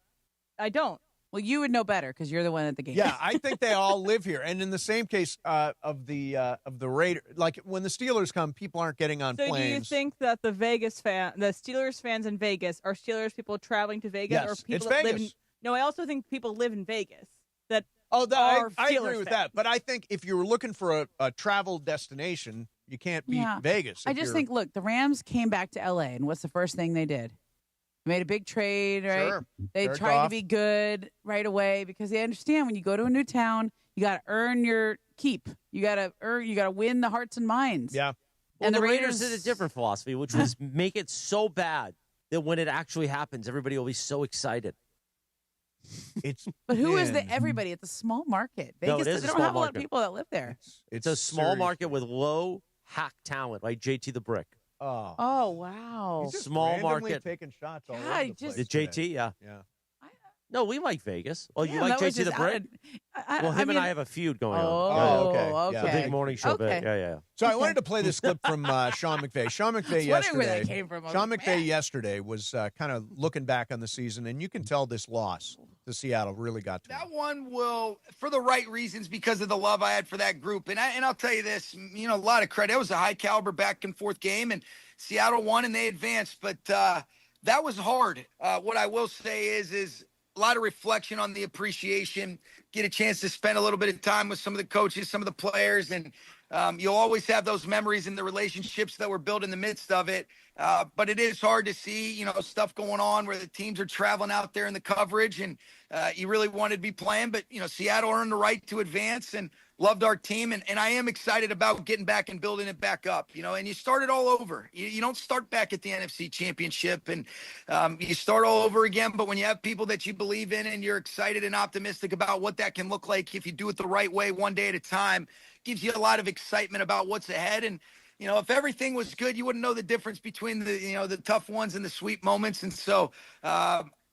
I don't. Well, you would know better because you're the one at the game. Yeah, I think they all live here. And in the same case of the Raiders, like when the Steelers come, people aren't getting on planes. So do you think that the Steelers fans in Vegas are Steelers people traveling to Vegas? Yes, or people it's that Vegas. live No, I also think people live in Vegas that I Steelers agree with fans. that. But I think if you were looking for a travel destination, you can't beat Vegas. I just think, look, the Rams came back to L.A., and what's the first thing they did? made a big trade, right? Sure. They Jared tried to Goff. be good right away because they understand when you go to a new town, you got to earn your keep. You got to win the hearts and minds. Yeah. Well, And the the Raiders Raiders- did a different philosophy, which was make it so bad that when it actually happens, everybody will be so excited. It's But who is been- the everybody? It's a small market. No, Vegas, it is they a don't small have a lot of market. people that live there. It's a small serious- market with low hack talent, like JT the Brick. Oh. Oh, wow. He's just Small randomly market. taking shots all God, over the just- place The today. JT, yeah. Yeah. No, we like Vegas. Oh, you Yeah, like that was JT the just Brick? Well, him and I have a feud going on. Oh, okay. The okay. big morning show Okay. bit. Yeah. So I wanted to play this clip from Sean McVay. Sean McVay I was wondering where that yesterday. came from. I was Sean like, McVay yesterday was kind of looking back on the season, and you can tell this loss to Seattle really got to him. That one will, for the right reasons, because of the love I had for that group. And I'll tell you this, a lot of credit. It was a high caliber back and forth game, and Seattle won and they advanced. But that was hard. What I will say is a lot of reflection on the appreciation. Get a chance to spend a little bit of time with some of the coaches, some of the players, and you'll always have those memories and the relationships that were built in the midst of it. But it is hard to see, stuff going on where the teams are traveling out there in the coverage, and you really wanted to be playing. But, Seattle earned the right to advance and loved our team. And I am excited about getting back and building it back up, and you start it all over. You don't start back at the NFC Championship, and you start all over again. But when you have people that you believe in and you're excited and optimistic about what that can look like if you do it the right way, one day at a time, gives you a lot of excitement about what's ahead. And if everything was good, you wouldn't know the difference between the tough ones and the sweet moments. And so,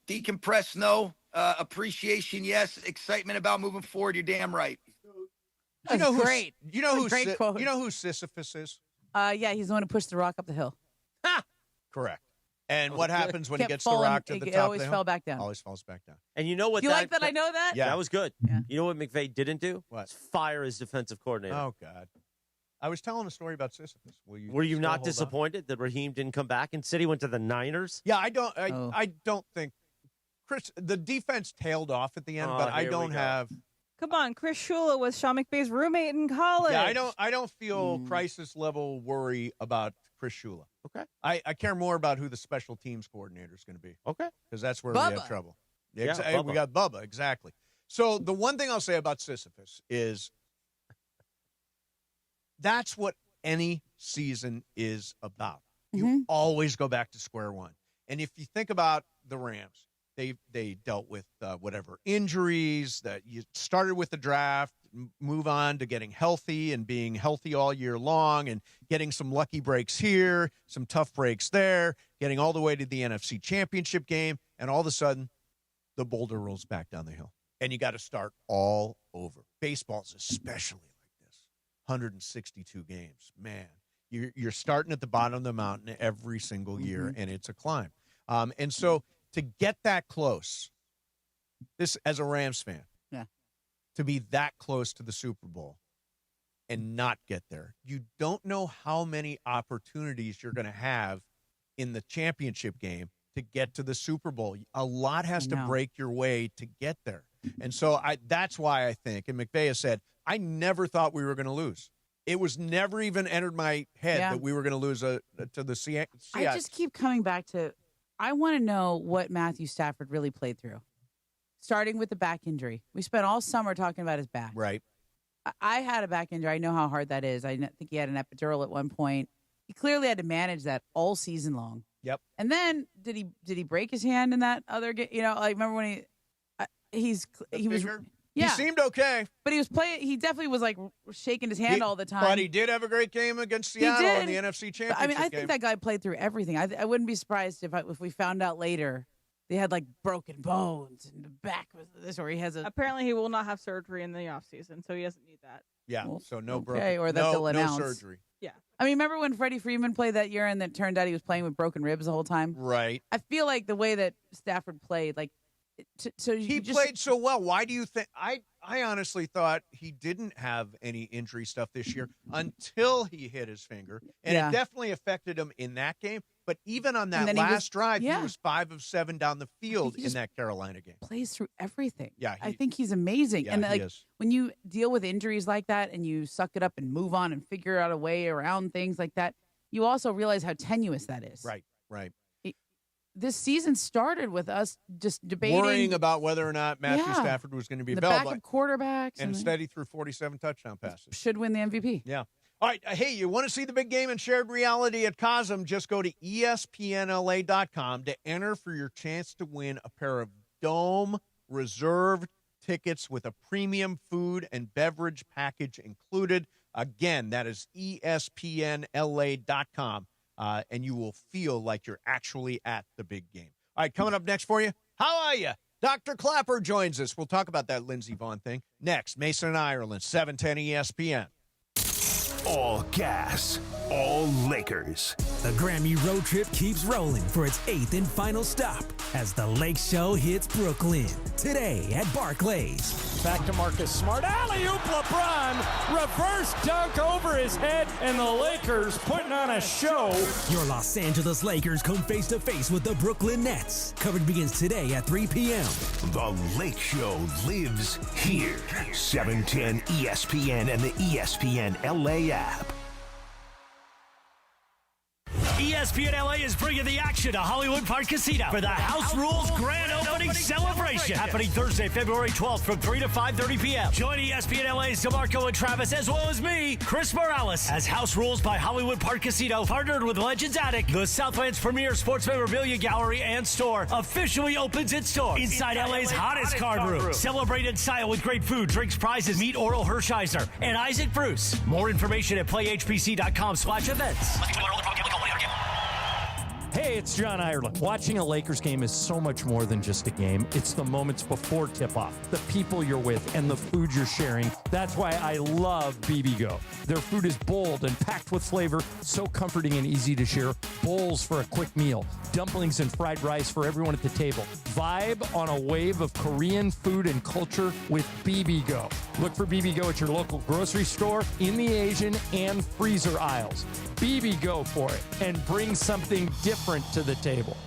decompress, no. Appreciation, yes. Excitement about moving forward. You're damn right. You know who's- great. You know who Great quote. You know who Sisyphus is? Yeah, he's the one who pushed the rock up the hill. Correct. And what happens when he Kept gets falling, the rock to it the top always of the hill? fell back down. Always falls back down. And you know what? You like that? I know that? Yeah. That was good. Yeah. You know what McVay didn't do? What? Fire his defensive coordinator. Oh, God. I was telling a story about Sisyphus. Were you still not hold on? disappointed that Raheem didn't come back and said he went to the Niners? Yeah, I don't think Chris. The defense tailed off at the end, Oh, but I here we don't go. have. Come on, Chris Shula was Sean McVay's roommate in college. Yeah, I don't feel crisis level worry about Chris Shula. Okay. I care more about who the special teams coordinator is going to be. Okay. Because that's where we Bubba. have trouble. Yeah, We Bubba. got Bubba, exactly. So the one thing I'll say about Sisyphus is that's what any season is about. You always go back to square one. And if you think about the Rams, they dealt with whatever injuries that you started with the draft, move on to getting healthy and being healthy all year long and getting some lucky breaks here, some tough breaks there, getting all the way to the NFC Championship game, and all of a sudden the boulder rolls back down the hill. And you got to start all over. Baseball's especially like this. 162 games. Man, you're starting at the bottom of the mountain every single year, and it's a climb. And so to get that close, this as a Rams fan, to be that close to the Super Bowl and not get there, you don't know how many opportunities you're going to have in the championship game to get to the Super Bowl. A lot has to break your way to get there. And so that's why I think, and McVay has said, I never thought we were going to lose. It was never even entered my head that we were going to lose to the Seahawks. I just keep coming back to, I want to know what Matthew Stafford really played through. Starting with the back injury. We spent all summer talking about his back. Right. I had a back injury. I know how hard that is. I think he had an epidural at one point. He clearly had to manage that all season long. Yep. And then did he break his hand in that other game? Remember when he was He seemed okay. But he was playing. He definitely was like shaking his hand all the time. But he did have a great game against Seattle in the NFC Championship I mean, I game. think that guy played through everything. I wouldn't be surprised if we found out later they had like broken bones and the back was this, or he has a. Apparently, he will not have surgery in the offseason, so he doesn't need that. Yeah, so no okay, broken. or that they'll no announce. surgery. Yeah. I mean, remember when Freddie Freeman played that year and it turned out he was playing with broken ribs the whole time? Right. I feel like the way that Stafford played, like, He played so well. Why do you think? I honestly thought he didn't have any injury stuff this year until he hit his finger, and it definitely affected him in that game. But even on that last drive, he was 5 of 7 down the field in that Carolina game. Plays through everything. Yeah, I think he's amazing. Yeah, and he like is. when you deal with injuries like that and you suck it up and move on and figure out a way around things like that, you also realize how tenuous that is. Right. this season started with us just debating. Worrying about whether or not Matthew Stafford was going to be the available. backup quarterbacks. And instead he threw 47 touchdown passes. Should win the MVP. Yeah. All right. Hey, you want to see the big game in shared reality at Cosm? Just go to ESPNLA.com to enter for your chance to win a pair of Dome reserved tickets with a premium food and beverage package included. Again, that is ESPNLA.com, and you will feel like you're actually at the big game. All right, coming up next for you, how are you? Dr. Clapper joins us. We'll talk about that Lindsey Vonn thing next. Mason and Ireland, 710 ESPN. All gas, all Lakers. The Grammy road trip keeps rolling for its 8th and final stop as the Lake Show hits Brooklyn today at Barclays. Back to Marcus Smart. Alley-oop LeBron. Reverse dunk over his head, and the Lakers putting on a show. Your Los Angeles Lakers come face-to-face with the Brooklyn Nets. Coverage begins today at 3 p.m. The Lake Show lives here. 710 ESPN and the ESPN LA app. ESPN LA is bringing the action to Hollywood Park Casino for the House Rules Grand Opening Celebration. Happening Thursday, February 12th from 3 to 5:30 p.m. Join ESPN LA's DeMarco and Travis, as well as me, Chris Morales, as House Rules by Hollywood Park Casino, partnered with Legends Attic, the Southland's premier sports memorabilia gallery and store, officially opens its doors inside LA's hottest card room. Celebrate in style with great food, drinks, prizes. Meet Oral Hershiser and Isaac Bruce. More information at playhpc.com/events. Hey, it's John Ireland. Watching a Lakers game is so much more than just a game. It's the moments before tip-off, the people you're with, and the food you're sharing. That's why I love BBGO. Their food is bold and packed with flavor, so comforting and easy to share. Bowls for a quick meal, dumplings and fried rice for everyone at the table. Vibe on a wave of Korean food and culture with BBGO. Look for BBGO at your local grocery store, in the Asian and freezer aisles. BBGO for it, and bring something different to the table.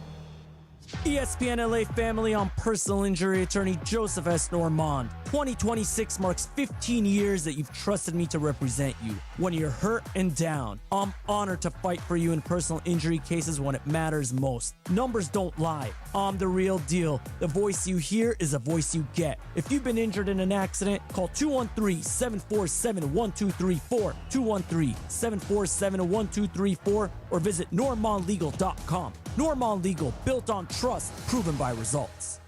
ESPN LA family, I'm personal injury attorney Joseph S. Normand. 2026 marks 15 years that you've trusted me to represent you. When you're hurt and down, I'm honored to fight for you in personal injury cases when it matters most. Numbers don't lie. I'm the real deal. The voice you hear is a voice you get. If you've been injured in an accident, call 213-747-1234, 213-747-1234, or visit normandlegal.com. Normand Legal, built on trust, proven by results.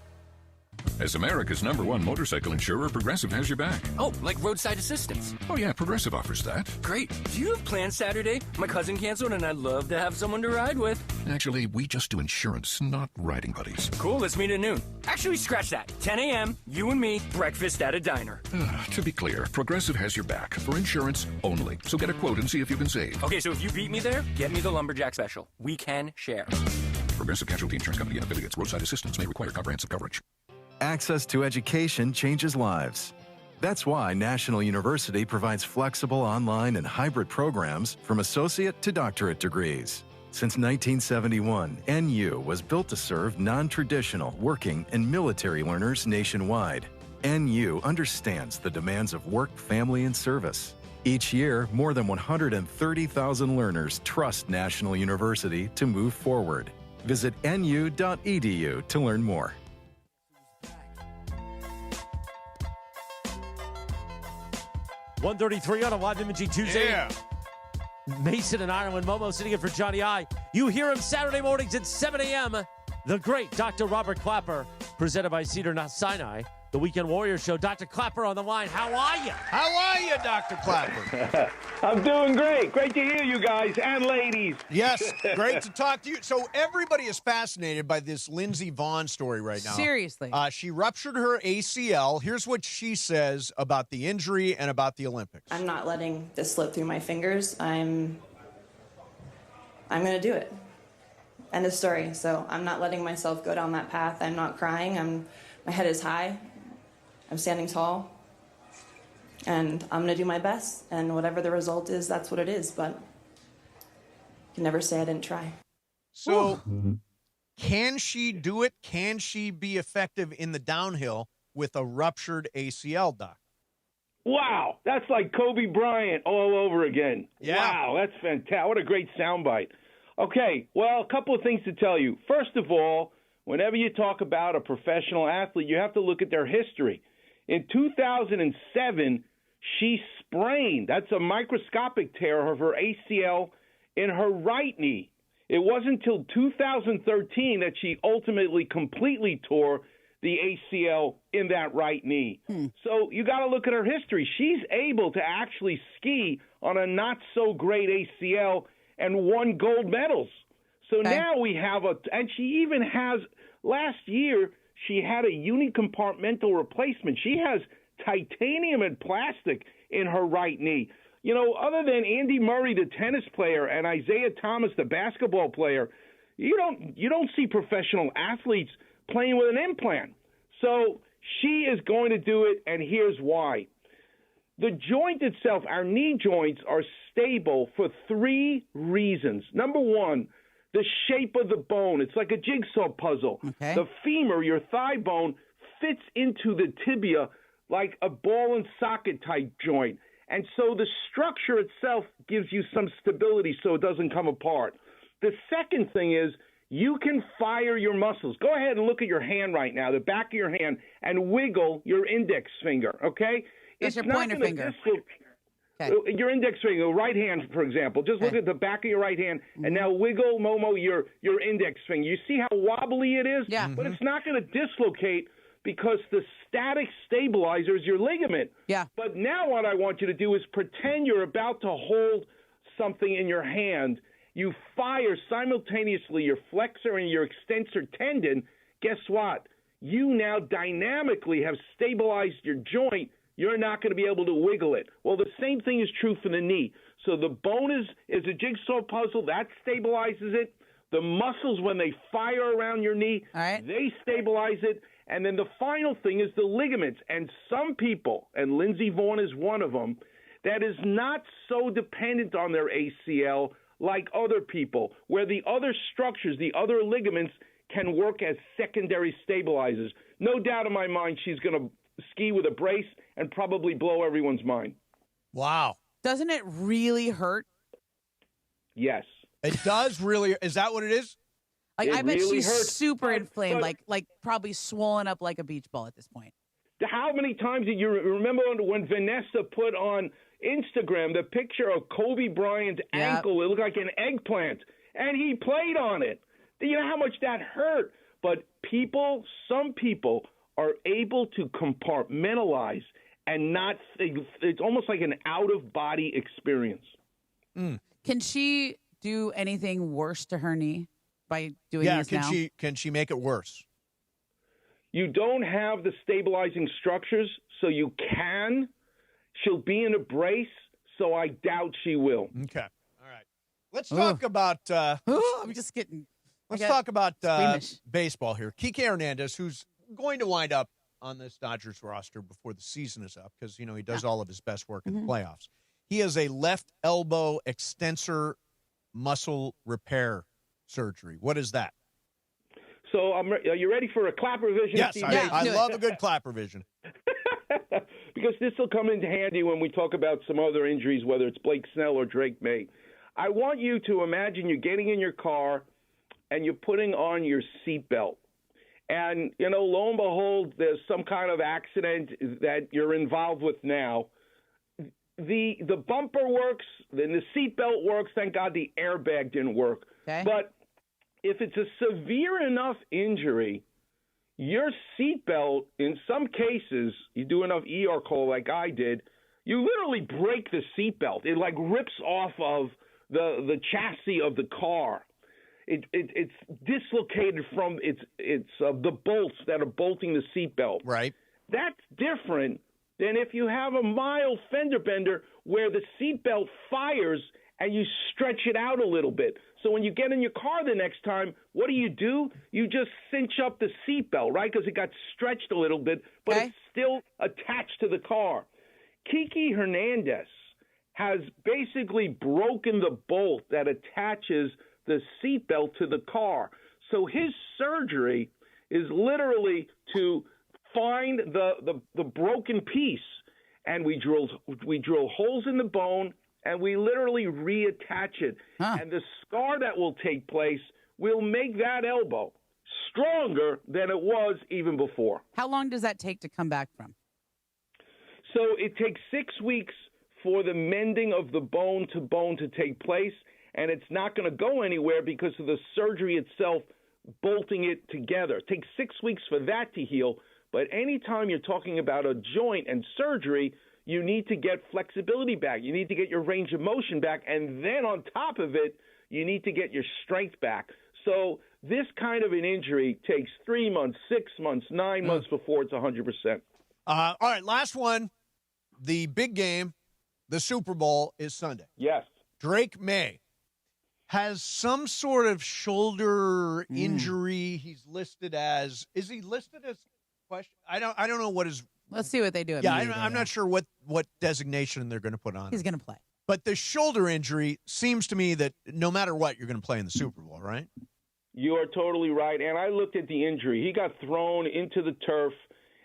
As America's #1 motorcycle insurer, Progressive has your back. Oh, like roadside assistance? Oh yeah, Progressive offers that. Great. Do you have plans Saturday? My cousin canceled and I'd love to have someone to ride with. Actually, we just do insurance, not riding buddies. Cool, let's meet at noon. Actually, scratch that. 10 a.m., you and me, breakfast at a diner. To be clear, Progressive has your back for insurance only. So get a quote and see if you can save. Okay, so if you beat me there, get me the Lumberjack Special. We can share. Progressive Casualty Insurance Company and affiliates. Roadside assistance may require comprehensive coverage. Access to education changes lives. That's why National University provides flexible online and hybrid programs from associate to doctorate degrees. Since 1971, NU was built to serve non-traditional working and military learners nationwide. NU understands the demands of work, family, and service. Each year, more than 130,000 learners trust National University to move forward. Visit nu.edu to learn more. $133 on a live imaging Tuesday. Yeah. Mason and Ireland, Momo sitting in for Johnny I. You hear him Saturday mornings at 7 a.m. The great Dr. Robert Clapper, presented by Cedar Sinai, the Weekend Warrior Show. Dr. Clapper on the line. How are you? How are you, Dr. Clapper? I'm doing great. Great to hear you guys and ladies. Yes, great to talk to you. So everybody is fascinated by this Lindsey Vonn story right now. Seriously. She ruptured her ACL. Here's what she says about the injury and about the Olympics. I'm not letting this slip through my fingers. I'm going to do it. End of story. So I'm not letting myself go down that path. I'm not crying. My head is high. I'm standing tall, and I'm going to do my best, and whatever the result is, that's what it is, but you can never say I didn't try. So can she do it? Can she be effective in the downhill with a ruptured ACL, Doc? Wow, that's like Kobe Bryant all over again. Yeah. Wow, that's fantastic. What a great soundbite. Okay, well, a couple of things to tell you. First of all, whenever you talk about a professional athlete, you have to look at their history. In 2007, she sprained. That's a microscopic tear of her ACL in her right knee. It wasn't until 2013 that she ultimately completely tore the ACL in that right knee. So you got to look at her history. She's able to actually ski on a not-so-great ACL and won gold medals. So now we have and she even has, last year, she had a unicompartmental replacement. She has titanium and plastic in her right knee. You know, other than Andy Murray, the tennis player, and Isaiah Thomas, the basketball player, you don't see professional athletes playing with an implant. So she is going to do it, and here's why. The joint itself, our knee joints, are stable for 3 reasons. Number one, the shape of the bone. It's like a jigsaw puzzle. Okay. The femur, your thigh bone, fits into the tibia like a ball and socket type joint. And so the structure itself gives you some stability so it doesn't come apart. The second thing is you can fire your muscles. Go ahead and look at your hand right now, the back of your hand, and wiggle your index finger, okay? That's your pointer finger. Your index finger, right hand, for example. Just look at the back of your right hand, and now wiggle, Momo, your index finger. You see how wobbly it is? Yeah. But it's not going to dislocate because the static stabilizer is your ligament. Yeah. But now what I want you to do is pretend you're about to hold something in your hand. You fire simultaneously your flexor and your extensor tendon. Guess what? You now dynamically have stabilized your joint. You're not going to be able to wiggle it. Well, the same thing is true for the knee. So the bone is a jigsaw puzzle. That stabilizes it. The muscles, when they fire around your knee, they stabilize it. And then the final thing is the ligaments. And some people, and Lindsey Vonn is one of them, that is not so dependent on their ACL like other people, where the other structures, the other ligaments, can work as secondary stabilizers. No doubt in my mind she's going to ski with a brace and probably blow everyone's mind. Wow. Doesn't it really hurt? Yes. It does really. Is that what it is? Like, I bet really she's hurts. super inflamed, But- like probably swollen up like a beach ball at this point. How many times did you remember when Vanessa put on Instagram the picture of Kobe Bryant's ankle? It looked like an eggplant, and he played on it. Do you know how much that hurt? But some people are able to compartmentalize and not think. It's almost like an out-of-body experience. Can she do anything worse to her knee by doing this now? Can she make it worse? You don't have the stabilizing structures, so you can. She'll be in a brace, so I doubt she will. Okay. All right. Let's talk about I'm just getting. let's talk about baseball here. Kike Hernandez, who's going to wind up on this Dodgers roster before the season is up because, he does all of his best work in the playoffs. He has a left elbow extensor muscle repair surgery. What is that? So are you ready for a clap revision? Yes, Steve? I love a good clap revision. Because this will come into handy when we talk about some other injuries, whether it's Blake Snell or Drake May. I want you to imagine you're getting in your car and you're putting on your seatbelt. And, lo and behold, there's some kind of accident that you're involved with now. The bumper works, then the seatbelt works. Thank God the airbag didn't work. Okay. But if it's a severe enough injury, your seatbelt, in some cases, you do enough ER call like I did, you literally break the seatbelt. It like rips off of the chassis of the car. It's dislocated from the bolts that are bolting the seatbelt. Right. That's different than if you have a mild fender bender where the seatbelt fires and you stretch it out a little bit. So when you get in your car the next time, what do? You just cinch up the seatbelt, right? Because it got stretched a little bit, but it's still attached to the car. Kike Hernandez has basically broken the bolt that attaches the seatbelt to the car. So his surgery is literally to find the broken piece, and we drill holes in the bone and we literally reattach it. And the scar that will take place will make that elbow stronger than it was even before. How long does that take to come back from? So it takes 6 weeks for the mending of the bone to take place, and it's not going to go anywhere because of the surgery itself bolting it together. It takes 6 weeks for that to heal, but anytime you're talking about a joint and surgery, you need to get flexibility back. You need to get your range of motion back, and then on top of it, you need to get your strength back. So this kind of an injury takes 3 months, 6 months, 9 months before it's 100%. All right, last one. The big game, the Super Bowl, is Sunday. Yes. Drake May has some sort of shoulder injury. He's listed as – is he listed as – question? I don't know what his – Let's see what they do. I'm not sure what designation they're going to put on. He's going to play. But the shoulder injury seems to me that no matter what, you're going to play in the Super Bowl, right? You are totally right. And I looked at the injury. He got thrown into the turf,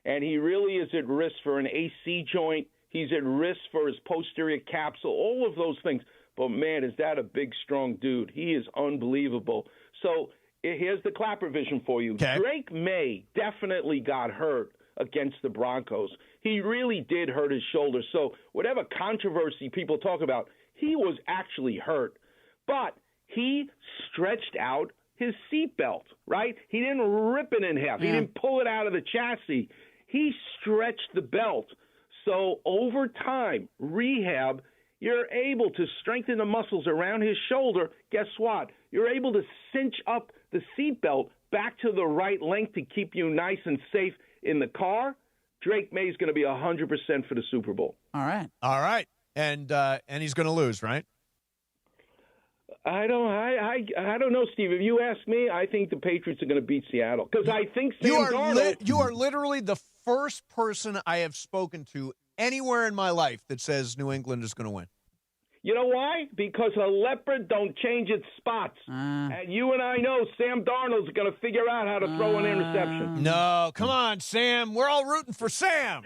and he really is at risk for an AC joint. He's at risk for his posterior capsule, all of those things. But, man, is that a big, strong dude. He is unbelievable. So here's the clapper vision for you. Okay. Drake May definitely got hurt against the Broncos. He really did hurt his shoulder. So whatever controversy people talk about, he was actually hurt. But he stretched out his seatbelt, right? He didn't rip it in half. He didn't pull it out of the chassis. He stretched the belt. So over time, rehab, you're able to strengthen the muscles around his shoulder. Guess what? You're able to cinch up the seatbelt back to the right length to keep you nice and safe in the car. Drake May is going to be 100% for the Super Bowl. All right. And he's going to lose, right? I don't know, Steve. If you ask me, I think the Patriots are going to beat Seattle because I think Sam Darnold. You are literally the first person I have spoken to anywhere in my life that says New England is going to win. You know why? Because a leopard don't change its spots. And you and I know Sam Darnold's going to figure out how to throw an interception. No, come on, Sam. We're all rooting for Sam.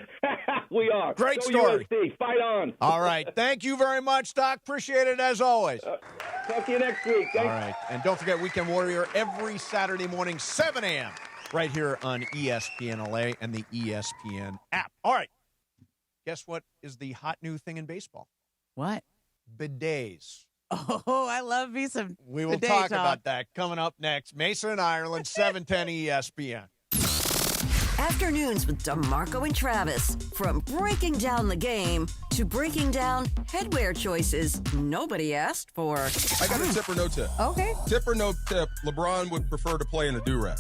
We are. Great Go story. USC. Fight on. All right. Thank you very much, Doc. Appreciate it as always. Talk to you next week. Thanks. All right. And don't forget Weekend Warrior every Saturday morning, 7 a.m. right here on ESPN LA and the ESPN app. All right. Guess what is the hot new thing in baseball? What? Bidets. Oh, I love me some We will talk about that coming up next. Mason and Ireland, 710 ESPN. Afternoons with DeMarco and Travis. From breaking down the game to breaking down headwear choices nobody asked for. I got a tip or no tip. Okay. Tip or no tip, LeBron would prefer to play in a do-rag.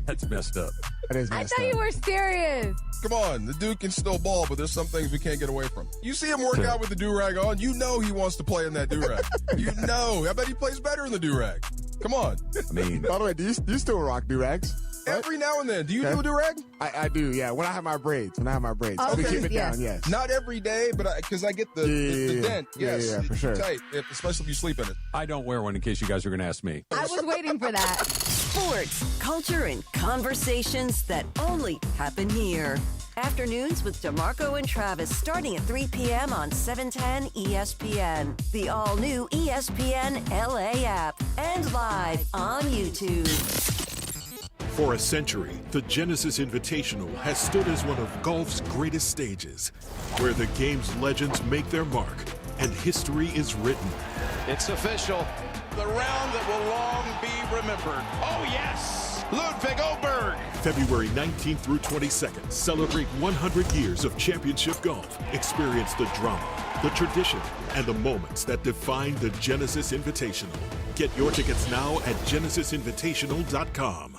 That's messed up. That is messed up. I thought you were serious. Come on, the dude can still ball, but there's some things we can't get away from. You see him work out with the do-rag on, you know he wants to play in that do-rag. You know. I bet he plays better in the do-rag. Come on. I mean, by the way, do you still rock do-rags? Every now and then. Do you do a do-rag? I do, yeah. When I have my braids. Okay. To keep it down, yes. Not every day, but because I get the dent. Yes. Yeah, for sure. Tight, especially if you sleep in it. I don't wear one in case you guys are going to ask me. I was waiting for that. Sports, culture, and conversations that only happen here. Afternoons with DeMarco and Travis starting at 3 p.m. on 710 ESPN. The all-new ESPN LA app and live on YouTube. For a century, the Genesis Invitational has stood as one of golf's greatest stages, where the game's legends make their mark and history is written. It's official. The round that will long be remembered. Oh, yes! Ludwig Oberg. February 19th through 22nd, celebrate 100 years of championship golf. Experience the drama, the tradition, and the moments that define the Genesis Invitational. Get your tickets now at genesisinvitational.com.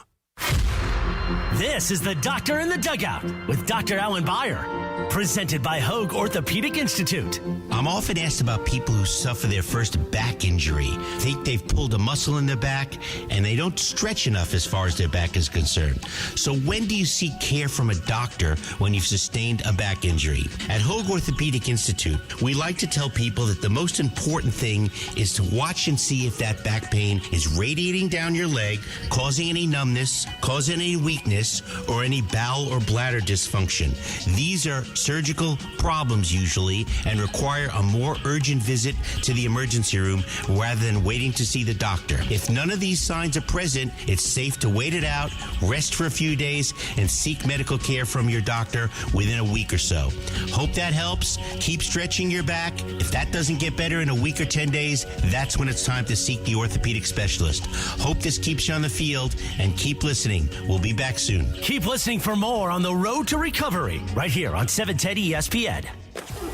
This is the Doctor in the Dugout with Dr. Alan Byer, presented by Hoag Orthopedic Institute. I'm often asked about people who suffer their first back injury, think they've pulled a muscle in their back, and they don't stretch enough as far as their back is concerned. So when do you seek care from a doctor when you've sustained a back injury? At Hoag Orthopedic Institute, we like to tell people that the most important thing is to watch and see if that back pain is radiating down your leg, causing any numbness, causing any weakness, or any bowel or bladder dysfunction. These are surgical problems usually and require a more urgent visit to the emergency room rather than waiting to see the doctor. If none of these signs are present, it's safe to wait it out, rest for a few days, and seek medical care from your doctor within a week or so. Hope that helps. Keep stretching your back. If that doesn't get better in a week or 10 days, that's when it's time to seek the orthopedic specialist. Hope this keeps you on the field, and keep listening. We'll be back soon. Keep listening for more on the road to recovery right here on 710 ESPN.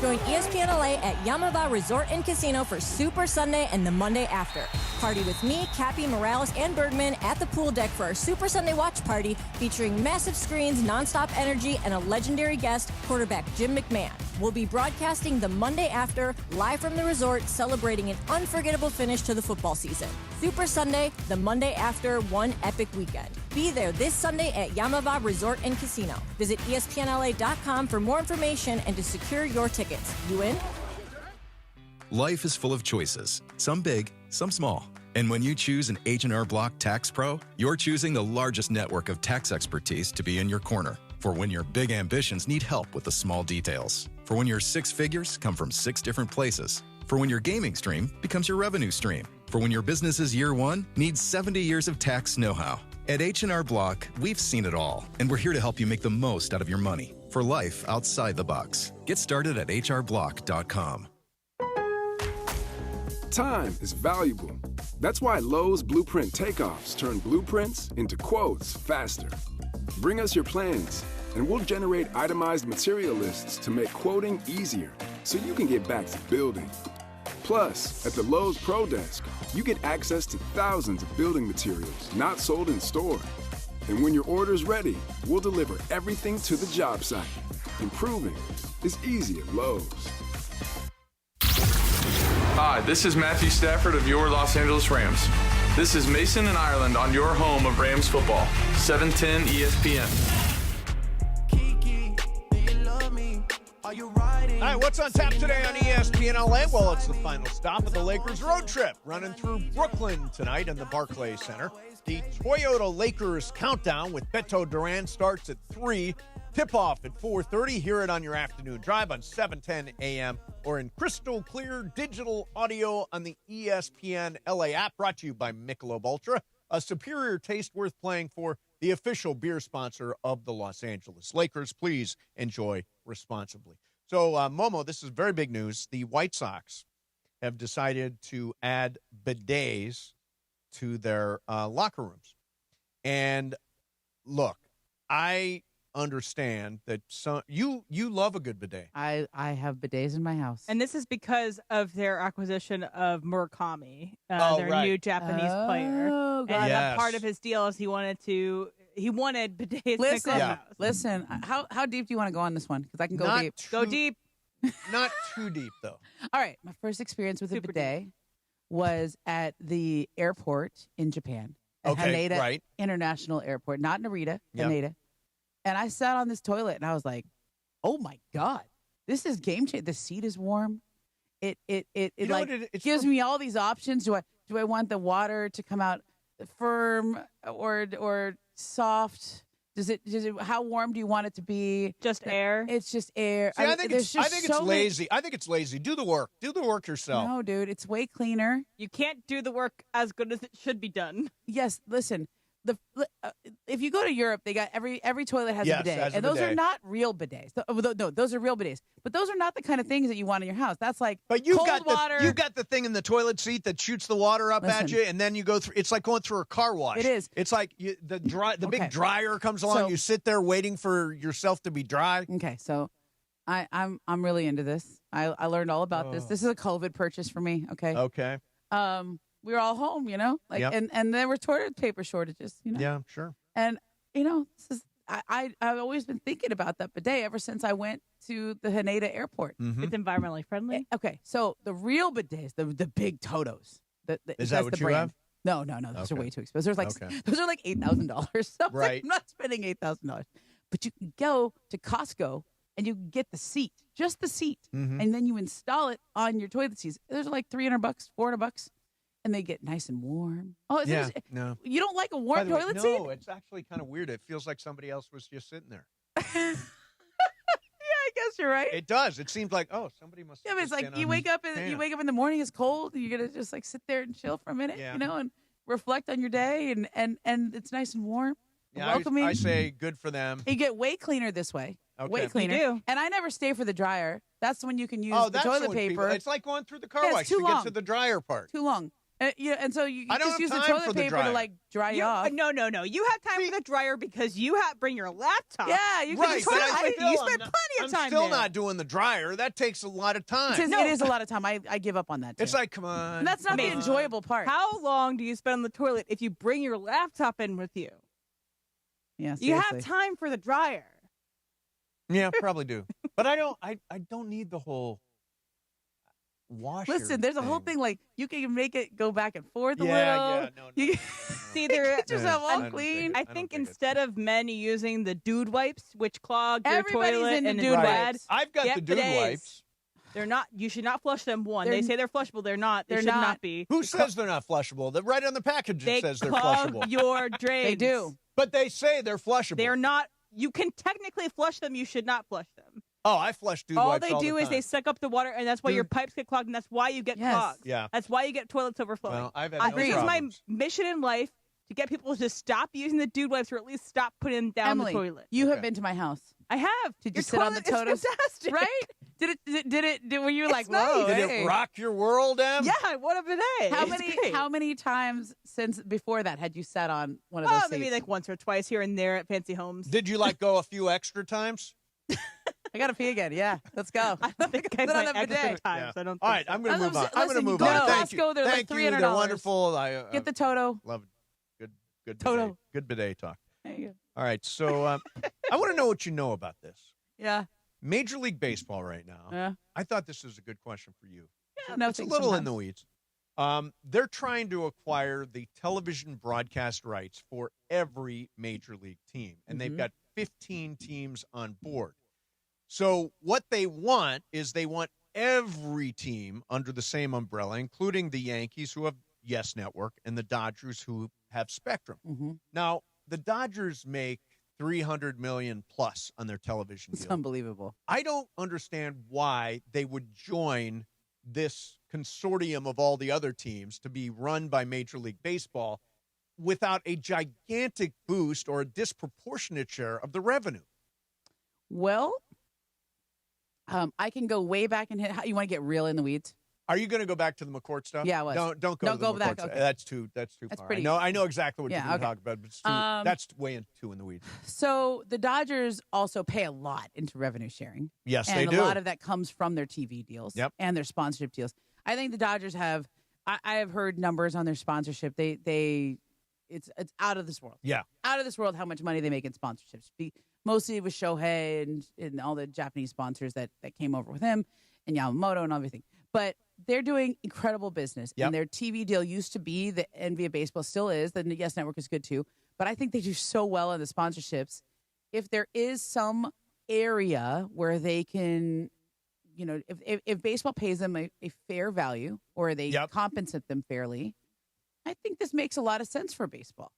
Join ESPN LA at Yamava Resort and Casino for Super Sunday and the Monday after. Party with me, Cappy, Morales, and Bergman at the pool deck for our Super Sunday watch party featuring massive screens, nonstop energy, and a legendary guest, quarterback Jim McMahon. We'll be broadcasting the Monday after, live from the resort, celebrating an unforgettable finish to the football season. Super Sunday, the Monday after, one epic weekend. Be there this Sunday at Yamava Resort and Casino. Visit ESPNLA.com for more information and to secure your tickets. You in? Life is full of choices, some big, some small. And when you choose an H&R Block Tax Pro, you're choosing the largest network of tax expertise to be in your corner. For when your big ambitions need help with the small details. For when your six figures come from 6 different places. For when your gaming stream becomes your revenue stream. For when your business's year one needs 70 years of tax know-how. At H&R Block, we've seen it all, and we're here to help you make the most out of your money for life outside the box. Get started at hrblock.com. Time is valuable. That's why Lowe's Blueprint Takeoffs turn blueprints into quotes faster. Bring us your plans, and we'll generate itemized material lists to make quoting easier so you can get back to building. Plus, at the Lowe's Pro Desk, you get access to thousands of building materials not sold in store. And when your order's ready, we'll deliver everything to the job site. Improving is easy at Lowe's. Hi, this is Matthew Stafford of your Los Angeles Rams. This is Mason in Ireland on your home of Rams football, 710 ESPN. All right, what's on tap today on ESPN LA? Well, it's the final stop of the Lakers road trip, running through Brooklyn tonight in the Barclays Center. The Toyota Lakers countdown with Beto Duran starts at 3. Tip-off at 4:30. Hear it on your afternoon drive on 710 AM or in crystal clear digital audio on the ESPN LA app. Brought to you by Michelob Ultra, a superior taste worth playing for, the official beer sponsor of the Los Angeles Lakers. Please enjoy responsibly. So, Momo, this is very big news. The White Sox have decided to add bidets to their locker rooms. And look, I understand that you love a good bidet. I have bidets in my house. And this is because of their acquisition of Murakami, their new Japanese player. And a part of his deal is he wanted bidets. Listen, how deep do you want to go on this one? Because I can go deep. Go deep. Not too deep, though. All right. My first experience with a bidet was at the airport in Japan. At Haneda International Airport. Not Narita, Haneda. And I sat on this toilet and I was like, oh my God, this is game changer. The seat is warm. It gives me all these options. Do I want the water to come out firm or soft? How warm do you want it to be? Just air. It's just air. See, I think it's lazy. I think it's lazy. Do the work. Do the work yourself. No, dude, it's way cleaner. You can't do the work as good as it should be done. Yes, listen. If you go to Europe, they got every toilet has a bidet, and those are not real bidets. No, those are real bidets, but those are not the kind of things that you want in your house. That's like cold water. You've got the thing in the toilet seat that shoots the water up at you, and then you go through. It's like going through a car wash. It is. It's like the big dryer comes along. You sit there waiting for yourself to be dry. Okay, so I'm really into this. I learned all about this. This is a COVID purchase for me. Okay. We were all home, and there were toilet paper shortages, Yeah, sure. And, this is I've always been thinking about that bidet ever since I went to the Haneda airport. Mm-hmm. It's environmentally friendly. Okay, so the real bidets, the big Totos. Is that what you have? No, those are way too expensive. Those are like $8,000. So I'm not spending $8,000. But you can go to Costco and you can get the seat, just the seat, and then you install it on your toilet seats. Those are like $300, $400. And they get nice and warm. Oh, no. You don't like a warm toilet seat? No, it's actually kind of weird. It feels like somebody else was just sitting there. Yeah, I guess pressure, right? It does. It seems like, somebody must. Yeah, but it's like you wake up in the morning, it's cold, and you're gonna just like sit there and chill for a minute, and reflect on your day, and it's nice and warm. Yeah, welcoming. I say good for them. You get way cleaner this way. Okay. Way cleaner. You do. And I never stay for the dryer. That's when you can use the that's toilet when paper. It's like going through the car wash to get to the dryer part. Too long. And so you I don't just have use the time toilet for the paper dryer. to like dry you off. No. You have time for the dryer because you bring your laptop. Yeah, you can Right, toilet but with you. You spend plenty of time I'm still there. not doing the dryer. That takes a lot of time. It is a lot of time. I give up on that too. It's like, come on. And that's not the enjoyable part. How long do you spend on the toilet if you bring your laptop in with you? Yeah, you have time for the dryer. Yeah, probably do. But I don't need the whole washer. Listen, there's a whole thing like you can make it go back and forth a little. Yeah, no. See, get yourself all clean. I think instead of men using the dude wipes, which clog your Everybody's toilet into and dude bad, wipes. I've got the dude bidets. wipes. They're not. You should not flush them. They say they're flushable. They're not. They They're should not be. Who says they're not flushable? Right on the package it says they're clog flushable. your drains. They do. But they say they're flushable. They're not. You can technically flush them. You should not flush them. Oh, I flush dude all wipes they all do the is time. they suck up the water, and that's why your pipes get clogged, and that's why you get clogged. Yeah. That's why you get toilets overflowing. Well, I've had no This is my problems. mission in life, to get people to stop using the dude wipes or at least stop putting them down Emily, the toilet. you have been to my house. I have. Did Your you sit on the toilet is totem? fantastic. Right? Were you like, nice. whoa? Did hey. it rock your world, Em? Yeah, what a bidet. How many times since before that had you sat on one of those seats? Maybe like once or twice here and there at fancy homes. Did you go a few extra times? I got to pee again. Yeah, let's go. I don't think I've Sit on been a extra bidet. times. I don't think All right, so. I'm going to move on. I'm going to Listen, move you on. go to Thank you. Costco, they're like Thank you. $300. They're wonderful. Get the Toto. Love it. Good Toto. bidet. Good bidet talk. There you go. All right, so I want to know what you know about this. Yeah. Major League Baseball right now. Yeah. I thought this was a good question for you. Yeah, no, it's a little in the weeds. They're trying to acquire the television broadcast rights for every Major League team, and they've got 15 teams on board. So what they want is they want every team under the same umbrella, including the Yankees, who have Yes Network, and the Dodgers, who have Spectrum. Mm-hmm. Now, the Dodgers make $300 million plus on their television deal. It's unbelievable. I don't understand why they would join this consortium of all the other teams to be run by Major League Baseball without a gigantic boost or a disproportionate share of the revenue. Well, I can go way back and hit. You want to get real in the weeds? Are you going to go back to the McCourt stuff? Yeah, I was. Don't go Don't to the go McCourt back, stuff. okay. That's too far. pretty- I know exactly what Yeah, you're going to okay. talk about, but it's that's way too in the weeds. So the Dodgers also pay a lot into revenue sharing. Yes, and they do. a lot of that comes from their TV deals and their sponsorship deals. I think the Dodgers have. I have heard numbers on their sponsorship. It's out of this world. Yeah, out of this world how much money they make in sponsorships. Mostly with Shohei and all the Japanese sponsors that came over with him and Yamamoto and everything. But they're doing incredible business. Yep. And their TV deal used to be the Envy of Baseball, still is. The Yes Network is good too. But I think they do so well in the sponsorships. If there is some area where they can, if baseball pays them a fair value or they compensate them fairly, I think this makes a lot of sense for baseball.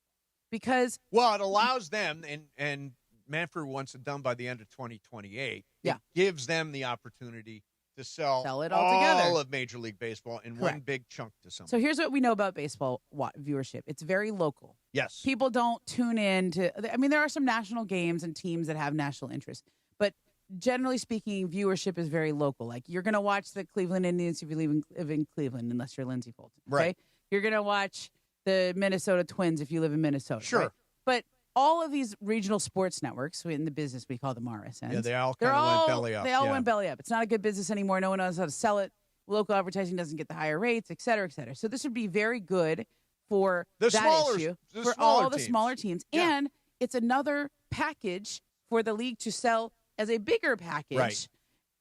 Because it allows them, and Manfred wants it done by the end of 2028. It gives them the opportunity to sell it all together. of Major League Baseball in one big chunk to someone. So here's what we know about baseball viewership. It's very local. Yes. People don't tune in to, I mean, there are some national games and teams that have national interest, but generally speaking, viewership is very local. Like you're going to watch the Cleveland Indians if you live in Cleveland, unless you're Lindsey Fulton. Okay? Right. You're going to watch the Minnesota Twins if you live in Minnesota. Sure. Right? But all of these regional sports networks, in the business we call them RSNs. Yeah, they all kind of went belly up. They all went belly up. It's not a good business anymore. No one knows how to sell it. Local advertising doesn't get the higher rates, et cetera, et cetera. So this would be very good for that issue, for all the smaller teams. Yeah. And it's another package for the league to sell as a bigger package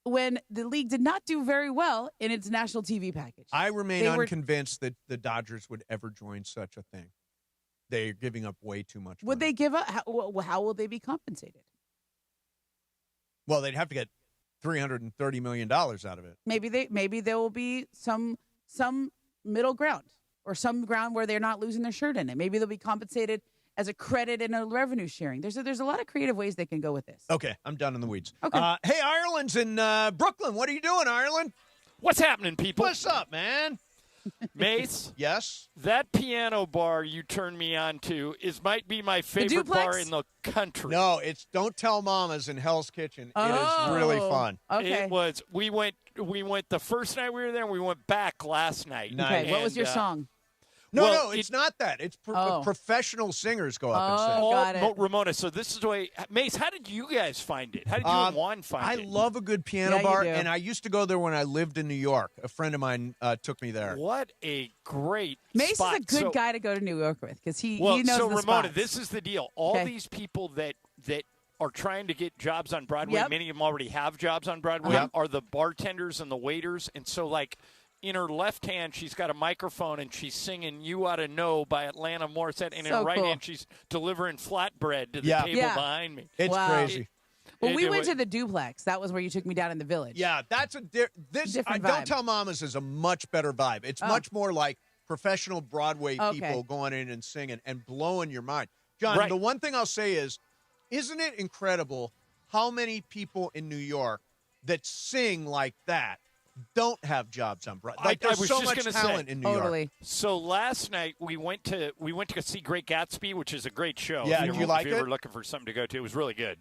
when the league did not do very well in its national TV package. I remain unconvinced that the Dodgers would ever join such a thing. They're giving up way too much money. Would they give up? How will they be compensated? Well, they'd have to get $330 million out of it. Maybe there will be some middle ground or some ground where they're not losing their shirt in it. Maybe they'll be compensated as a credit and a revenue sharing. There's a lot of creative ways they can go with this. Okay, I'm done in the weeds. Okay. Hey, Ireland's in Brooklyn. What are you doing, Ireland? What's happening, people? What's up, man? Mace? Yes? That piano bar you turned me on to might be my favorite bar in the country. No, it's Don't Tell Mamas in Hell's Kitchen. It is really fun. Okay. It was. We went the first night we were there, and we went back last night. Nice. Okay, what was your song? No, it's not that. It's professional singers go up and sing. Got it. Ramona, so this is the way. Mace, how did you guys find it? How did you and Juan find it? I love a good piano bar, and I used to go there when I lived in New York. A friend of mine took me there. What a great Mace spot. is a good guy to go to New York with because he knows so the Ramona, spots. this is the deal. All these people that are trying to get jobs on Broadway, many of them already have jobs on Broadway, are the bartenders and the waiters. And so, like, in her left hand, she's got a microphone, and she's singing You Oughta Know by Atlanta Morissette. And in her right hand, she's delivering flatbread to the table behind me. It's crazy. Well, we went to the Duplex. That was where you took me down in the Village. Yeah, that's different vibe. Don't Tell Mamas is a much better vibe. It's much more like professional Broadway people going in and singing and blowing your mind. John, the one thing I'll say is, isn't it incredible how many people in New York that sing like that don't have jobs on Broadway? Like, there's so much talent in New York. So last night we went to go see Great Gatsby, which is a great show. Yeah, did you like it? If you were looking for something to go to, it was really good.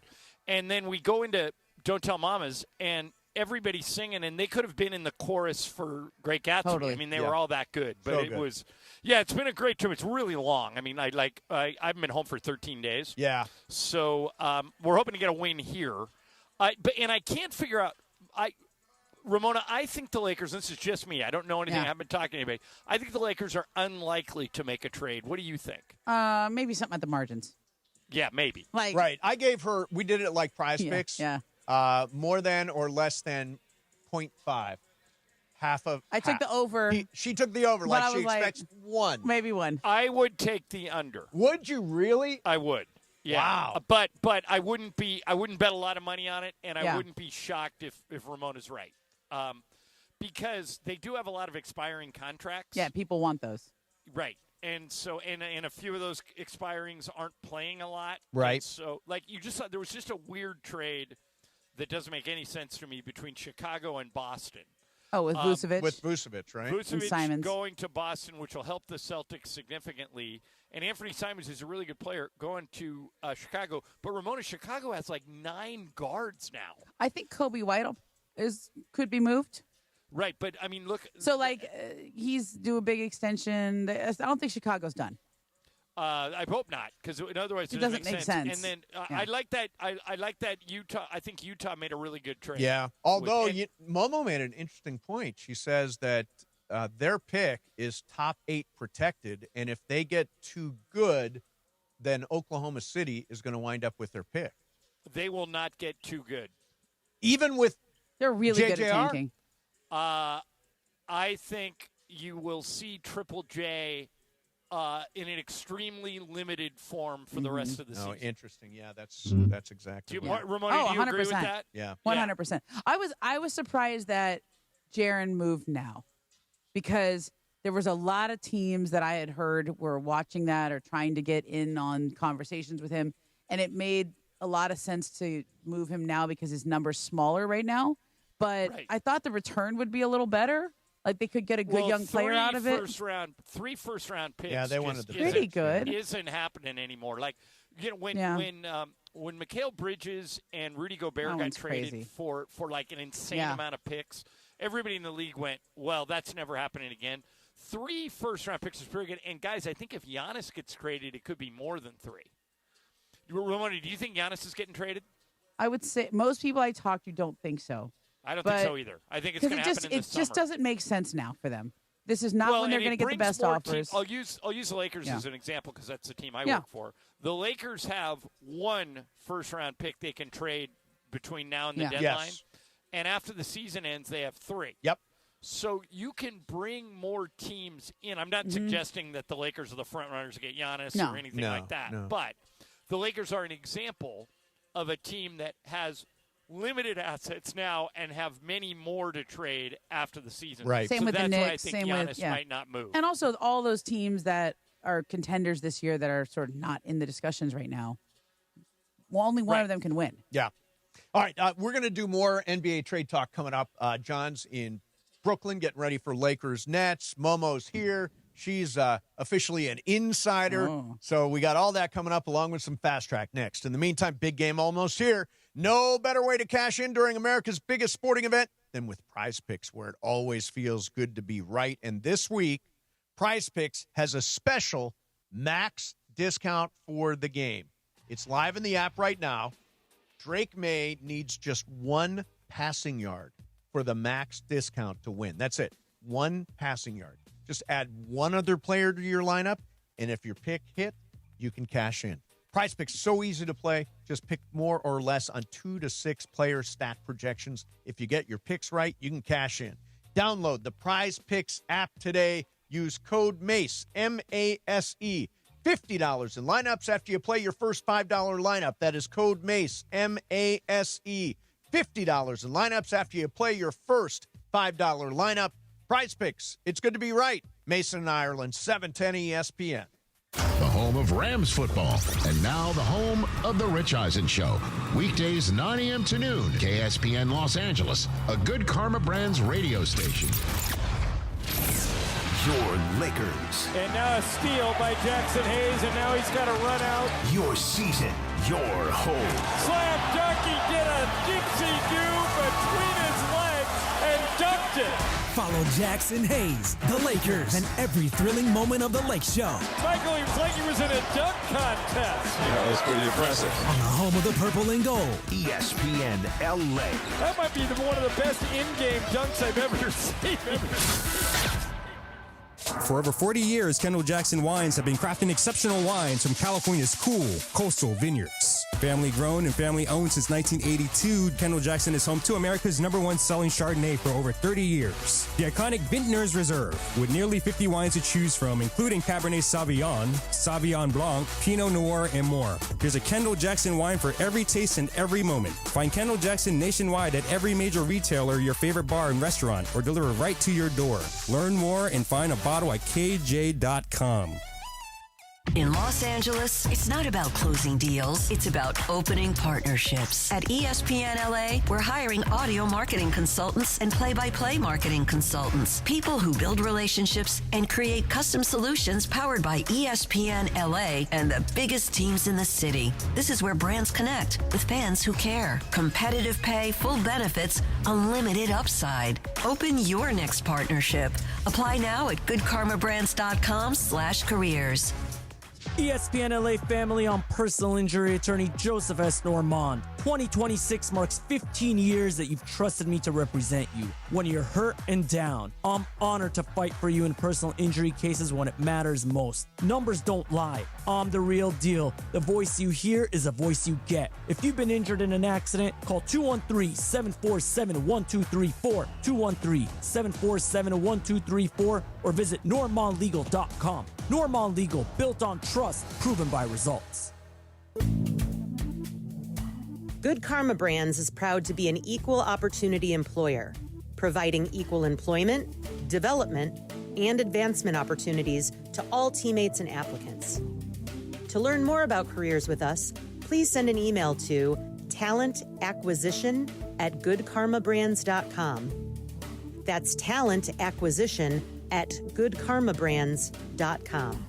And then we go into Don't Tell Mamas, and everybody's singing, and they could have been in the chorus for Great Gatsby. Totally. I mean, they were all that good. But So it good. was, it's been a great trip. It's really long. I mean, I've been home for 13 days. Yeah. So we're hoping to get a win here. And I can't figure out Ramona, I think the Lakers, this is just me, I don't know anything, I haven't been talking to anybody. I think the Lakers are unlikely to make a trade. What do you think? Maybe something at the margins. Yeah, maybe. Right. I gave her, we did it like Prize Picks. Yeah. More than or less than 0.5. Half of. I took the over. She took the over. Like she expects one. Maybe one. I would take the under. Would you really? I would. Yeah. Wow. But I wouldn't bet a lot of money on it, and I wouldn't be shocked if Ramona's right. Because they do have a lot of expiring contracts. Yeah, people want those. Right. And so, and a few of those expirings aren't playing a lot. Right. And so, like, you just thought there was just a weird trade that doesn't make any sense to me between Chicago and Boston. Oh, with Vucevic? With Vucevic, right? Vucevic going to Boston, which will help the Celtics significantly. And Anthony Simons is a really good player going to Chicago. But Ramona, Chicago has like 9 guards now. I think Kobe White could be moved. Right, but I mean, look. So, like, he's do a big extension. I don't think Chicago's done. I hope not, because otherwise it doesn't make sense. And then I like that. I like that Utah. I think Utah made a really good trade. Yeah. Although Momo made an interesting point. She says that their pick is top 8 protected, and if they get too good, then Oklahoma City is going to wind up with their pick. They will not get too good. Even with they're really JJR? good at tanking. I think you will see Triple J in an extremely limited form for the rest of the season. Oh, interesting. Yeah, that's exactly. Ramona, do you agree with that? Yeah, 100%. I was surprised that Jaren moved now, because there was a lot of teams that I had heard were watching that or trying to get in on conversations with him, and it made a lot of sense to move him now because his number's smaller right now. But I thought the return would be a little better. Like they could get a good young player out of it. 3 first-round picks. Yeah, they wanted the pretty good. Isn't happening anymore. Like, you know, when Mikal Bridges and Rudy Gobert got traded for like an insane amount of picks, everybody in the league went, well, that's never happening again. 3 first-round picks is pretty good. And guys, I think if Giannis gets traded, it could be more than 3. Ramona, do you think Giannis is getting traded? I would say most people I talk to don't think so. I don't think so either. I think it's going to happen in the summer. It just doesn't make sense now for them. This is not when they're going to get the best offers. I'll use the Lakers as an example because that's the team I work for. The Lakers have 1 first-round pick they can trade between now and the deadline. Yes. And after the season ends, they have 3. Yep. So you can bring more teams in. I'm not suggesting that the Lakers are the front runners to get Giannis or anything like that. No. But the Lakers are an example of a team that has limited assets now and have many more to trade after the season. Right. Same so with that's the Knicks. why I think Giannis might not move. And also all those teams that are contenders this year that are sort of not in the discussions right now. Well, only one of them can win. Yeah. All right, we're going to do more NBA trade talk coming up. John's in Brooklyn getting ready for Lakers Nets. Momo's here. She's officially an insider. Oh. So we got all that coming up along with some Fast Track next. In the meantime, big game almost here. No better way to cash in during America's biggest sporting event than with Prize Picks, where it always feels good to be right. And this week, Prize Picks has a special max discount for the game. It's live in the app right now. Drake May needs just one passing yard for the max discount to win. That's it. One passing yard. Just add one other player to your lineup, and if your pick hit, you can cash in. Prize Picks, so easy to play. Just pick more or less on 2 to 6 player stat projections. If you get your picks right, you can cash in. Download the Prize Picks app today. Use code MACE, M-A-S-E. $50 in lineups after you play your first $5 lineup. That is code MACE, M-A-S-E. $50 in lineups after you play your first $5 lineup. Prize Picks, it's good to be right. Mason and Ireland, 710 ESPN. The home of Rams football, and now the home of The Rich Eisen Show. Weekdays 9 a.m. to noon, KSPN Los Angeles, a Good Karma Brands radio station. Your Lakers. And now a steal by Jackson Hayes, and now he's got to run out. Your season, your home. Slam dunk, he did a dipsy-do between his legs and dunked it. Follow Jackson Hayes, the Lakers, and every thrilling moment of the Lake Show. Michael, he was like he was in a dunk contest. Yeah, that was pretty impressive. On the home of the purple and gold. ESPN LA. That might be one of the best in-game dunks I've ever seen. For over 40 years, Kendall Jackson Wines have been crafting exceptional wines from California's cool coastal vineyards. Family grown and family owned since 1982, Kendall Jackson is home to America's #1 selling Chardonnay for over 30 years. The iconic Vintners Reserve, with nearly 50 wines to choose from, including Cabernet Sauvignon, Sauvignon Blanc, Pinot Noir, and more. There's a Kendall Jackson wine for every taste and every moment. Find Kendall Jackson nationwide at every major retailer, your favorite bar and restaurant, or deliver right to your door. Learn more and find a bottle at KJ.com. In Los Angeles, it's not about closing deals. It's about opening partnerships. At ESPN LA, we're hiring audio marketing consultants and play-by-play marketing consultants. People who build relationships and create custom solutions powered by ESPN LA and the biggest teams in the city. This is where brands connect with fans who care. Competitive pay, full benefits, unlimited upside. Open your next partnership. Apply now at goodkarmabrands.com/careers. ESPN LA family, I'm personal injury attorney Joseph S. Normand. 2026 marks 15 years that you've trusted me to represent you. When you're hurt and down, I'm honored to fight for you in personal injury cases when it matters most. Numbers don't lie. I'm the real deal. The voice you hear is a voice you get. If you've been injured in an accident, call 213-747-1234, 213-747-1234, or visit normandlegal.com. Normand Legal, built on trust, proven by results. Good Karma Brands is proud to be an equal opportunity employer, providing equal employment, development, and advancement opportunities to all teammates and applicants. To learn more about careers with us, please send an email to talentacquisition@goodkarmabrands.com. That's talentacquisition@goodkarmabrands.com.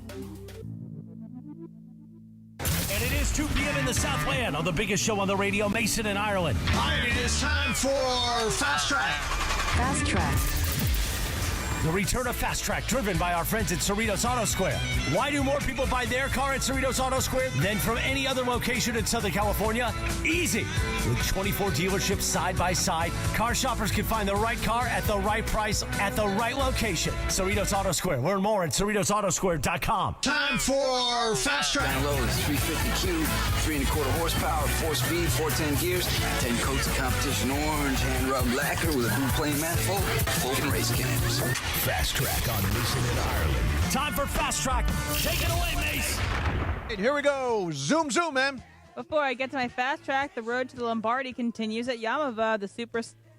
And it is 2 p.m. in the Southland on the biggest show on the radio, Mason and Ireland. And it is time for Fast Track. Fast Track. The return of Fast Track, driven by our friends at Cerritos Auto Square. Why do more people buy their car at Cerritos Auto Square than from any other location in Southern California? Easy. With 24 dealerships side by side, car shoppers can find the right car at the right price at the right location. Cerritos Auto Square. Learn more at CerritosAutoSquare.com. Time for Fast Track. Down low is 350Q, 3.25 horsepower, 4-speed, 410 gears, 10 coats of competition orange, hand rubbed lacquer with a blue plane manifold, open race cams. Fast Track on Mason and Ireland. Time for Fast Track. Take it away, Mace. And here we go. Zoom, man. Before I get to my Fast Track, the road to the Lombardi continues at Yamava.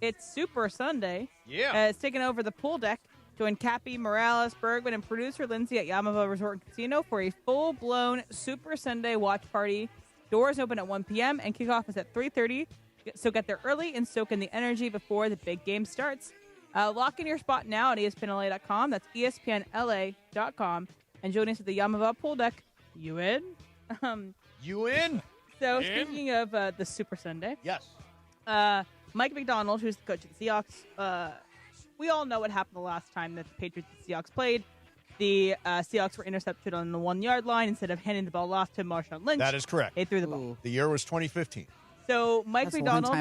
It's Super Sunday. Yeah. It's taking over the pool deck. Join Cappy, Morales, Bergman, and producer Lindsay at Yamava Resort and Casino for a full-blown Super Sunday watch party. Doors open at 1 p.m. and kickoff is at 3:30. So get there early and soak in the energy before the big game starts. Lock in your spot now at ESPNLA.com. That's ESPNLA.com. And join us at the Yamava pool deck. You in? You in? So speaking of the Super Sunday. Yes. Mike McDonald, who's the coach of the Seahawks, we all know what happened the last time that the Patriots and Seahawks played. The Seahawks were intercepted on the 1-yard line instead of handing the ball off to Marshawn Lynch. That is correct. They threw the ball. The year was 2015. So Mike McDonald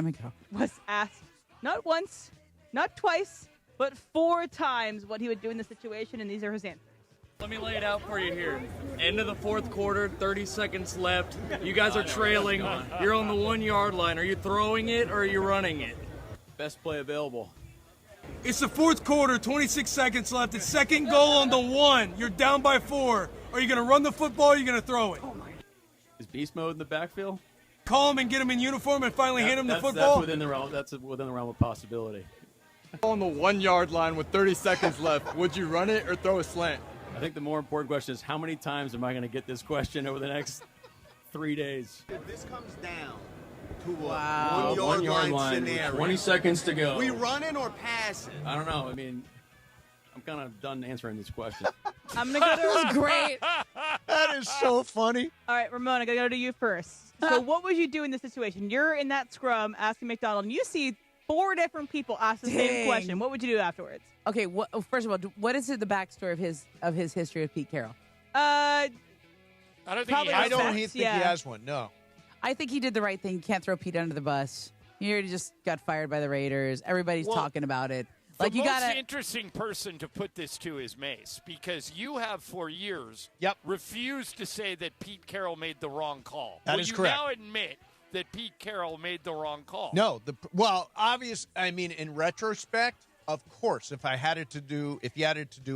was asked not once, not twice, but 4 times what he would do in this situation, and these are his answers. Let me lay it out for you here. End of the fourth quarter, 30 seconds left. You guys are trailing. You're on the 1-yard line. Are you throwing it or are you running it? Best play available. It's the fourth quarter, 26 seconds left. It's second goal on the 1. You're down by 4. Are you going to run the football or are you going to throw it? Is beast mode in the backfield? Call him and get him in uniform and finally hand him the football? That's within the realm of possibility. On the 1-yard line with 30 seconds left, would you run it or throw a slant? I think the more important question is how many times am I going to get this question over the next 3 days? If this comes down to a one-yard line scenario, 20 seconds to go. We run it or pass it? I don't know. I mean, I'm kind of done answering this question. I'm going to go to That was great. That is so funny. All right, Ramon, I got to go to you first. So what would you do in this situation? You're in that scrum asking McDonald, and you see 4 different people ask the same question. What would you do afterwards? Okay, first of all, what is the backstory of his history with Pete Carroll? I don't think he has one. No. I think he did the right thing. You can't throw Pete under the bus. He already just got fired by the Raiders. Everybody's talking about it. Like, the most interesting person to put this to is Mace, because you have for years refused to say that Pete Carroll made the wrong call. That is correct. You now admit that Pete Carroll made the wrong call. No. In retrospect, of course, if he had it to do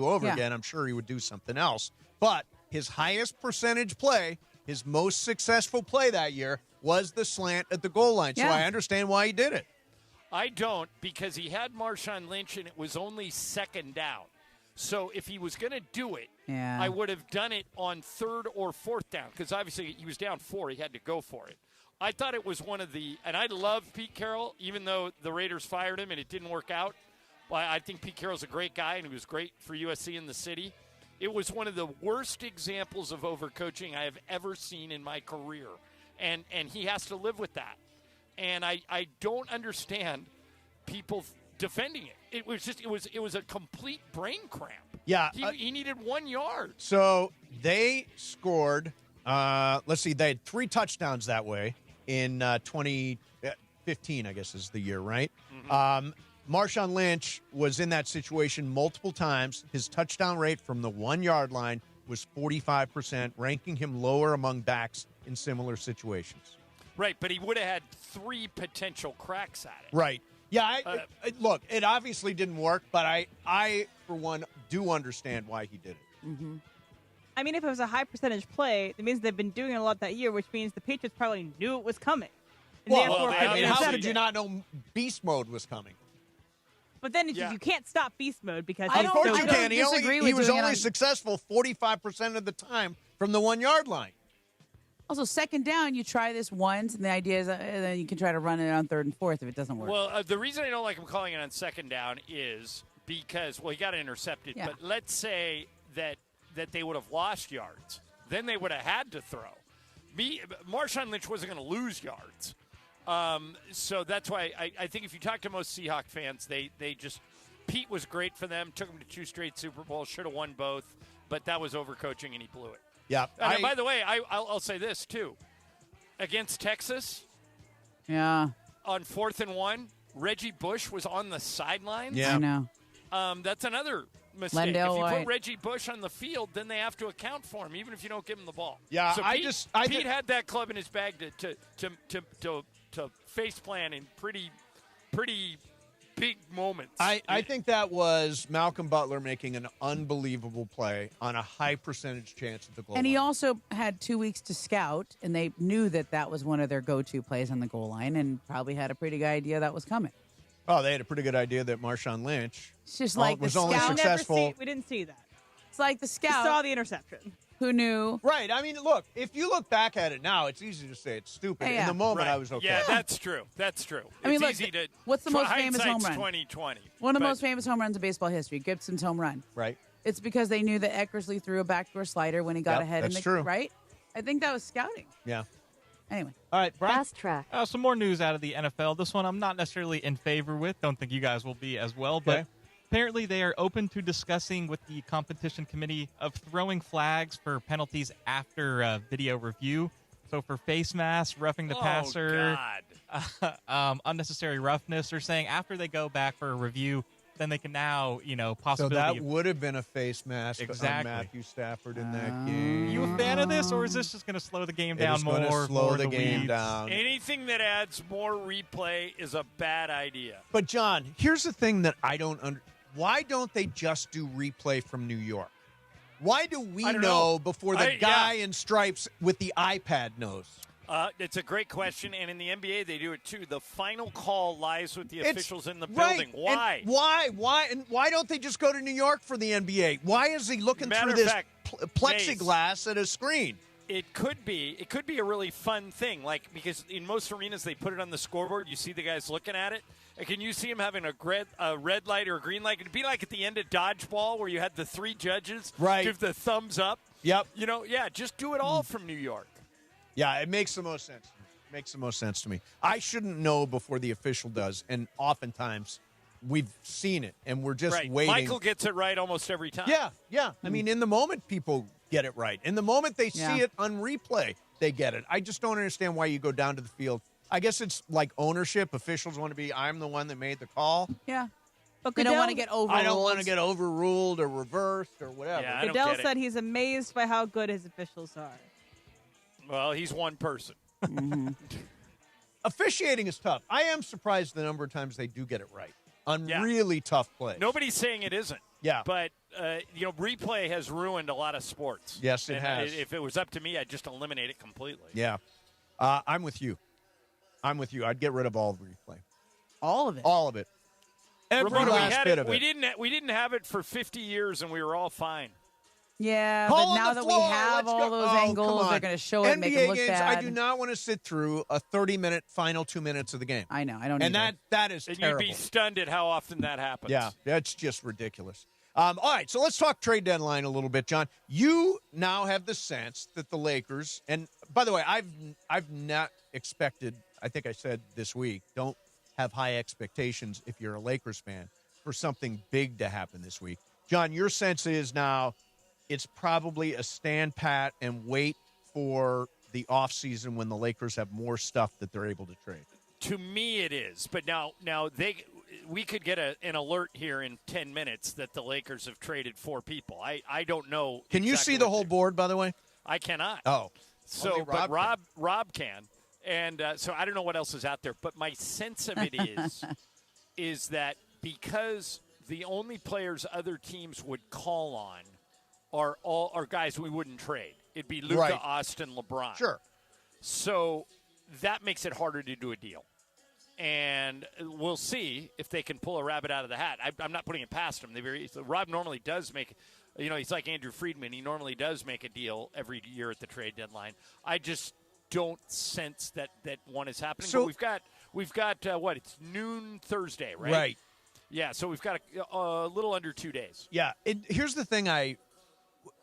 over again, I'm sure he would do something else. But his highest percentage play, his most successful play that year, was the slant at the goal line. So I understand why he did it. I don't, because he had Marshawn Lynch and it was only second down. So if he was going to do it, I would have done it on 3rd or 4th down, because obviously he was down 4. He had to go for it. I thought it was one of the – and I love Pete Carroll, even though the Raiders fired him and it didn't work out. I think Pete Carroll's a great guy, and he was great for USC in the city. It was one of the worst examples of overcoaching I have ever seen in my career, and he has to live with that. And I don't understand people defending it. It was a complete brain cramp. Yeah, he needed 1 yard. So they scored. Let's see, they had 3 touchdowns that way in 2015. I guess is the year, right? Mm-hmm. Marshawn Lynch was in that situation multiple times. His touchdown rate from the 1-yard line was 45%, ranking him lower among backs in similar situations. Right, but he would have had 3 potential cracks at it. Right. Yeah, look, it obviously didn't work, but I, for one, do understand why he did it. Mm-hmm. I mean, if it was a high percentage play, it means they've been doing it a lot that year, which means the Patriots probably knew it was coming. How did you not know beast mode was coming? But then it's just, you can't stop beast mode because of course you can. He was only successful 45% of the time from the 1-yard line. Also, second down, you try this once, and the idea is then you can try to run it on 3rd and 4th if it doesn't work. Well, the reason I don't like him calling it on second down is because, he got intercepted. Yeah. But let's say that they would have lost yards. Then they would have had to throw. Marshawn Lynch wasn't going to lose yards. So that's why I think if you talk to most Seahawks fans, they just – Pete was great for them, took them to 2 straight Super Bowls, should have won both, but that was overcoaching and he blew it. Yeah. And by the way, I'll say this, too. Against Texas, on 4th and 1, Reggie Bush was on the sidelines. Yeah. I know. That's another mistake. If you put Reggie Bush on the field, then they have to account for him, even if you don't give him the ball. Yeah, so Pete had that club in his bag to face plan in pretty big moments. I think that was Malcolm Butler making an unbelievable play on a high percentage chance at the goal line. And he also had 2 weeks to scout, and they knew that was one of their go-to plays on the goal line and probably had a pretty good idea that was coming. Oh, they had a pretty good idea that Marshawn Lynch It's just like was the only scout. successful. We didn't see that. It's like the We scout saw the interception. who knew. Right. I mean, look, if you look back at it now, it's easy to say it's stupid. Yeah. In the moment, Right. I was okay. Yeah, that's true. That's true. I mean, it's look, easy to. what's the most famous home hindsight's run? 2020. One of the but- most famous home runs in baseball history, Gibson's home run. Right. It's because they knew that Eckersley threw a backdoor slider when he got Yep, ahead. that's in the, true. Right? I think that was scouting. Yeah. Anyway. All right, Brian. Fast Track. Some more news out of the NFL. This one I'm not necessarily in favor with. Don't think you guys will be as well. But Okay. apparently they are open to discussing with the competition committee of throwing flags for penalties after video review. So for face masks, roughing the passer, unnecessary roughness, or saying after they go back for a review, then they can now, So possibility. that would have been a face mask Exactly. on Matthew Stafford in that game. You a fan of this, or is this just going to slow the game It down is more? gonna slow more the game weeds? down. Anything that adds more replay is a bad idea. But, John, here's the thing that I don't why don't they just do replay from New York? Why do we I don't know know. before the guy in stripes with the iPad knows? It's a great question, and in the NBA they do it too. The final call lies with the It's- officials in the right. building. Why? And why? And why don't they just go to New York for the NBA? Why is he looking Matter through of this fact, plexiglass at a screen? It could be a really fun thing, like because in most arenas they put it on the scoreboard. You see the guys looking at it. And can you see him having a red light or a green light? It'd be like at the end of dodgeball where you had the three judges give the thumbs up. Yep. Just do it all from New York. Yeah, it makes the most sense. Makes the most sense to me. I shouldn't know before the official does, and oftentimes we've seen it, and we're just Right. waiting. Michael gets it right almost every time. Yeah. I mean, in the moment, people get it right. In the moment they Yeah. see it on replay, they get it. I just don't understand why you go down to the field. I guess it's like ownership. Officials want to be, I'm the one that made the call. Yeah. But They don't want to get overruled. I don't want to get overruled or reversed or whatever. Yeah, I don't Goodell get it. said he's amazed by how good his officials are. Well, he's one person. Officiating is tough. I am surprised the number of times they do get it right on really tough plays. Nobody's saying it isn't. Yeah. But, replay has ruined a lot of sports. Yes, it And has. If it was up to me, I'd just eliminate it completely. Yeah. I'm with you. I'd get rid of all replay. All of it. All of it. Every Ramona, last bit of we it. didn't have it for 50 years, and we were all fine. Yeah, Call but on now the that floor. we have Let's all go. those Oh, angles, come on. they're going to show it and make NBA it look games, bad. I do not want to sit through a 30-minute final 2 minutes of the game. I know. I don't. And either. that is And terrible. you'd be stunned at how often that happens. Yeah, that's just ridiculous. All right, so let's talk trade deadline a little bit, John. You now have the sense that the Lakers, and by the way, I've not expected, I think I said this week, don't have high expectations if you're a Lakers fan for something big to happen this week. John, your sense is now it's probably a stand pat and wait for the offseason when the Lakers have more stuff that they're able to trade. To me, it is. But now we could get an alert here in 10 minutes that the Lakers have traded 4 people. I don't know. Can you exactly see the what whole board, by the way? I cannot. Oh. So, Only but Rob Rob can. And so I don't know what else is out there. But my sense of it is that because the only players other teams would call on are guys we wouldn't trade. It'd be Luka, Right. Austin, LeBron. Sure. So that makes it harder to do a deal. And we'll see if they can pull a rabbit out of the hat. I'm not putting it past them. Rob normally does make, he's like Andrew Friedman. He normally does make a deal every year at the trade deadline. I just don't sense that one is happening. So- But we've got what? It's noon Thursday, right? Right. Yeah. So we've got a little under 2 days. Yeah. Here's the thing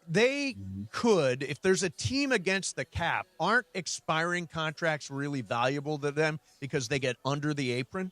they could, if there's a team against the cap, aren't expiring contracts really valuable to them because they get under the apron?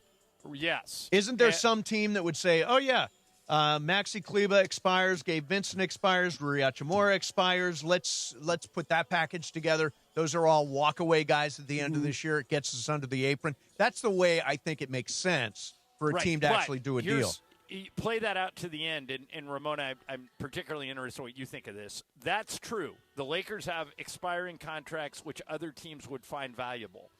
Yes. Isn't there some team that would say, oh, yeah, Maxi Kleba expires, Gabe Vincent expires, Rui Hachimura expires. Let's put that package together. Those are all walk-away guys at the end of this year. It gets us under the apron. That's the way I think it makes sense for a Right, team to but actually do a deal. you play that out to the end, and Ramona, I'm particularly interested in what you think of this. That's true. The Lakers have expiring contracts which other teams would find valuable.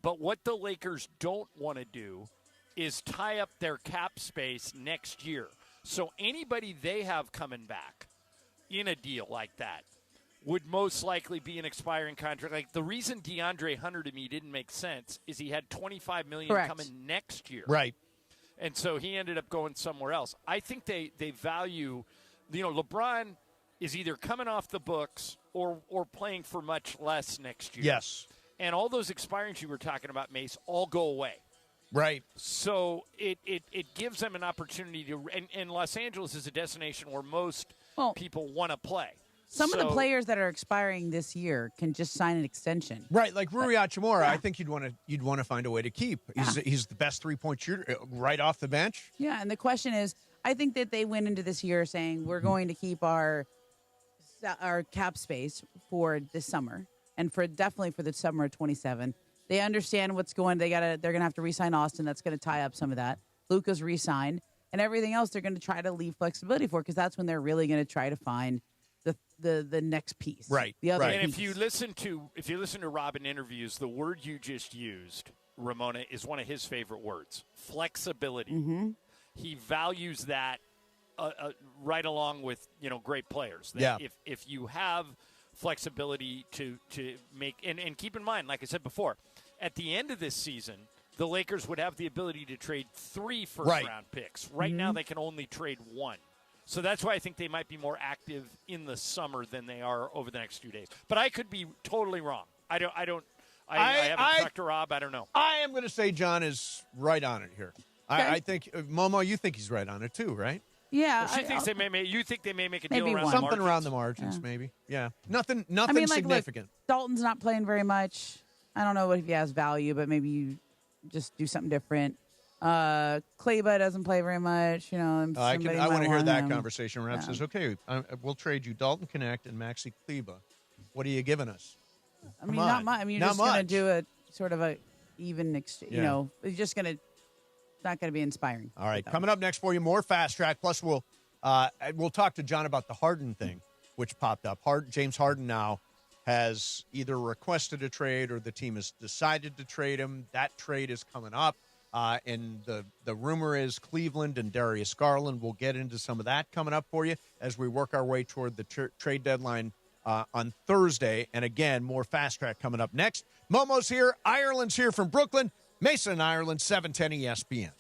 But what the Lakers don't want to do is tie up their cap space next year. So anybody they have coming back in a deal like that would most likely be an expiring contract. Like the reason DeAndre Hunter to me didn't make sense is he had $25 million Correct. coming next year. Right. And so he ended up going somewhere else. I think they value, LeBron is either coming off the books or playing for much less next year. Yes. And all those expirings you were talking about, Mace, all go away. Right. So it gives them an opportunity to – and Los Angeles is a destination where most people want to play. Some of the players that are expiring this year can just sign an extension. Right, like Rui Hachimura, I think you'd want to find a way to keep. He's the best three-point shooter right off the bench. Yeah, and the question is, I think that they went into this year saying we're going to keep our cap space for this summer and definitely for the summer of 27. They understand what's going. They're going to have to re-sign Austin. That's going to tie up some of that. Luka's re-signed, and everything else they're going to try to leave flexibility for because that's when they're really going to try to find the next piece. Right. The other and piece. if you listen to Rob in interviews, the word you just used, Ramona, is one of his favorite words: flexibility. Mm-hmm. He values that right along with great players. Yeah. If you have flexibility to make and keep in mind, like I said before, at the end of this season, the Lakers would have the ability to trade 3 first-round picks. Right now, they can only trade 1. So that's why I think they might be more active in the summer than they are over the next few days. But I could be totally wrong. I haven't talked to Rob. I don't know. I am going to say John is right on it here. Okay. I think Momo, you think he's right on it too, right? Yeah. Well, she thinks they may. You think they may make a deal maybe around one. the Something margins. around the margins, maybe. Yeah. Nothing Like, significant. Look, Dalton's not playing very much. I don't know if he has value, but maybe you just do something different. Kleba doesn't play very much. I want to hear that conversation. Rob says, "Okay, we'll trade you Dalton Connect and Maxi Kleba. What are you giving us?" I mean, not much. I mean, you're just going to do a sort of a even exchange. Yeah. You know, it's just going to not going to be inspiring. All right, coming up next for you, more Fast Track. Plus, we'll talk to John about the Harden thing, which popped up. James Harden now has either requested a trade or the team has decided to trade him. That trade is coming up. And the rumor is Cleveland and Darius Garland. We'll get into some of that coming up for you as we work our way toward the trade deadline on Thursday. And again, more Fast Track coming up next. Momo's here. Ireland's here from Brooklyn. Mason, Ireland, 710 ESPN.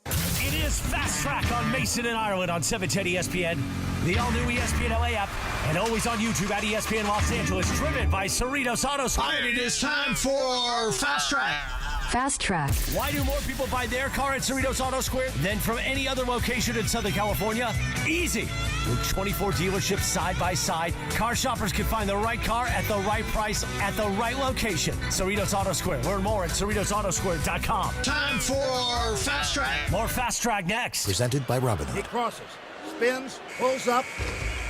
It is Fast Track on Mason and Ireland on 710 ESPN, the all-new ESPN LA app, and always on YouTube at ESPN Los Angeles, driven by Cerritos Auto Square. And it is time for Fast Track. Fast Track. Why do more people buy their car at Cerritos Auto Square than from any other location in Southern California? Easy. With 24 dealerships side by side, car shoppers can find the right car at the right price at the right location. Cerritos Auto Square. Learn more at CerritosAutoSquare.com. Time for Fast Track. More Fast Track next. Presented by Robinhood. He crosses, spins, pulls up.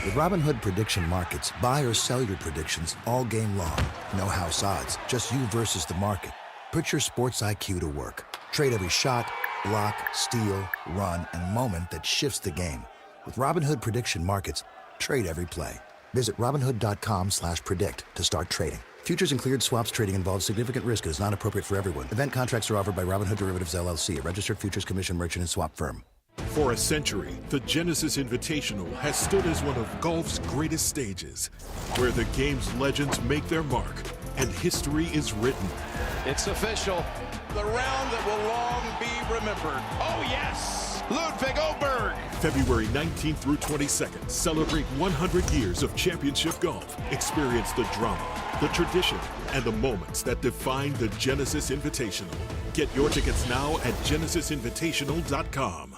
With Robinhood Prediction Markets, buy or sell your predictions all game long. No house odds, just you versus the market. Put your sports IQ to work. Trade every shot, block, steal, run, and moment that shifts the game. With Robinhood Prediction Markets, trade every play. Visit Robinhood.com/predict to start trading. Futures and cleared swaps trading involves significant risk and is not appropriate for everyone. Event contracts are offered by Robinhood Derivatives LLC, a registered futures commission merchant and swap firm. For a century, the Genesis Invitational has stood as one of golf's greatest stages, where the game's legends make their mark and history is written. It's official. The round that will long be remembered. Oh, yes! Ludwig Oberg. February 19th through 22nd, celebrate 100 years of championship golf. Experience the drama, the tradition, and the moments that define the Genesis Invitational. Get your tickets now at genesisinvitational.com.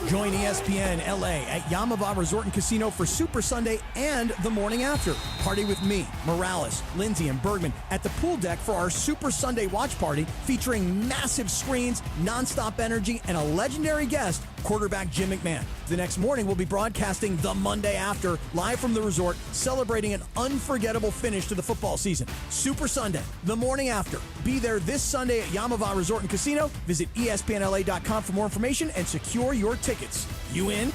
Join ESPN LA at Yamava Resort and Casino for Super Sunday and the morning after. Party with me, Morales, Lindsay, and Bergman at the pool deck for our Super Sunday watch party featuring massive screens, nonstop energy, and a legendary guest, quarterback Jim McMahon. The next morning, we'll be broadcasting the Monday after, live from the resort, celebrating an unforgettable finish to the football season. Super Sunday, the morning after. Be there this Sunday at Yamava Resort and Casino. Visit ESPNLA.com for more information and secure your tickets. You in?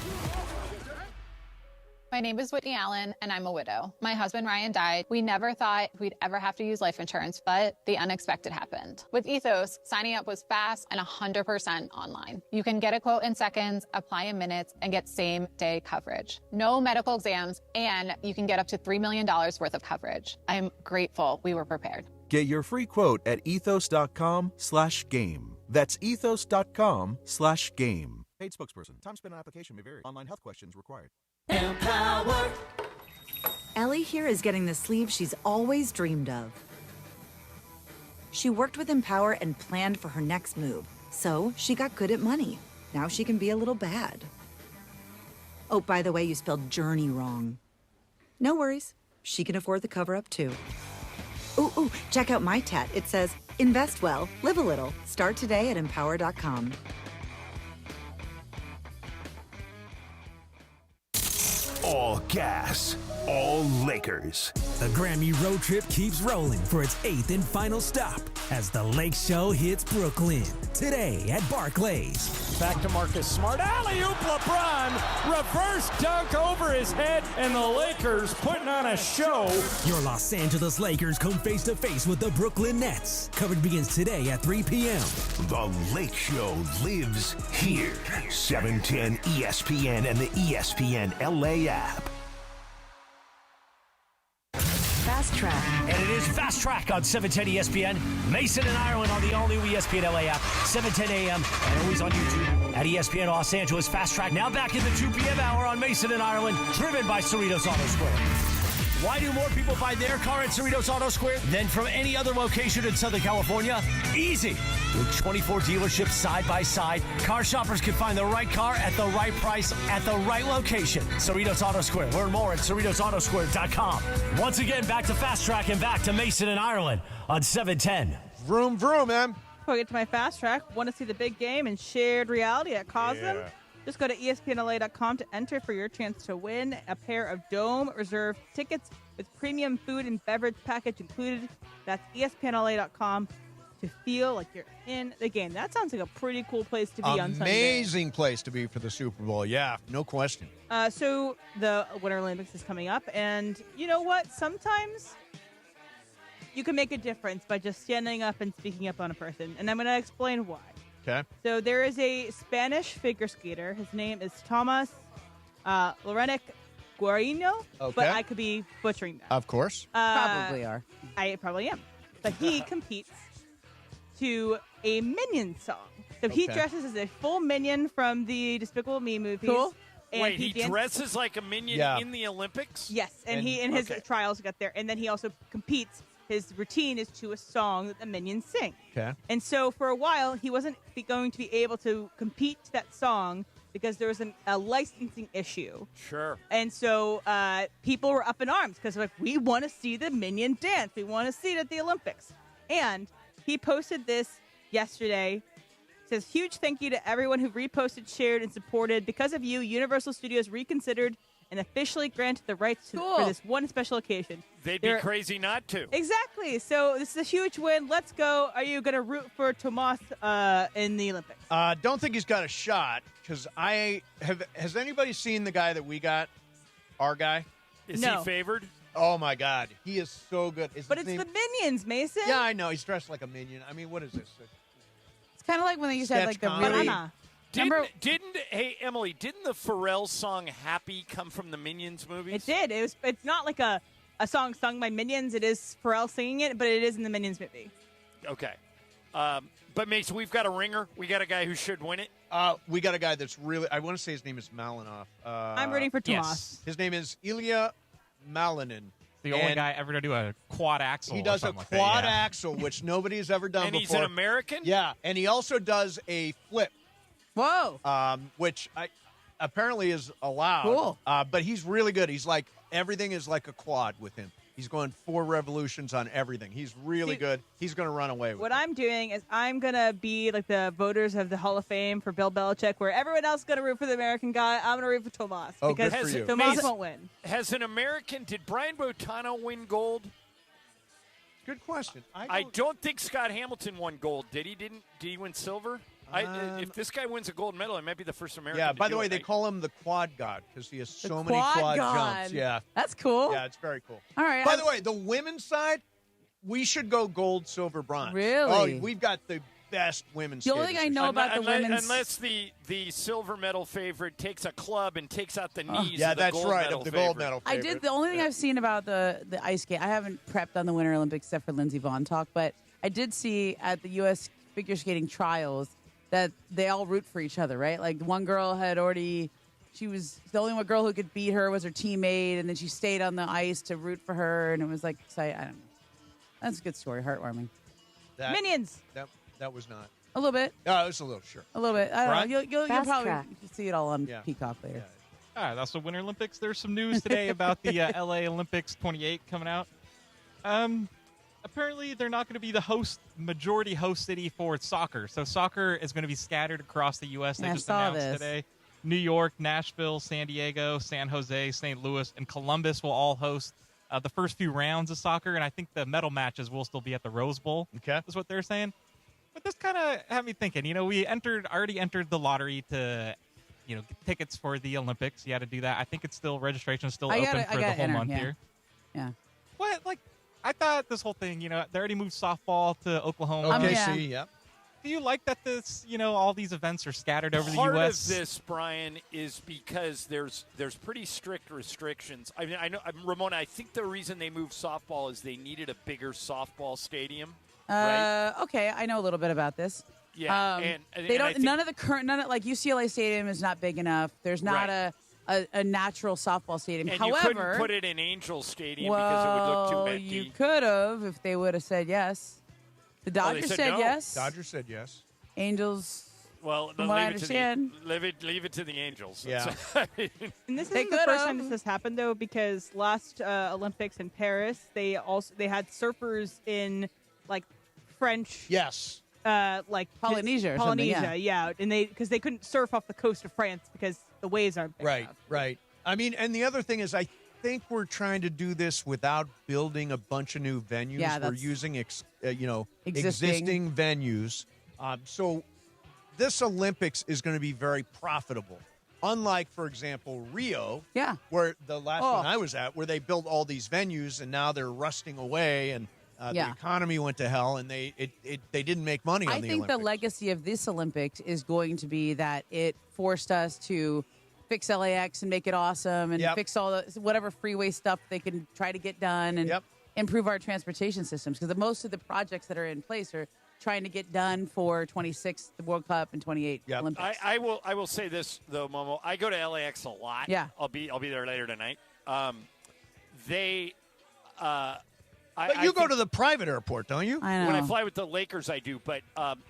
My name is Whitney Allen, and I'm a widow. My husband, Ryan, died. We never thought we'd ever have to use life insurance, but the unexpected happened. With Ethos, signing up was fast and 100% online. You can get a quote in seconds, apply in minutes, and get same-day coverage. No medical exams, and you can get up to $3 million worth of coverage. I'm grateful we were prepared. Get your free quote at ethos.com/game. That's ethos.com/game. Paid spokesperson. Time spent on application may vary. Online health questions required. Empower. Ellie here is getting the sleeve she's always dreamed of. She worked with Empower and planned for her next move, so she got good at money. Now she can be a little bad. Oh, by the way, you spelled journey wrong. No worries. She can afford the cover-up, too. Ooh, check out my tat. It says, invest well, live a little. Start today at empower.com. All gas, all Lakers. The Grammy road trip keeps rolling for its 8th and final stop as the Lake Show hits Brooklyn today at Barclays. Back to Marcus Smart. Alley-oop LeBron. Reverse dunk over his head. And the Lakers putting on a show. Your Los Angeles Lakers come face-to-face with the Brooklyn Nets. Coverage begins today at 3 p.m. The Lake Show lives here. 710 ESPN and the ESPN LA app. Fast Track. And it is Fast Track on 710 ESPN. Mason and Ireland on the all-new ESPN LA app, 7:10 a.m. and always on YouTube at ESPN Los Angeles. Fast Track now back in the 2 p.m. hour on Mason and Ireland, driven by Cerritos Auto Square. Why do more people buy their car at Cerritos Auto Square than from any other location in Southern California? Easy. With 24 dealerships side by side, car shoppers can find the right car at the right price at the right location. Cerritos Auto Square. Learn more at CerritosAutosquare.com. Once again, back to Fast Track and back to Mason and Ireland on 710. Vroom, vroom, man. Before I get to my Fast Track, want to see the big game and shared reality at Cosm? Yeah. Just go to ESPNLA.com to enter for your chance to win a pair of Dome Reserve tickets with premium food and beverage package included. That's ESPNLA.com to feel like you're in the game. That sounds like a pretty cool place to be on Sunday. Amazing place to be for the Super Bowl. Yeah, no question. So the Winter Olympics is coming up, and you know what? Sometimes you can make a difference by just standing up and speaking up on a person, and I'm going to explain why. Okay. So there is a Spanish figure skater. His name is Thomas Lorenic Guarino, but I could be butchering that. Of course. Probably are. I probably am. But he competes to a Minion song. So he dresses as a full Minion from the Despicable Me movies. Cool. And wait, he dresses like a Minion in the Olympics? Yes, and he in his trials got there. And then he also competes. His routine is to a song that the Minions sing. Okay. And so for a while, he wasn't going to be able to compete to that song because there was a licensing issue. Sure. And so people were up in arms because like, we want to see the Minion dance. We want to see it at the Olympics. And he posted this yesterday. It says, huge thank you to everyone who reposted, shared, and supported. Because of you, Universal Studios reconsidered and officially granted the rights for this one special occasion. They'd be crazy not to. Exactly. So this is a huge win. Let's go. Are you going to root for Tomas in the Olympics? Don't think he's got a shot because has anybody seen the guy that we got? Our guy? Is he favored? Oh, my God. He is so good. But it's the Minions, Mason. Yeah, I know. He's dressed like a Minion. I mean, what is this? It's kind of like when they used to have like the really... Hey, Emily, didn't the Pharrell song Happy come from the Minions movies? It did. It's not like a song sung by Minions. It is Pharrell singing it, but it is in the Minions movie. Okay. But, Mason, we've got a ringer. We got a guy who should win it. We got a guy that's really, I want to say his name is Malinov. I'm rooting for Tomas. Yes. His name is Ilya Malinin. The only guy ever to do a quad axel. He does a quad axel, which nobody has ever done and before. And he's an American? Yeah, and he also does a flip. Whoa. Which apparently is allowed. Cool. But he's really good. He's like, everything is like a quad with him. He's going 4 revolutions on everything. He's really good. He's going to run away with What it. I'm doing is I'm going to be like the voters of the Hall of Fame for Bill Belichick, where everyone else is going to root for the American guy. I'm going to root for Tomas. Oh, because good for you. Tomas won't win. Has an American, did Brian Boitano win gold? Good question. I don't think Scott Hamilton won gold. Did he? Did he win silver? If this guy wins a gold medal, it might be the first American. Yeah, by to the do way, it. they call him the quad god because he has so many quad quad god. jumps. Yeah. That's cool. Yeah, it's very cool. All right. By the way, the women's side, we should go gold, silver, bronze. Really? Oh, we've got the best women's The only thing I know about the women's... Unless the silver medal favorite takes a club and takes out the knees yeah, of the that's gold right, medal of the favorite. gold medal favorite. I did. The only thing I've seen about the ice skate, I haven't prepped on the Winter Olympics except for Lindsey Vonn talk, but I did see at the U.S. figure skating trials that they all root for each other, right? Like one girl she was the only one girl who could beat her was her teammate, and then she stayed on the ice to root for her, and it was like exciting. I don't know. That's a good story, heartwarming. Minions. That was not. A little bit. No, it was a little, sure. A little bit. I don't know. You'll probably Track. see it all on Peacock later. All right, that's the Winter Olympics. There's some news today about the LA Olympics 28 coming out. Apparently, they're not going to be the majority host city for soccer. So soccer is going to be scattered across the U.S. They just announced today. New York, Nashville, San Diego, San Jose, St. Louis, and Columbus will all host the first few rounds of soccer. And I think the medal matches will still be at the Rose Bowl. Okay. That's what they're saying. But this kind of had me thinking. We already entered the lottery to get tickets for the Olympics. You had to do that. I think registration is still open for the whole month here. Yeah. What? I thought this whole thing, they already moved softball to Oklahoma. OKC, yep. Do you like that this, all these events are scattered over the U.S.? Part of this, Brian, is because there's pretty strict restrictions. I mean, I know, Ramona, I think the reason they moved softball is they needed a bigger softball stadium. Right? Okay, I know a little bit about this. Yeah, none of UCLA Stadium is not big enough. There's not a natural softball stadium. And However, you couldn't put it in Angel Stadium because it would look too empty. You could have if they would have said yes. The Dodgers said said no. yes. Dodgers said yes. Angels. Well, from what I understand, leave it to the Angels. Yeah. And this isn't the first time this has happened, though, because last Olympics in Paris, they had surfers in French. Yes. Polynesia. Polynesia, yeah, and because they couldn't surf off the coast of France because the waves aren't big enough. Right. I mean, and the other thing is, I think we're trying to do this without building a bunch of new venues. Yeah, we're using existing venues. So this Olympics is going to be very profitable. Unlike, for example, Rio, where the last one I was at, where they built all these venues and now they're rusting away and the economy went to hell and they didn't make money on the Olympics. I think the legacy of this Olympics is going to be that it forced us to fix LAX and make it awesome and fix all the whatever freeway stuff they can try to get done and improve our transportation systems, because most of the projects that are in place are trying to get done for 26, the World Cup, and 28 Olympics. I will say this though, Momo. I go to LAX a lot. Yeah, I'll be there later tonight. But you go to the private airport, don't you? I know. When I fly with the Lakers, I do. But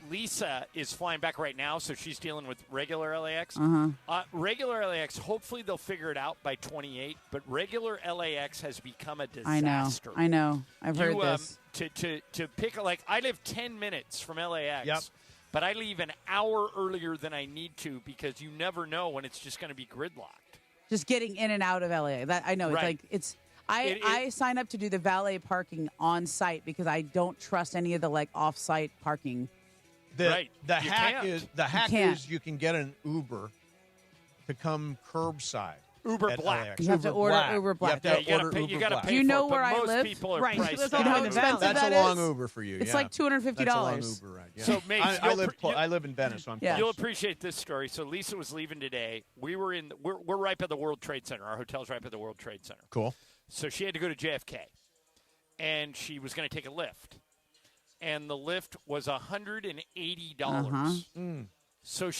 Lisa is flying back right now, so she's dealing with regular LAX. Regular LAX, hopefully they'll figure it out by 28. But regular LAX has become a disaster. I know. I've heard this. To pick, I live 10 minutes from LAX. But I leave an hour earlier than I need to because you never know when it's just going to be gridlocked. Just getting in and out of LA. That I know. Right. I sign up to do the valet parking on site because I don't trust any of the off-site parking. The hack is you can get an Uber to come curbside. Uber Black. You have to order Uber Black. You got to pay. Do you know for it, where I most live? People are right. priced You know how expensive That's that a long is? Uber for you. It's like $250. That's a long Uber ride. Yeah. So, Mace, I live in Venice, so I'm close. You'll appreciate this story. So Lisa was leaving today. We're right by the World Trade Center. Our hotel's right by the World Trade Center. Cool. So she had to go to JFK, and she was going to take a lift, and the lift was $180. So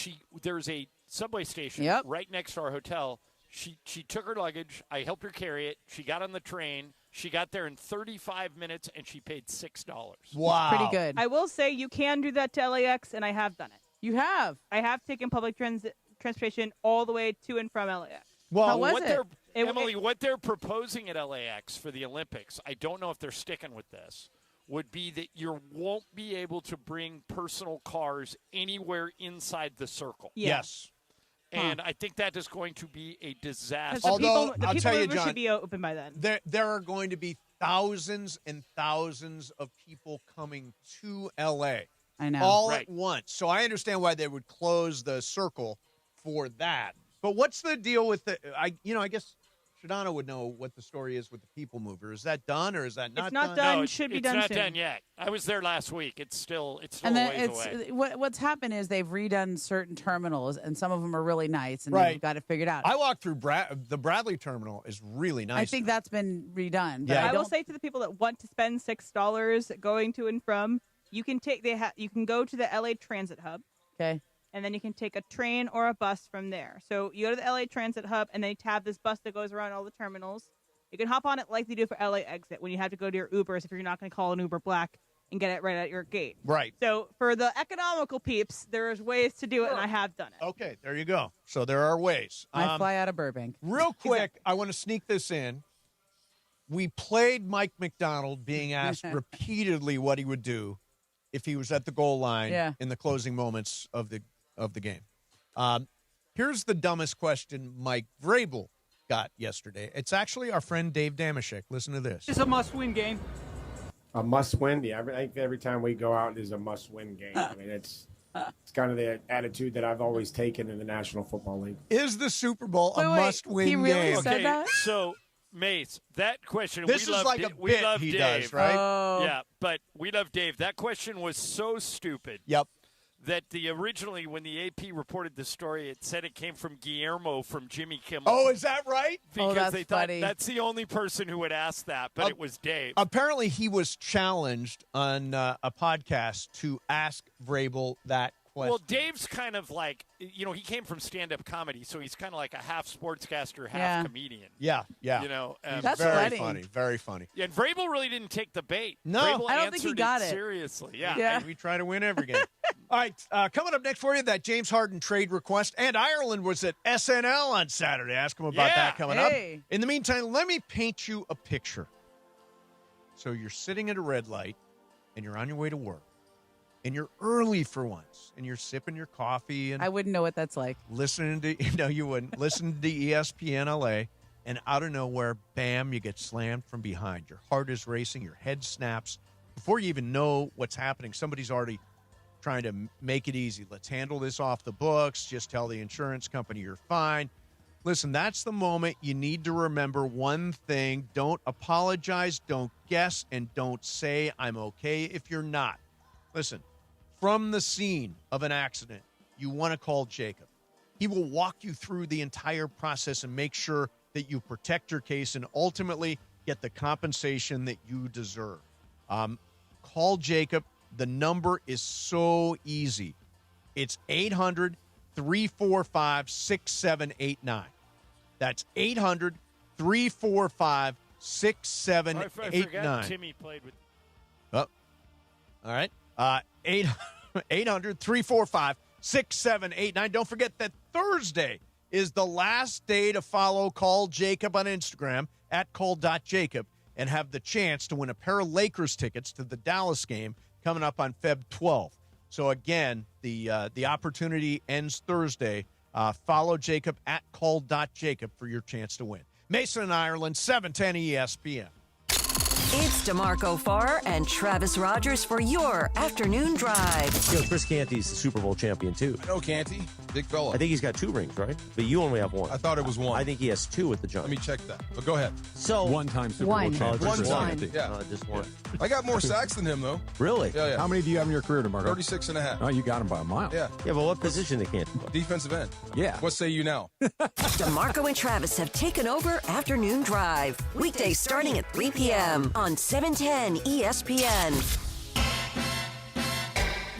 there's a subway station right next to our hotel. She took her luggage. I helped her carry it. She got on the train. She got there in 35 minutes, and she paid $6. Wow. Pretty good. I will say you can do that to LAX, and I have done it. You have? I have taken public transportation all the way to and from LAX. Well, how was it? Emily, what they're proposing at LAX for the Olympics, I don't know if they're sticking with this, would be that you won't be able to bring personal cars anywhere inside the circle. Yes. And I think that is going to be a disaster. Although, the I'll tell you, John, should be open by then. There are going to be thousands and thousands of people coming to L.A. I know. All at once. So I understand why they would close the circle for that. But what's the deal with the I guess Shadana would know what the story is with the People Mover. Is that done or is that not done? It's not done. No, it should be done soon. It's not done yet. I was there last week. It's still and a ways away. What's happened is they've redone certain terminals, and some of them are really nice, and they've got it figured out. I walked through the Bradley terminal is really nice. I think that's been redone. But I will say to the people that want to spend $6 going to and from, You can go to the LA Transit Hub. Okay. And then you can take a train or a bus from there. So you go to the LA Transit Hub, and then you have this bus that goes around all the terminals. You can hop on it like they do for LA Exit when you have to go to your Ubers if you're not going to call an Uber Black and get it right at your gate. Right. So for the economical peeps, there's ways to do it, and I have done it. Okay, there you go. So there are ways. I fly out of Burbank. Real quick, I want to sneak this in. We played Mike McDonald being asked repeatedly what he would do if he was at the goal line in the closing moments of the game. Here's the dumbest question Mike Vrabel got yesterday. It's actually our friend Dave Damashek. Listen to this. It's a must-win game. A must-win? Yeah, I think every time we go out, there's a must-win game. I mean, it's kind of the attitude that I've always taken in the National Football League. Is the Super Bowl a must-win game? He really said that? So, Mace, that question, this we is love like a bit love he Dave. does, right? Oh. Yeah, but we love Dave. That question was so stupid. Yep. That originally, when the AP reported the story, it said it came from Guillermo from Jimmy Kimmel. Oh, is that right? Because they thought funny. that's the only person who would ask that, but it was Dave. Apparently, he was challenged on a podcast to ask Vrabel that question. Well, Dave's kind of like, he came from stand-up comedy, so he's kind of like a half sportscaster, half comedian. Yeah. He's That's very funny. Very funny. Yeah, and Vrabel really didn't take the bait. No. Vrabel I don't think he answered got it. seriously. Yeah. And we try to win every game. All right, coming up next for you, that James Harden trade request. And Ireland was at SNL on Saturday. Ask him about that coming up. In the meantime, let me paint you a picture. So you're sitting at a red light, and you're on your way to work. And you're early for once, and you're sipping your coffee. And I wouldn't know what that's like. Listening to, no, you wouldn't. Listen to ESPN LA, and out of nowhere, bam, you get slammed from behind. Your heart is racing, your head snaps. Before you even know what's happening, somebody's already trying to make it easy. Let's handle this off the books. Just tell the insurance company you're fine. Listen, that's the moment you need to remember one thing. Don't apologize, don't guess, and don't say I'm okay if you're not. Listen. From the scene of an accident, you want to call Jacob. He will walk you through the entire process and make sure that you protect your case and ultimately get the compensation that you deserve. Call Jacob. The number is so easy. It's 800-345-6789. That's 800-345-6789. I forgot Timmy played with. Oh, all right. 800-345-6789. Don't forget that Thursday is the last day to follow Call Jacob on Instagram at call.jacob and have the chance to win a pair of Lakers tickets to the Dallas game coming up on Feb 12th. So, again, the opportunity ends Thursday. Follow Jacob at call.jacob for your chance to win. Mason and Ireland, 710 ESPN. It's DeMarco Farr and Travis Rogers for your afternoon drive. You know, Chris Canty's the Super Bowl champion, too. I know Canty. Big fella. I think he's got 2 rings, right? But you only have 1. I thought it was 1. I think he has 2 with the Giants. Let me check that. But go ahead. So, one-time Super Bowl champion. One time. Canty. Yeah. Just 1. I got more sacks than him, though. Really? Yeah. How many do you have in your career, DeMarco? 36 and a half. Oh, you got him by a mile. Yeah. Yeah, but what position did Canty play? Defensive end. Yeah. What say you now? DeMarco and Travis have taken over Afternoon Drive. Weekdays starting at 3 p.m. on 710 ESPN.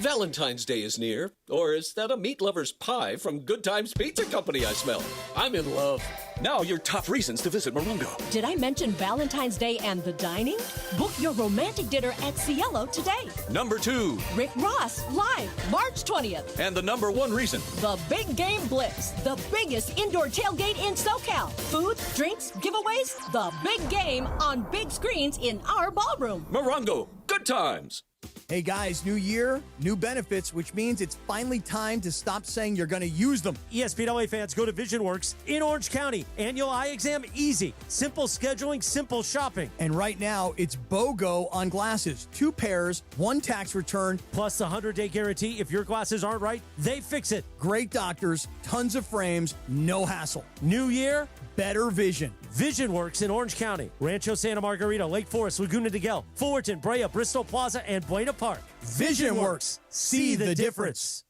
Valentine's Day is near, or is that a meat lover's pie from Good Times Pizza Company I smell? I'm in love. Now your top reasons to visit Morongo. Did I mention Valentine's Day and the dining? Book your romantic dinner at Cielo today. Number 2. Rick Ross, live, March 20th. And the number 1 reason. The Big Game Blitz, the biggest indoor tailgate in SoCal. Food, drinks, giveaways, the big game on big screens in our ballroom. Morongo, Good Times. Hey guys, new year, new benefits, which means it's finally time to stop saying you're going to use them. ESPN LA fans, go to VisionWorks in Orange County. Annual eye exam, easy. Simple scheduling, simple shopping. And right now, it's BOGO on glasses. 2 pairs, 1 tax return. Plus the 100-day guarantee. If your glasses aren't right, they fix it. Great doctors, tons of frames, no hassle. New year, better vision. VisionWorks in Orange County. Rancho Santa Margarita, Lake Forest, Laguna de Guel, Fullerton, Brea, Bristol Plaza, and Buena Park. VisionWorks. See the difference.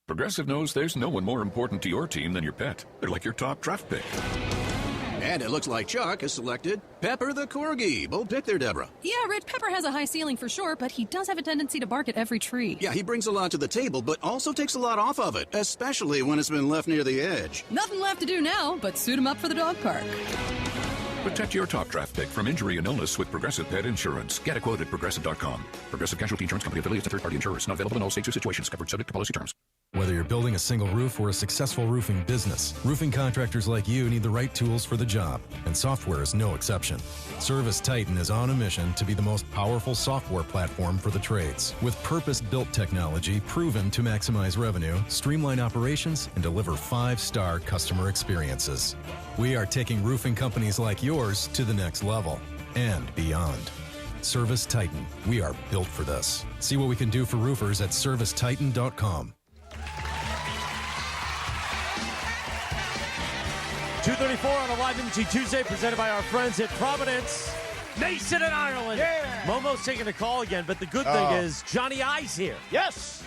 Progressive knows there's no one more important to your team than your pet. They're like your top draft pick. And it looks like Chuck has selected Pepper the Corgi. Bold pick there, Deborah. Yeah, Rich, Pepper has a high ceiling for sure, but he does have a tendency to bark at every tree. Yeah, he brings a lot to the table, but also takes a lot off of it, especially when it's been left near the edge. Nothing left to do now but suit him up for the dog park. Protect your top draft pick from injury and illness with Progressive Pet Insurance. Get a quote at Progressive.com. Progressive Casualty Insurance Company affiliates and third-party insurers. Not available in all states or situations. Covered subject to policy terms. Whether you're building a single roof or a successful roofing business, roofing contractors like you need the right tools for the job, and software is no exception. Service Titan is on a mission to be the most powerful software platform for the trades, with purpose-built technology proven to maximize revenue, streamline operations, and deliver 5-star customer experiences. We are taking roofing companies like yours to the next level and beyond. Service Titan. We are built for this. See what we can do for roofers at servicetitan.com. 2:34 on a Live Energy Tuesday, presented by our friends at Providence, Nation in Ireland. Yeah. Momo's taking the call again, but the good thing is Johnny I's here. Yes.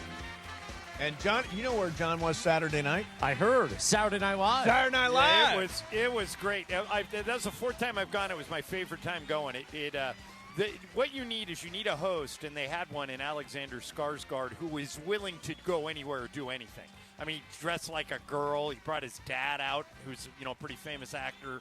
And John, you know where John was Saturday night? I heard Saturday Night Live. Saturday Night Live. Yeah, it was great. That was the fourth time I've gone. It was my favorite time going. What you need is a host, and they had one in Alexander Skarsgård who is willing to go anywhere or do anything. I mean, he dressed like a girl. He brought his dad out, who's a pretty famous actor.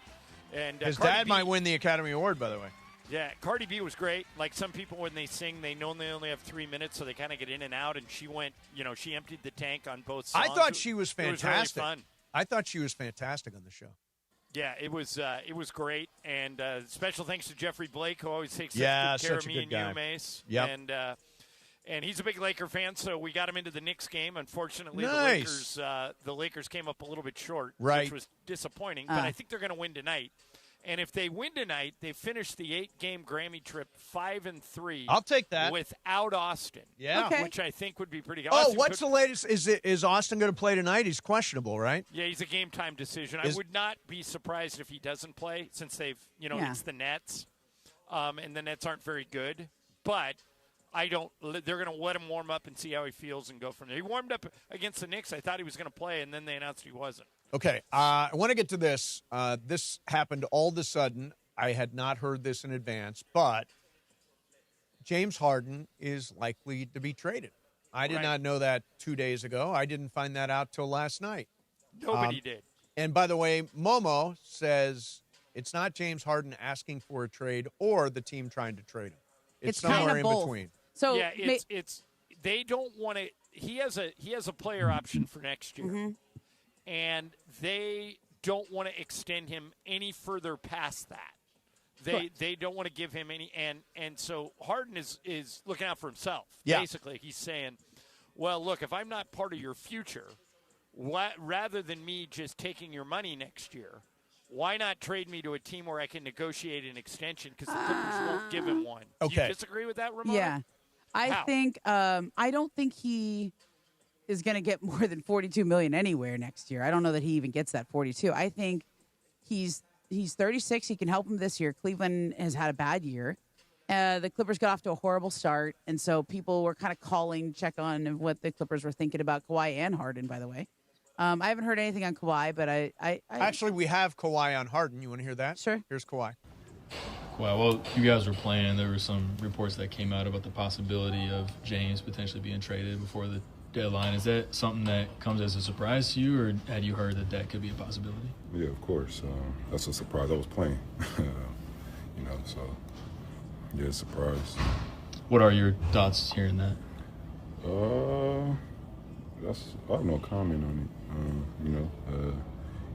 And his dad might win the Academy Award, by the way. Yeah, Cardi B was great. Like some people, when they sing, they know they only have 3 minutes, so they kind of get in and out. And she went, she emptied the tank on both songs. I thought she was fantastic. It was really fun. I thought she was fantastic on the show. Yeah, it was great. And special thanks to Jeffrey Blake, who always takes such good care a of me good and guy. you, Mace. Yep. And he's a big Laker fan, so we got him into the Knicks game. Unfortunately, nice. the Lakers came up a little bit short, right, which was disappointing. But I think they're going to win tonight. And if they win tonight, they finish the 8-game Grammy trip 5-3. I'll take that without Austin. Yeah, which I think would be pretty good. Oh, what's the latest? Is Austin going to play tonight? He's questionable, right? Yeah, he's a game time decision. I would not be surprised if he doesn't play, since they've it's the Nets, and the Nets aren't very good. But they're going to let him warm up and see how he feels and go from there. He warmed up against the Knicks. I thought he was going to play, and then they announced he wasn't. Okay, I want to get to this. This happened all of a sudden. I had not heard this in advance, but James Harden is likely to be traded. I did not know that 2 days ago. I didn't find that out till last night. Nobody did. And by the way, Momo says it's not James Harden asking for a trade or the team trying to trade him. It's somewhere in between. So yeah, it's they don't want to. He has a player option for next year. Mm-hmm. And they don't want to extend him any further past that. They don't want to give him any, and so Harden is looking out for himself. Yeah. Basically, he's saying, well, look, if I'm not part of your future, rather than me just taking your money next year, why not trade me to a team where I can negotiate an extension, because the Clippers won't give him one. Okay. Do you disagree with that, Ramona? Yeah. I don't think he is going to get more than $42 million anywhere next year. I don't know that he even gets that 42. I think he's 36. He can help him this year. Cleveland has had a bad year. The Clippers got off to a horrible start, and so people were kind of calling to check on what the Clippers were thinking about Kawhi and Harden, by the way. I haven't heard anything on Kawhi, but I actually, we have Kawhi on Harden. You want to hear that? Sure. Here's Kawhi. Well, you guys were playing. There were some reports that came out about the possibility of James potentially being traded before the deadline. Is that something that comes as a surprise to you, or had you heard that could be a possibility? Yeah, of course. That's a surprise. I was playing, so yeah, surprise. What are your thoughts hearing that? I have no comment on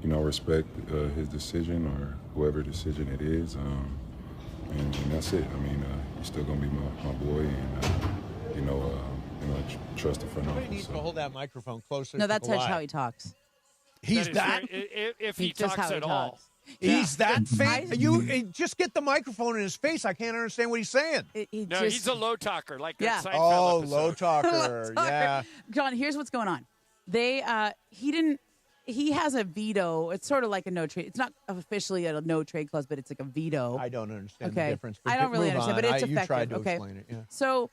it. I respect his decision or whoever decision it is, and that's it. I mean, he's still gonna be my boy, and I trust the front office. Somebody needs to hold that microphone closer. No, to that's Kawhi. how he talks. He's that. If he talks at all. He's that fan. You just get the microphone in his face. I can't understand what he's saying. He's a low talker, like that Seinfeld Oh, episode. low talker. Yeah. John, here's what's going on. He has a veto. It's sort of like a no trade. It's not officially a no trade clause, but it's like a veto. I don't understand the difference. I don't really understand, but it's effective. You tried to okay. explain it. Yeah. So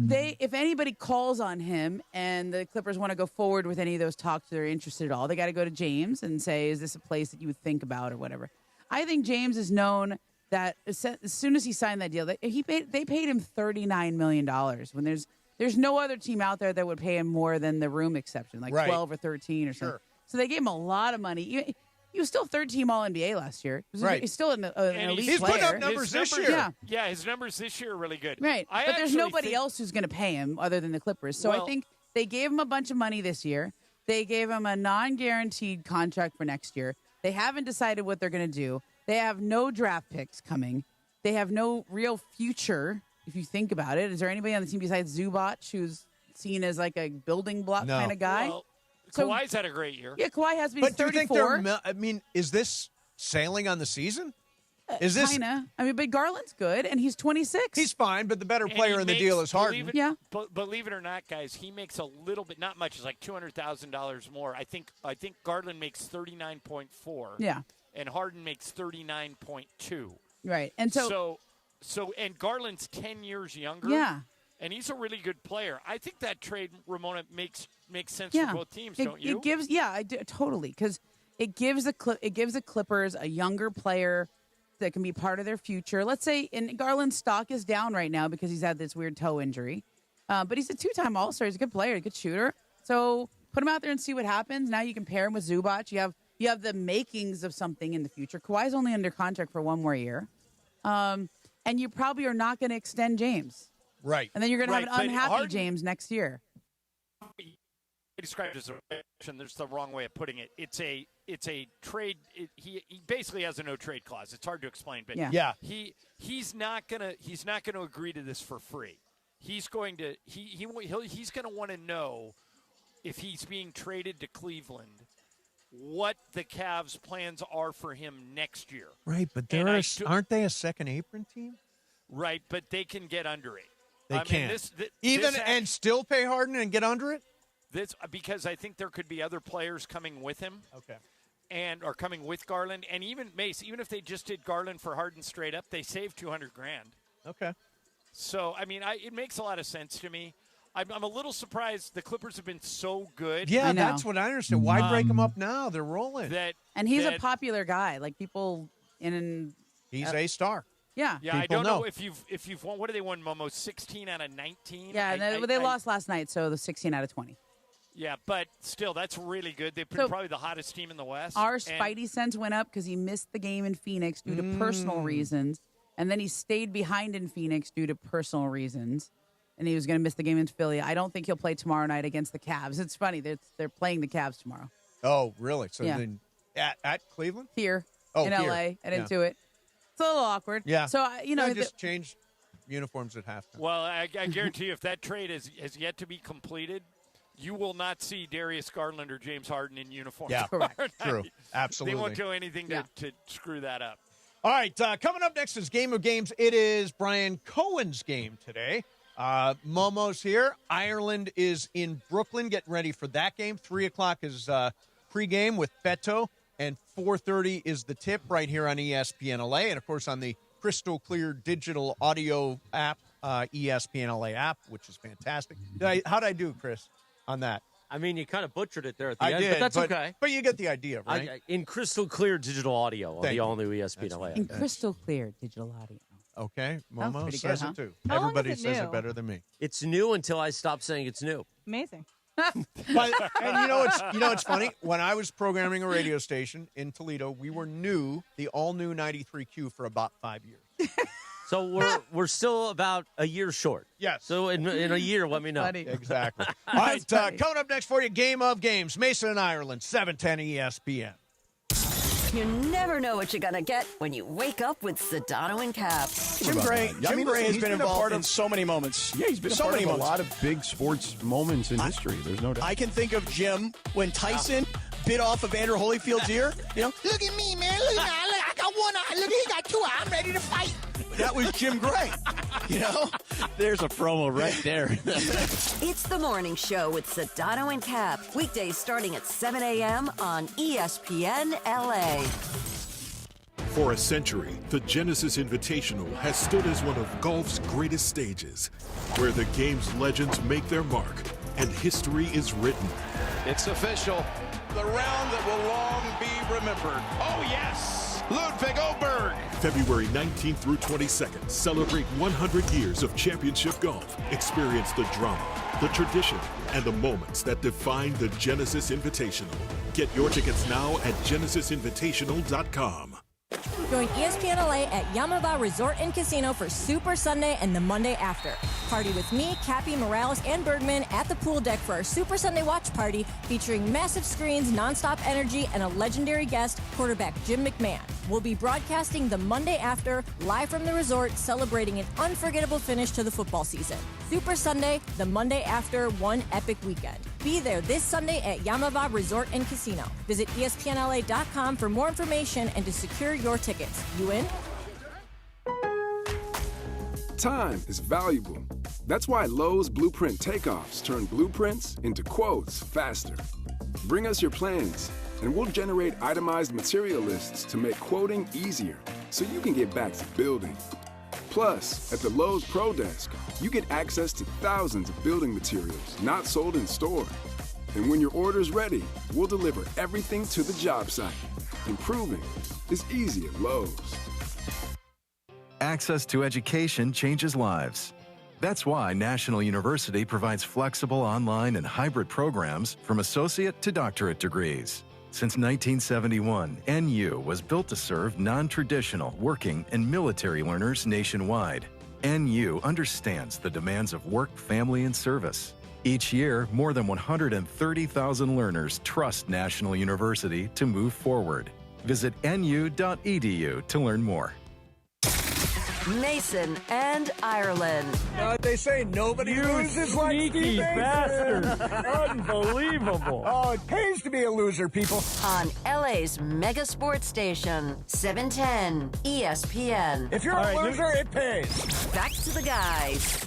if anybody calls on him and the Clippers want to go forward with any of those talks, they're interested at all, they got to go to James and say, is this a place that you would think about or whatever. I think James is known that as soon as he signed that deal, they paid him $39 million when there's no other team out there that would pay him more than the room exception, like 12 or 13 or something. So they gave him a lot of money. He was still third-team All-NBA last year. He's still an elite player. He's put up numbers this year. Yeah, his numbers this year are really good. Right, but there's nobody else who's going to pay him other than the Clippers. So I think they gave him a bunch of money this year. They gave him a non-guaranteed contract for next year. They haven't decided what they're going to do. They have no draft picks coming. They have no real future, if you think about it. Is there anybody on the team besides Zubac who's seen as like a building block kind of guy? Well, Kawhi's had a great year. Yeah, Kawhi has been 34. But do you think is this sailing on the season? Is this kinda? I mean, but Garland's good, and he's 26. He's fine, but the better player in the deal is Harden. Believe it or not, guys, he makes a little bit, not much. It's like $200,000 more. I think Garland makes 39.4. Yeah. And Harden makes 39.2. Right, and so and Garland's 10 years younger. Yeah. And he's a really good player. I think that trade, Ramona, makes sense for both teams, don't you? It gives, I do, totally, because it gives the Clippers a younger player that can be part of their future. Let's say, and Garland's stock is down right now because he's had this weird toe injury, but he's a two-time All-Star. He's a good player, a good shooter. So put him out there and see what happens. Now you can pair him with Zubac. You have the makings of something in the future. Kawhi's only under contract for one more year, and you probably are not going to extend James. Right. And then you're going to have an unhappy James next year. I described it as a reaction. There's the wrong way of putting it. It's a trade. He basically has a no trade clause. It's hard to explain, but he's not gonna agree to this for free. He's going to he's going to want to know if he's being traded to Cleveland, what the Cavs' plans are for him next year. Right, but aren't they a second apron team? Right, but they can get under it. They can. And still pay Harden and get under it? Because I think there could be other players coming with him. Okay. Or coming with Garland. And even Mace, even if they just did Garland for Harden straight up, they saved $200,000. Okay. So, I mean, it makes a lot of sense to me. I'm a little surprised the Clippers have been so good. Yeah, that's what I understand. Why break them up now? They're rolling. And he's a popular guy. Like, people He's a star. Yeah. Yeah, I don't know if you've won. What did they won, Momo? 16 out of 19? Yeah, they lost last night, so the 16 out of 20. Yeah, but still, that's really good. They've been probably the hottest team in the West. Our Spidey sense went up because he missed the game in Phoenix due to personal reasons, and then he stayed behind in Phoenix due to personal reasons, and he was going to miss the game in Philly. I don't think he'll play tomorrow night against the Cavs. It's funny. They're playing the Cavs tomorrow. Oh, really? So then at Cleveland? Here in L.A. and into it. It's a little awkward. Yeah. So, just change uniforms at halftime. Well, I guarantee you if that trade has yet to be completed, you will not see Darius Garland or James Harden in uniform. Yeah, correct. True. Absolutely. They won't do anything to screw that up. All right, coming up next is Game of Games. It is Brian Cohen's game today. Momo's here. Ireland is in Brooklyn getting ready for that game. 3 o'clock is pregame with Beto, and 4:30 is the tip right here on ESPN LA, and, of course, on the crystal clear digital audio app, ESPN LA app, which is fantastic. How'd I do, Chris, on that? I mean, you kind of butchered it there at the end, did, but that's okay. But you get the idea, right? In crystal clear digital audio on the all-new ESPN LA. In crystal clear digital audio. Okay, Momo says it too. How long Everybody is it says new? it better than me. It's new until I stop saying it's new. Amazing. But, and you know it's funny? When I was programming a radio station in Toledo, we were the all-new 93Q for about 5 years. So we're still about a year short. Yes. So in a year, let me know. Exactly. All right, coming up next for you, Game of Games, Mason and Ireland, 710 ESPN. You never know what you're going to get when you wake up with Sedano and Cap. Jim Gray has been involved in so many moments. Yeah, he's been so part many of a moments. lot of big sports moments in history. There's no doubt. I can think of Jim when Tyson bit off Evander Holyfield's ear. Look at me, man. Look, I got one eye. Look, he got two eyes. I'm ready to fight. That was Jim Gray. There's a promo right there. It's the morning show with Sedano and Cap. Weekdays starting at 7 a.m. on ESPN LA. For a century, the Genesis Invitational has stood as one of golf's greatest stages, where the game's legends make their mark and history is written. It's official. The round that will long be remembered. Oh, yes! Ludwig Oberg. February 19th through 22nd, celebrate 100 years of championship golf. Experience the drama, the tradition, and the moments that define the Genesis Invitational. Get your tickets now at genesisinvitational.com. Join ESPN LA at Yamava Resort and Casino for Super Sunday and the Monday after. Party with me, Cappy, Morales, and Bergman at the pool deck for our Super Sunday watch party featuring massive screens, nonstop energy, and a legendary guest, quarterback Jim McMahon. We'll be broadcasting the Monday after, live from the resort, celebrating an unforgettable finish to the football season. Super Sunday, the Monday after, one epic weekend. Be there this Sunday at Yamava Resort and Casino. Visit ESPNLA.com for more information and to secure your tickets. You in? Time is valuable. That's why Lowe's Blueprint Takeoffs turn blueprints into quotes faster. Bring us your plans, and we'll generate itemized material lists to make quoting easier so you can get back to building. Plus, at the Lowe's Pro Desk, you get access to thousands of building materials not sold in store. And when your order's ready, we'll deliver everything to the job site. Improving is easy at Lowe's. Access to education changes lives. That's why National University provides flexible online and hybrid programs from associate to doctorate degrees. Since 1971, NU was built to serve non-traditional working and military learners nationwide. NU understands the demands of work, family, and service. Each year, more than 130,000 learners trust National University to move forward. Visit nu.edu to learn more. Mason and Ireland. They say nobody loses like sneaky bastard. Unbelievable. Oh, it pays to be a loser, people. On LA's mega sports station, 710 ESPN. If you're a loser, it pays. Back to the guys.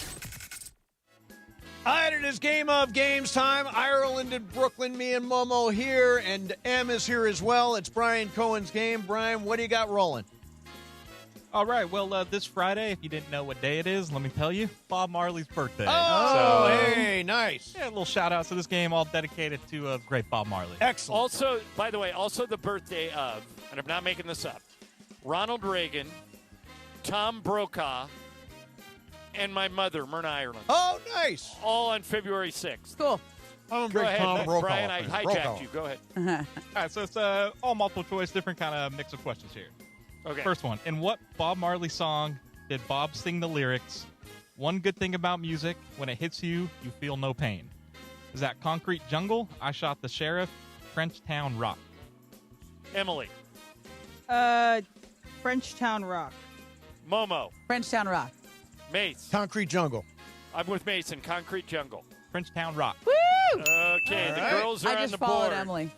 All right, it is game of games time. Ireland and Brooklyn, me and Momo here, and M is here as well. It's Brian Cohen's game. Brian, what do you got rolling? All right, well, this Friday, if you didn't know what day it is, let me tell you, Bob Marley's birthday. Oh, hey, nice. Yeah, a little shout-out to this game, all dedicated to great Bob Marley. Excellent. Also, by the way, also the birthday of, and I'm not making this up, Ronald Reagan, Tom Brokaw, and my mother, Myrna Ireland. Oh, nice. All on February 6th. Cool. I'm Go ahead, Tom Brokaw Brian, I fan. hijacked Brokaw. you. Go ahead. All right, so it's all multiple choice, different kind of mix of questions here. Okay. First one, in what Bob Marley song did Bob sing the lyrics, "One good thing about music, when it hits you, you feel no pain"? Is that Concrete Jungle, I Shot the Sheriff, Frenchtown Rock? Emily. Frenchtown Rock. Momo. Frenchtown Rock. Mace. Concrete Jungle. I'm with Mason. Concrete Jungle. Frenchtown Rock. Woo! Okay, All the right. girls are I on just the followed board. Emily.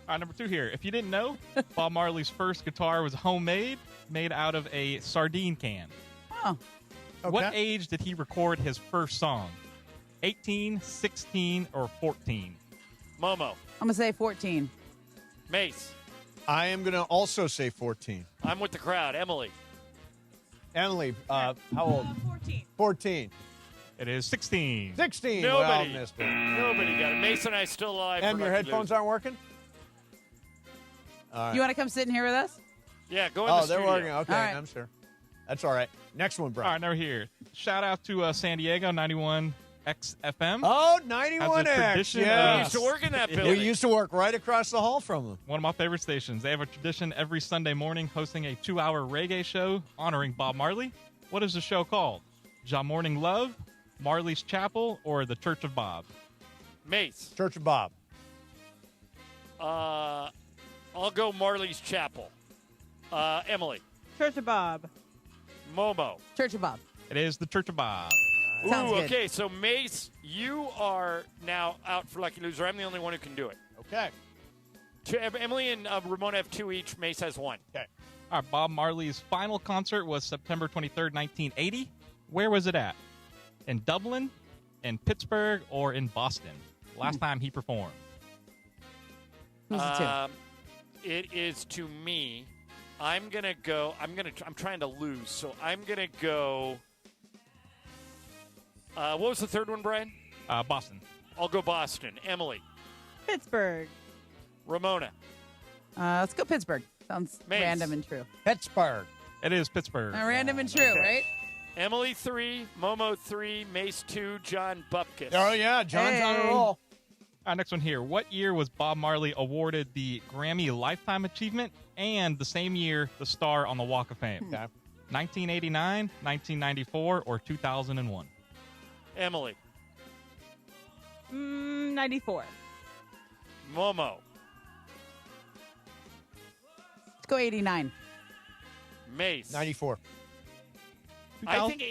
All right, number 2 here. If you didn't know, Bob Marley's first guitar was homemade, made out of a sardine can. Oh. Okay. What age did he record his first song? 18, 16, or 14? Momo. I'm going to say 14. Mace. I am going to also say 14. I'm with the crowd. Emily. Emily, how old? 14. 14. It is 16. 16. Nobody. Well, missed it. Nobody got it. Mason and I still alive. Em, for your Lucky headphones Loser. aren't working? All right. You want to come sit in here with us? Yeah, go in the Oh, studio. they're working. Okay, All right. I'm sure. That's all right. Next one, All Brian. right, now here. Shout out to San Diego, 91 XFM. Oh, Has a 91X. tradition Yeah. We used to work in that We building. used to work right across the hall from them. One of my favorite stations. They have a tradition every Sunday morning hosting a 2-hour reggae show honoring Bob Marley. What is the show called? Ja Morning Love, Marley's Chapel, or the Church of Bob? Mace. Church of Bob. I'll go Marley's Chapel. Emily. Church of Bob. Momo. Church of Bob. It is the Church of Bob. Sounds Ooh, good. okay, so Mace, you are now out for Lucky Loser. I'm the only one who can do it. Okay. Emily and Ramona have 2 each. Mace has 1. Okay. All right, Bob Marley's final concert was September 23rd, 1980. Where was it at? In Dublin, in Pittsburgh, or in Boston? Last time he performed. Who's the 2? It is to me. I'm gonna go. I'm trying to lose, so I'm gonna go. What was the third one, Brian? Boston. I'll go Boston. Emily. Pittsburgh. Ramona. Let's go Pittsburgh. Sounds Mace. random and true. Pittsburgh. It is Pittsburgh. Random and true, right? Emily 3, Momo 3, Mace 2, John Bupkis. Oh, yeah. John's on a roll. Next one here. What year was Bob Marley awarded the Grammy Lifetime Achievement and the same year the star on the Walk of Fame? 1989, 1994, or 2001? Emily. 94. Momo. Let's go 89. Mace. 94. I think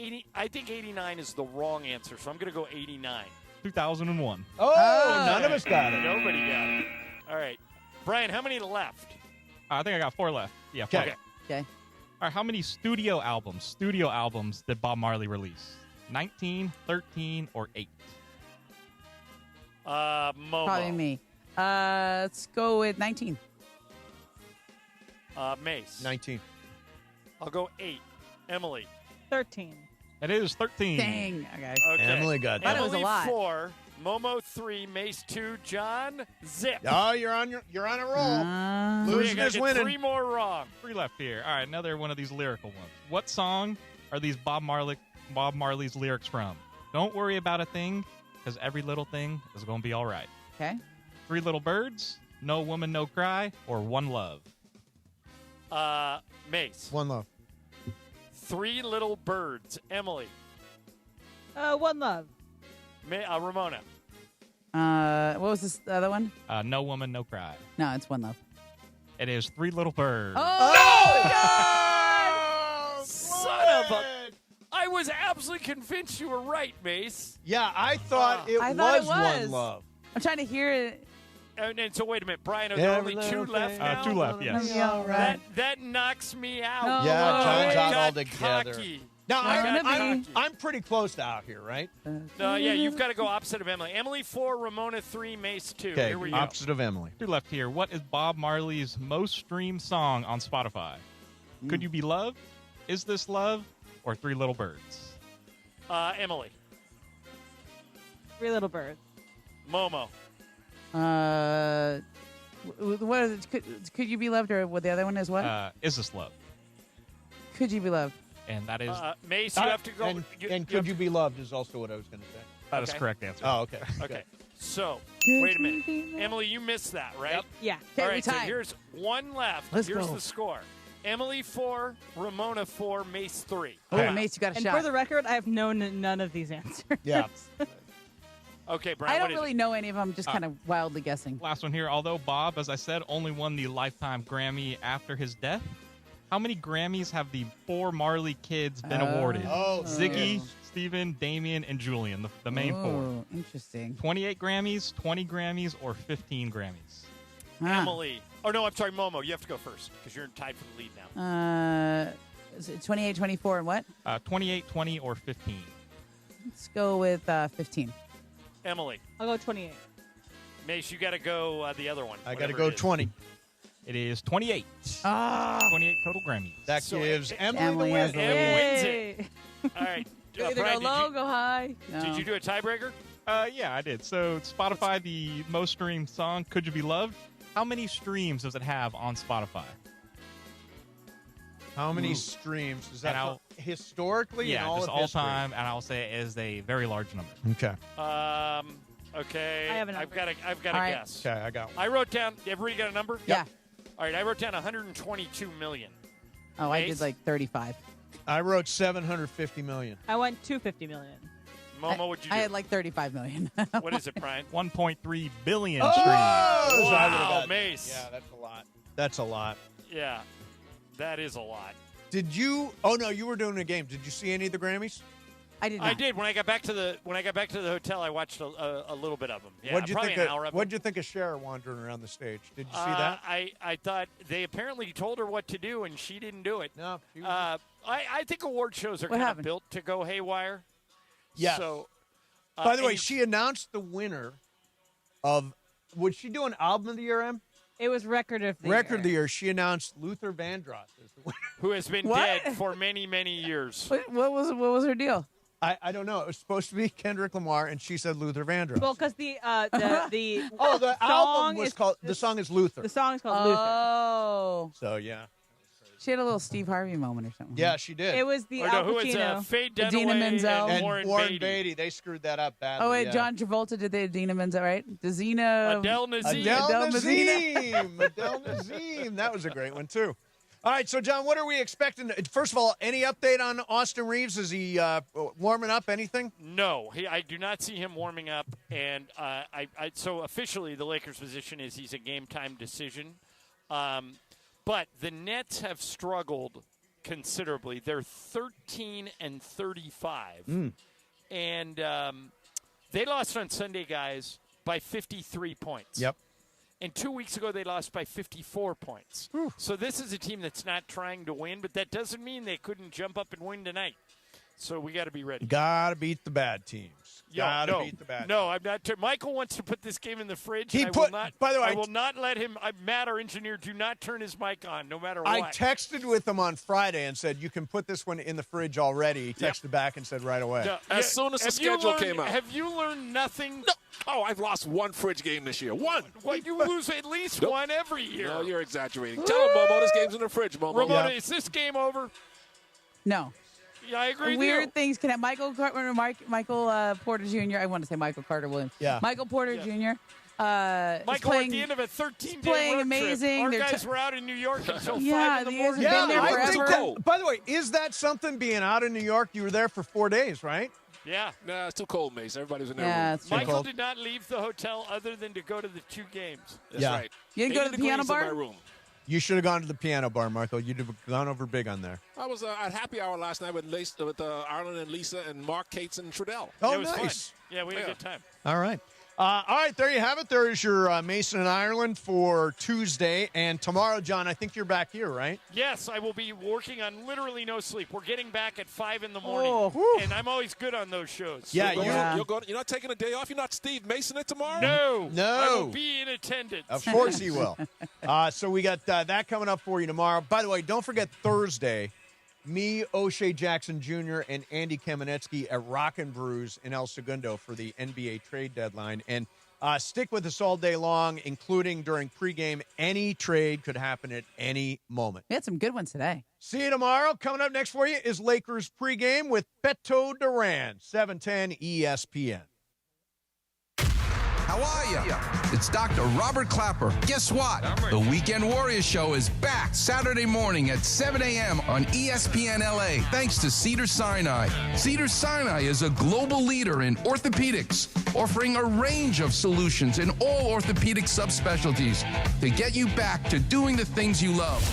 89 is the wrong answer, so I'm going to go 89. 2001. Oh, none of us got it. Nobody got it. All right. Brian, how many left? I think I got 4 left. Yeah, 4. Okay. Okay. All right, how many studio albums did Bob Marley release? 19, 13, or 8? Momo. Probably me. Let's go with 19. Mace. 19. I'll go 8. Emily. 13. It is 13. Dang. Okay. Emily got that. Thought it was a lot. 4, Momo 3, Mace 2, John Zip. Oh, you're on a roll. So Losing you is get winning. 3 more wrong. 3 left here. All right, another one of these lyrical ones. What song are these Bob Marley's lyrics from? Don't worry about a thing, because every little thing is going to be all right. Okay. 3 Little Birds, No Woman, No Cry, or One Love? Mace. One Love. 3 Little Birds. Emily. One Love. Ramona. What was the other one? No Woman, No Cry. No, it's One Love. It is 3 Little Birds. Oh, Son of a... I was absolutely convinced you were right, Mace. Yeah, I thought it was One Love. I'm trying to hear it. And so wait a minute, Brian, are there only 2 left now? 2 left, yes. All right. That knocks me out. No. Yeah, John's out got altogether. cocky. Now, I'm I'm pretty close to out here, right? No, yeah, you've got to go opposite of Emily. Emily 4, Ramona 3, Mace 2. Okay, Here we go. opposite of Emily. 2 left here. What is Bob Marley's most streamed song on Spotify? Could You Be Loved? Is This Love? Or 3 Little Birds? Emily. 3 Little Birds. Momo. What is it? Could You Be Loved, or what the other one is what? Is This Love? Could You Be Loved? And that is Mace, you have to go. And Could You Be Loved is also what I was going to say. that is correct answer. Oh, okay. Okay. So, wait a minute. Emily, you missed that, right? Yep. Yeah. All Okay, right, so we tied. here's 1 left. Let's here's go. the score. Emily 4, Ramona 4, Mace 3. Oh, Mace, you got a And shot. for the record, I have known none of these answers. Yeah. Okay, Brian, I what don't is really know any of them. Just kind of wildly guessing. Last one here. Although Bob, as I said, only won the Lifetime Grammy after his death, how many Grammys have the 4 Marley kids been awarded? Ziggy, Steven, Damien, and Julian, the main 4. Oh, interesting. 28 Grammys, 20 Grammys, or 15 Grammys? Emily. Oh, no, I'm sorry, Momo. You have to go first because you're tied for the lead now. Is it 28, 24, and what? 28, 20, or 15? Let's go with 15. Emily. I'll go 28. Mace, you got to go the other one. I got to whatever go it is. 20. It is 28. 28 total Grammys. That So gives Emily Emily the has win. the Emily wins Yay. it. All right. Either Brian, go low, go high. No. did you do a tiebreaker? Yeah, I did. So Spotify, the most streamed song, Could You Be Loved? How many streams does it have on Spotify? How many streams? Is that And I'll- historically? Yeah, in all just of all history? time, and I'll say it is a very large number. Okay. Okay. I have a number. I've got All a right. guess. Okay, I got one. I wrote down. Everybody got a number? Yeah. All right. I wrote down 122 million. Oh, I Mace? did like 35. I wrote 750 million. I went 250 million. Momo, what'd you do? I had like 35 million. What is it, Brian? 1.3 billion Oh! streams. So I would've Wow, got- Mace. Yeah, that's a lot. That's a lot. Yeah. That is a lot. Did you? Oh no, you were doing a game. Did you see any of the Grammys? I did not. I did. When I got back to the hotel, I watched a little bit of them. Yeah, What'd you probably think? an hour of What'd you think of Cher wandering around the stage? Did you see them. that? I thought they apparently told her what to do, and she didn't do it. No. She was, I think award shows are What kind of happened? built to go haywire. Yes. So, By the way, and she announced the winner of. Would she do an album of the year, Em? It was record of the Record year. of the year. She announced Luther Vandross as the winner. who has been What? dead for many, many years. What was her deal? I don't know. It was supposed to be Kendrick Lamar, and she said Luther Vandross. Well, because the album was called. The song is Luther. The song is called Luther. Oh. So yeah. She had a little Steve Harvey moment or something. Yeah, she did. It was the Al Pacino. Faye Idina Dunaway Menzel. and Warren Beatty. They screwed that up badly. Oh, wait, yeah. John Travolta did the Idina Menzel, right? Adele Nazim. Adele Nazim. That was a great one, too. All right, so, John, what are we expecting? First of all, any update on Austin Reeves? Is he warming up, anything? No, I do not see him warming up. And so officially the Lakers' position is he's a game-time decision. But the Nets have struggled considerably. They're 13-35. And they lost on Sunday, guys, by 53 points. Yep. And 2 weeks ago, they lost by 54 points. So this is a team that's not trying to win, but that doesn't mean they couldn't jump up and win tonight. So we got to be ready. Got to beat the bad teams. Got to beat the bad teams. No, I'm not. Michael wants to put this game in the fridge. By the way, I will not let him. Matt, our engineer, do not turn his mic on, no matter what. I texted with him on Friday and said, you can put this one in the fridge already. He texted back and said right away. As soon as the schedule came out. Have you learned nothing? No. Oh, I've lost one fridge game this year. One. Well, you lose at least one every year. No, you're exaggerating. Tell him, Momo, this game's in the fridge, Momo. Ramona, is this game over? No. Yeah, I agree with Weird you. things can happen. Michael Porter Jr. I want to say Michael Carter Williams. Yeah. Michael Porter Jr. Michael, playing, at the end of a 13-day playing road amazing. trip, our guys were out in New York until 5 in the morning. Been there I forever. think that, by the way, is that something being out in New York? You were there for 4 days, right? Yeah. Nah, it's too cold, Mace. Everybody was in their Yeah, room. it's too Michael cold. did not leave the hotel other than to go to the 2 games. That's right. You didn't go to the piano bar? In my room. You should have gone to the piano bar, Marco. You'd have gone over big on there. I was at happy hour last night with Arlen and Lisa and Mark, Cates, and Trudell. Oh, it was nice. Fun. Yeah, we had a good time. All right. All right, there you have it. There is your Mason and Ireland for Tuesday. And tomorrow, John, I think you're back here, right? Yes, I will be working on literally no sleep. We're getting back at 5 in the morning, and I'm always good on those shows. Yeah, You're not taking a day off? You're not Steve Mason it tomorrow? No. No. I will be in attendance. Of course he will. So we got that coming up for you tomorrow. By the way, don't forget Thursday, me, O'Shea Jackson Jr., and Andy Kamenetsky at Rockin' Brews in El Segundo for the NBA trade deadline. And stick with us all day long, including during pregame. Any trade could happen at any moment. We had some good ones today. See you tomorrow. Coming up next for you is Lakers pregame with Beto Duran, 710 ESPN. How are you? It's Dr. Robert Clapper. Guess what? The Weekend Warriors Show is back Saturday morning at 7 a.m. on ESPN LA, thanks to Cedars-Sinai. Cedars-Sinai is a global leader in orthopedics, offering a range of solutions in all orthopedic subspecialties to get you back to doing the things you love.